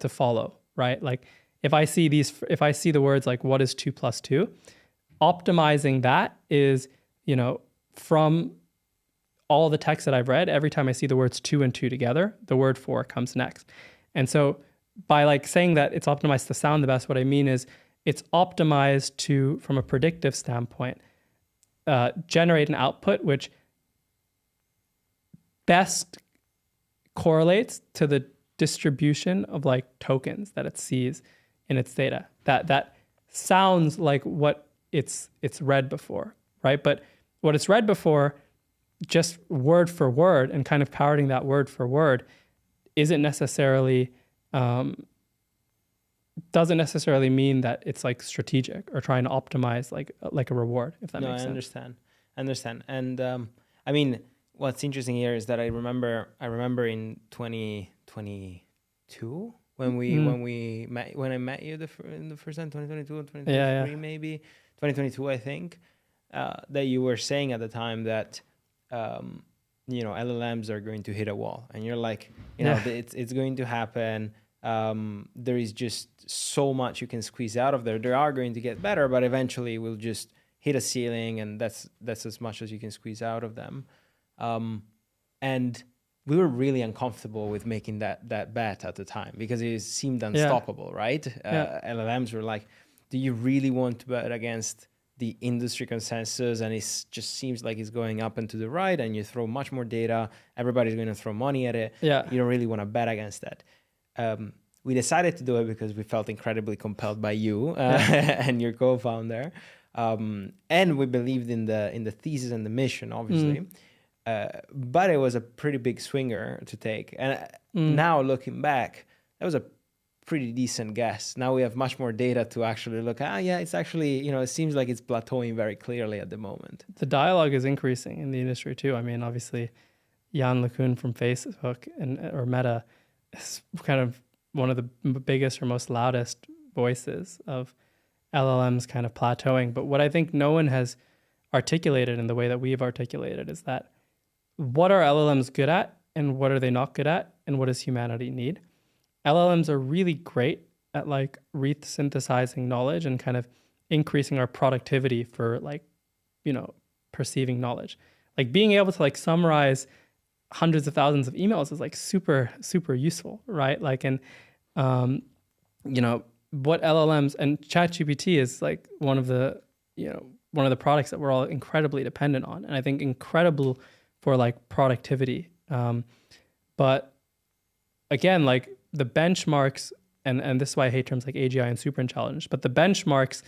follow, right? Like if I see the words like what is 2 + 2, optimizing that is, from all the text that I've read, every time I see the words 2 and 2 together, the word 4 comes next. And so by like saying that it's optimized to sound the best, what I mean is it's optimized to, from a predictive standpoint, generate an output which best correlates to the distribution of like tokens that it sees in its data. That sounds like what it's read before, right? But what it's read before, just word for word and kind of parroting that word for word, isn't necessarily doesn't necessarily mean that it's like strategic or trying to optimize like a reward, if that makes sense. I understand. And I mean, what's interesting here is that I remember in 2022 when I met you in the first time, 2022 or 2023 maybe 2022 I think, that you were saying at the time that LLMs are going to hit a wall, and you're like, it's going to happen. There is just so much you can squeeze out of there. They are going to get better, but eventually we'll just hit a ceiling, and that's as much as you can squeeze out of them. And we were really uncomfortable with making that bet at the time because it seemed unstoppable, right? LLMs were like, do you really want to bet against the industry consensus? And it just seems like it's going up and to the right, and you throw much more data, everybody's going to throw money at it. You don't really want to bet against that. We decided to do it because we felt incredibly compelled by you and your co-founder. And we believed in the thesis and the mission, obviously. But it was a pretty big swinger to take. And now looking back, that was a pretty decent guess. Now we have much more data to actually look at. It's actually, it seems like it's plateauing very clearly at the moment. The dialogue is increasing in the industry too. I mean, obviously, Jan LeCun from Facebook or Meta is kind of one of the biggest or most loudest voices of LLMs kind of plateauing. But what I think no one has articulated in the way that we've articulated is that what are LLMs good at and what are they not good at, and what does humanity need? LLMs are really great at like re-synthesizing knowledge and kind of increasing our productivity for like, perceiving knowledge. Like being able to like summarize hundreds of thousands of emails is like super, super useful, right? Like, and, what LLMs and ChatGPT is like one of the products that we're all incredibly dependent on. And I think incredible for like productivity. But again, like the benchmarks, and this is why I hate terms like AGI and super intelligence, but the benchmarks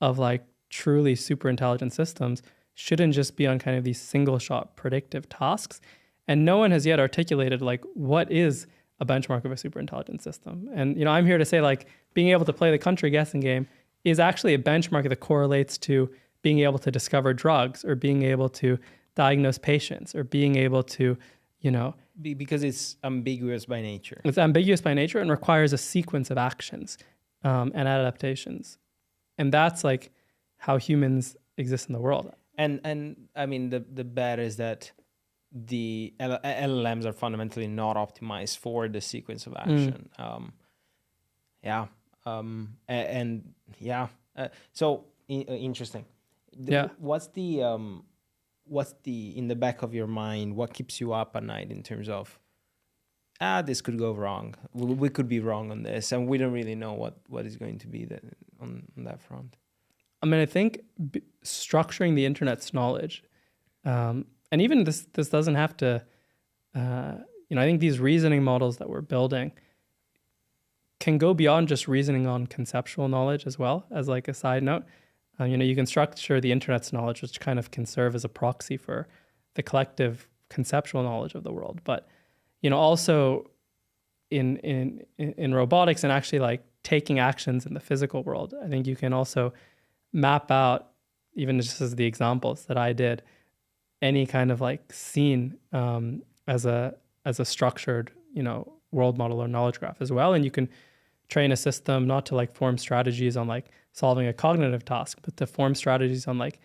of like truly super intelligent systems shouldn't just be on kind of these single shot predictive tasks. And no one has yet articulated like what is a benchmark of a super intelligent system. And I'm here to say like being able to play the country guessing game is actually a benchmark that correlates to being able to discover drugs or being able to diagnose patients or being able to, because it's ambiguous by nature. It's ambiguous by nature and requires a sequence of actions and adaptations. And that's like how humans exist in the world. And I mean, the bet is that the LLMs are fundamentally not optimized for the sequence of action. So interesting. What's the in the back of your mind? What keeps you up at night in terms of this could go wrong. We could be wrong on this, and we don't really know what is going to be on that front. I mean, I think structuring the internet's knowledge. And even this doesn't have to, I think these reasoning models that we're building can go beyond just reasoning on conceptual knowledge as well, as like a side note. You can structure the internet's knowledge, which kind of can serve as a proxy for the collective conceptual knowledge of the world. But, also in robotics and actually like taking actions in the physical world, I think you can also map out, even just as the examples that I did, any kind of like scene as a structured, world model or knowledge graph as well. And you can train a system not to like form strategies on like solving a cognitive task, but to form strategies on like,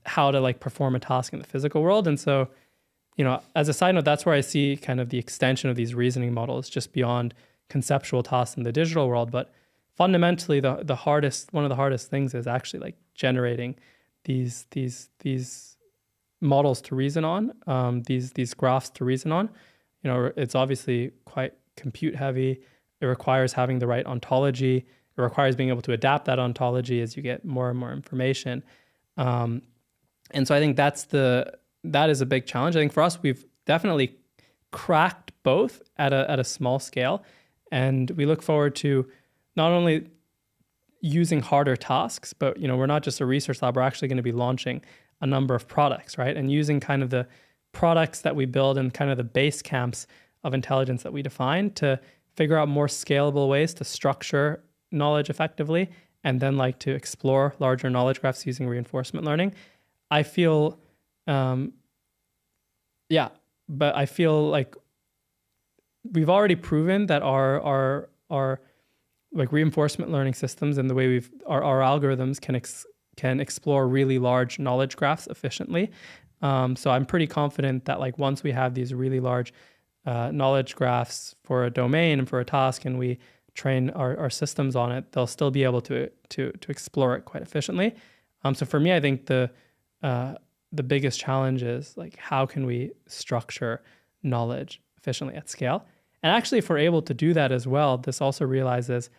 how to like perform a task in the physical world. And so, as a side note, that's where I see kind of the extension of these reasoning models just beyond conceptual tasks in the digital world. But fundamentally, one of the hardest things is actually like generating these models to reason on, these graphs to reason on. It's obviously quite compute heavy. It requires having the right ontology. It requires being able to adapt that ontology as you get more and more information. And so I think that is a big challenge. I think for us, we've definitely cracked both at a small scale, and we look forward to not only using harder tasks, but we're not just a research lab. We're actually going to be launching a number of products, right? And using kind of the products that we build and kind of the base camps of intelligence that we define to figure out more scalable ways to structure knowledge effectively, and then like to explore larger knowledge graphs using reinforcement learning. I feel Yeah, but I feel like we've already proven that our like reinforcement learning systems and the way our algorithms can explore really large knowledge graphs efficiently. So I'm pretty confident that like once we have these really large knowledge graphs for a domain and for a task, and we train our systems on it, they'll still be able to explore it quite efficiently. So for me, I think the biggest challenge is like, how can we structure knowledge efficiently at scale? And actually, if we're able to do that as well, this also realizes,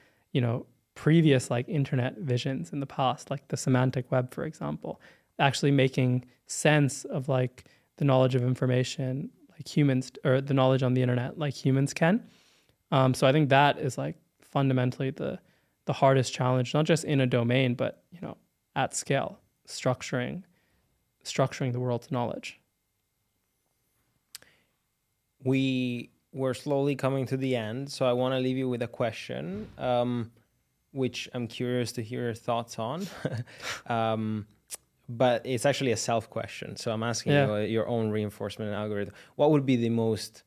previous like internet visions in the past, like the semantic web, for example, actually making sense of like the knowledge of information like humans, or the knowledge on the internet like humans can. So I think that is like fundamentally the hardest challenge, not just in a domain, but at scale, structuring the world's knowledge. We're slowly coming to the end, so I want to leave you with a question, which I'm curious to hear your thoughts on. But it's actually a self question. So I'm asking you your own reinforcement algorithm. What would be the most,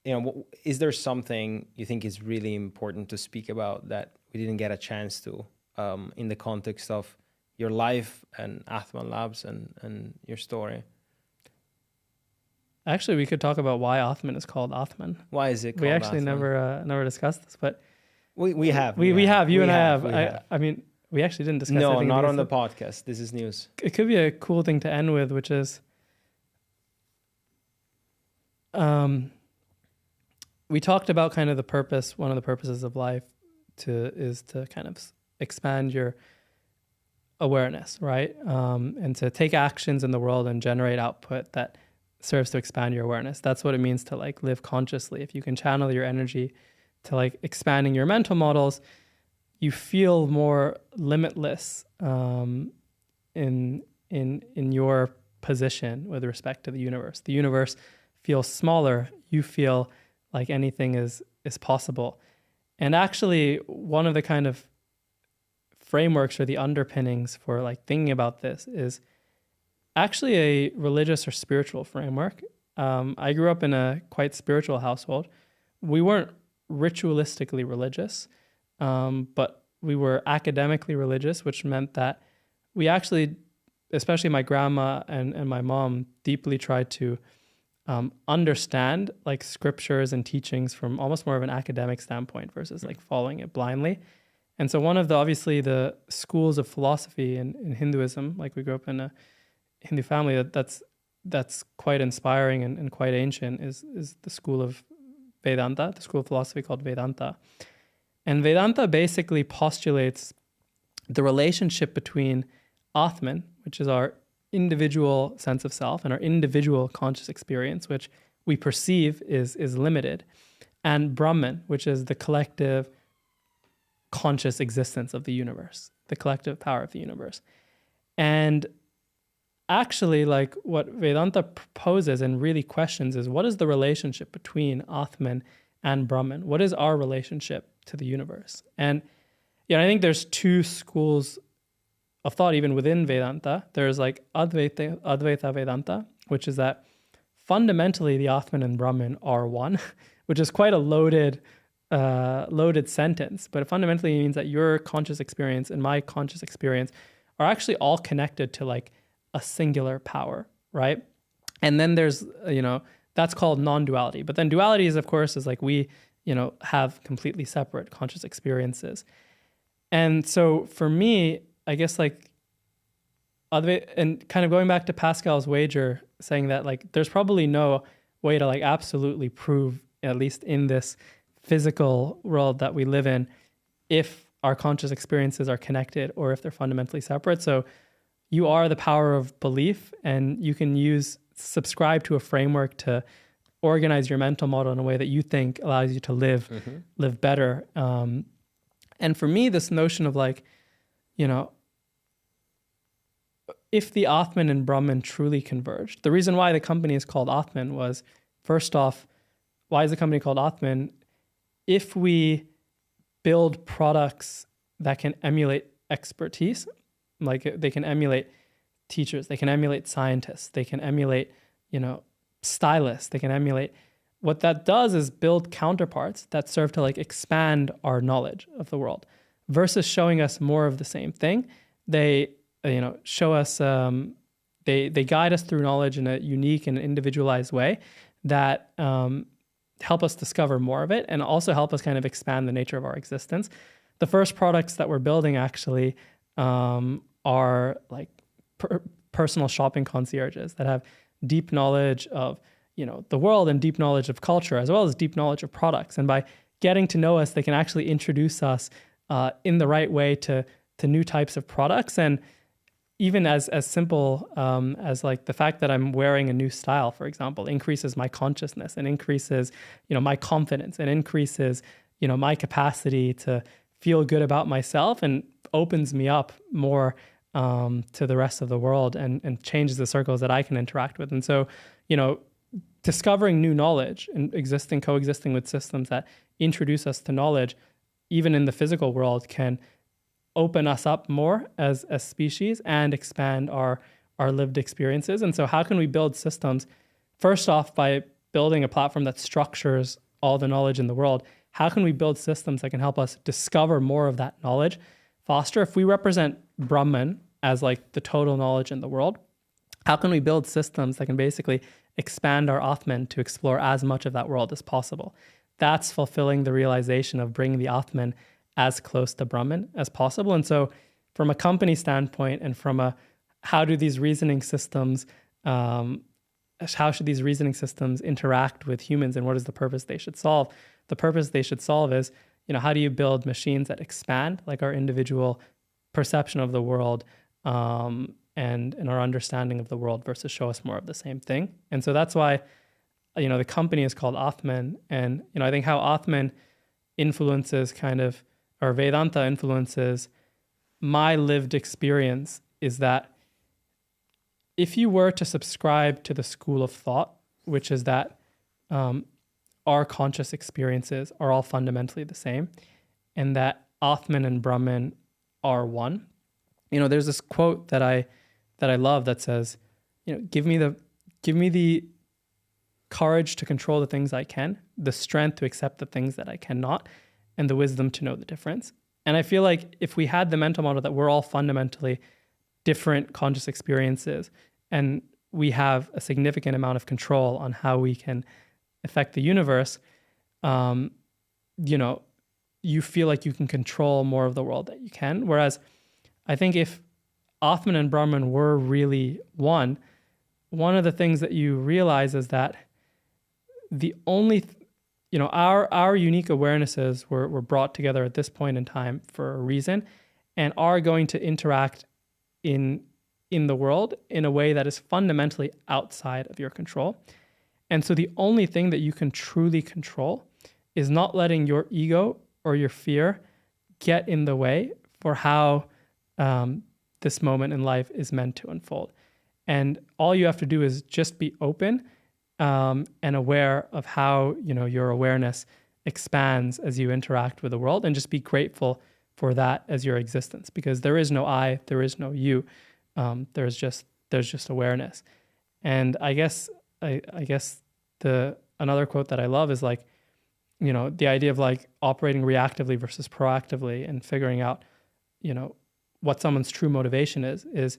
is there something you think is really important to speak about that we didn't get a chance to in the context of your life and Atman Labs and your story? Actually, we could talk about why Atman is called Atman. Why is it called We actually Atman? never discussed this, but we have. You and I have. I mean, we actually didn't discuss. No, not on the podcast. This is news. It could be a cool thing to end with, which is, we talked about kind of the purpose. One of the purposes of life is to kind of expand your awareness, right? And to take actions in the world and generate output that serves to expand your awareness. That's what it means to like live consciously. If you can channel your energy to like expanding your mental models, you feel more limitless in your position with respect to the universe. The universe feels smaller. You feel like anything is possible. And actually, one of the kind of frameworks or the underpinnings for like thinking about this is actually a religious or spiritual framework. I grew up in a quite spiritual household. We weren't ritualistically religious, but we were academically religious, which meant that we actually, especially my grandma and my mom, deeply tried to understand like scriptures and teachings from almost more of an academic standpoint versus like following it blindly. And so one of obviously the schools of philosophy in Hinduism, like we grew up in a Hindu family, that's quite inspiring and quite ancient is the school of Vedanta, the school of philosophy called Vedanta. And Vedanta basically postulates the relationship between Atman, which is our individual sense of self and our individual conscious experience, which we perceive is limited, and Brahman, which is the collective conscious existence of the universe, the collective power of the universe. And actually, like what Vedanta proposes and really questions is, what is the relationship between Atman and Brahman? What is our relationship to the universe? And I think there's two schools of thought even within Vedanta. There's like Advaita Vedanta, which is that fundamentally the Atman and Brahman are one, which is quite a loaded sentence, but it fundamentally means that your conscious experience and my conscious experience are actually all connected to like a singular power, right? And then there's, that's called non-duality. But then duality is, of course, is like we, have completely separate conscious experiences. And so for me, I guess like, and kind of going back to Pascal's wager, saying that like, there's probably no way to like absolutely prove, at least in this physical world that we live in, if our conscious experiences are connected or if they're fundamentally separate. So you are the power of belief, and you can subscribe to a framework to organize your mental model in a way that you think allows you to live better. And for me, this notion of like, if the Atman and Brahman truly converged, the reason why the company is called Atman was, first off, why is the company called Atman? If we build products that can emulate expertise, like they can emulate teachers, they can emulate scientists, they can emulate, stylus. They can emulate. What that does is build counterparts that serve to like expand our knowledge of the world versus showing us more of the same thing. They, show us, they guide us through knowledge in a unique and individualized way that help us discover more of it and also help us kind of expand the nature of our existence. The first products that we're building actually are like personal shopping concierges that have deep knowledge of the world and deep knowledge of culture, as well as deep knowledge of products. And by getting to know us, they can actually introduce us in the right way to new types of products. And even as simple as like the fact that I'm wearing a new style, for example, increases my consciousness and increases, my confidence and increases, my capacity to feel good about myself and opens me up more to the rest of the world and changes the circles that I can interact with. And so, discovering new knowledge and coexisting with systems that introduce us to knowledge, even in the physical world, can open us up more as species and expand our lived experiences. And so how can we build systems? First off, by building a platform that structures all the knowledge in the world, how can we build systems that can help us discover more of that knowledge faster? If we represent Brahman as like the total knowledge in the world, how can we build systems that can basically expand our Atman to explore as much of that world as possible? That's fulfilling the realization of bringing the Atman as close to Brahman as possible. And so from a company standpoint and from how should these reasoning systems interact with humans and what is the purpose they should solve? The purpose they should solve is, how do you build machines that expand like our individual perception of the world and our understanding of the world versus show us more of the same thing. And so that's why, the company is called Atman. And, I think how Atman influences or Vedanta influences my lived experience is that if you were to subscribe to the school of thought, which is that our conscious experiences are all fundamentally the same and that Atman and Brahman are one. There's this quote that I love that says, give me the courage to control the things I can, the strength to accept the things that I cannot, and the wisdom to know the difference. And I feel like if we had the mental model that we're all fundamentally different conscious experiences and we have a significant amount of control on how we can affect the universe, you feel like you can control more of the world that you can. Whereas I think if Atman and Brahman were really one of the things that you realize is that the only, our unique awarenesses were brought together at this point in time for a reason and are going to interact in the world in a way that is fundamentally outside of your control. And so the only thing that you can truly control is not letting your ego or your fear get in the way for how this moment in life is meant to unfold. And all you have to do is just be open and aware of how your awareness expands as you interact with the world, and just be grateful for that as your existence, because there is no I, there is no you. There's just awareness. And I guess another quote that I love is like, the idea of like operating reactively versus proactively and figuring out, what someone's true motivation is,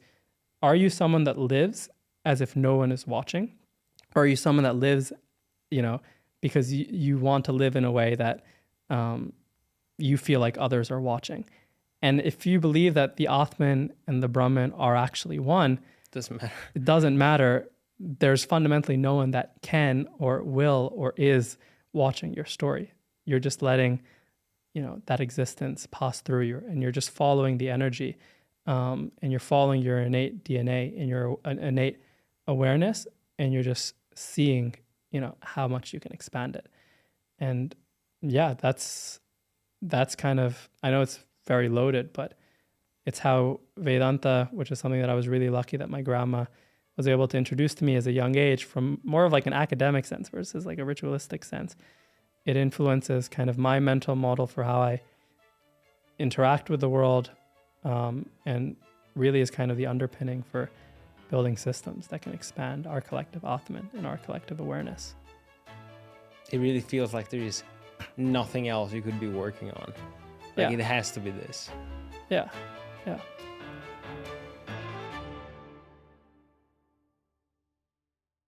are you someone that lives as if no one is watching? Or are you someone that lives, because you want to live in a way that you feel like others are watching? And if you believe that the Atman and the Brahman are actually one, it doesn't matter. There's fundamentally no one that can or will or is watching your story. You're just letting, that existence pass through you, and you're just following the energy, and you're following your innate DNA and your innate awareness, and you're just seeing, how much you can expand it. And yeah, that's kind of, I know it's very loaded, but it's how Vedanta, which is something that I was really lucky that my grandma was able to introduce to me as a young age from more of like an academic sense versus like a ritualistic sense. It influences kind of my mental model for how I interact with the world, and really is kind of the underpinning for building systems that can expand our collective Atman and our collective awareness. It really feels like there is nothing else you could be working on. Like it has to be this. Yeah.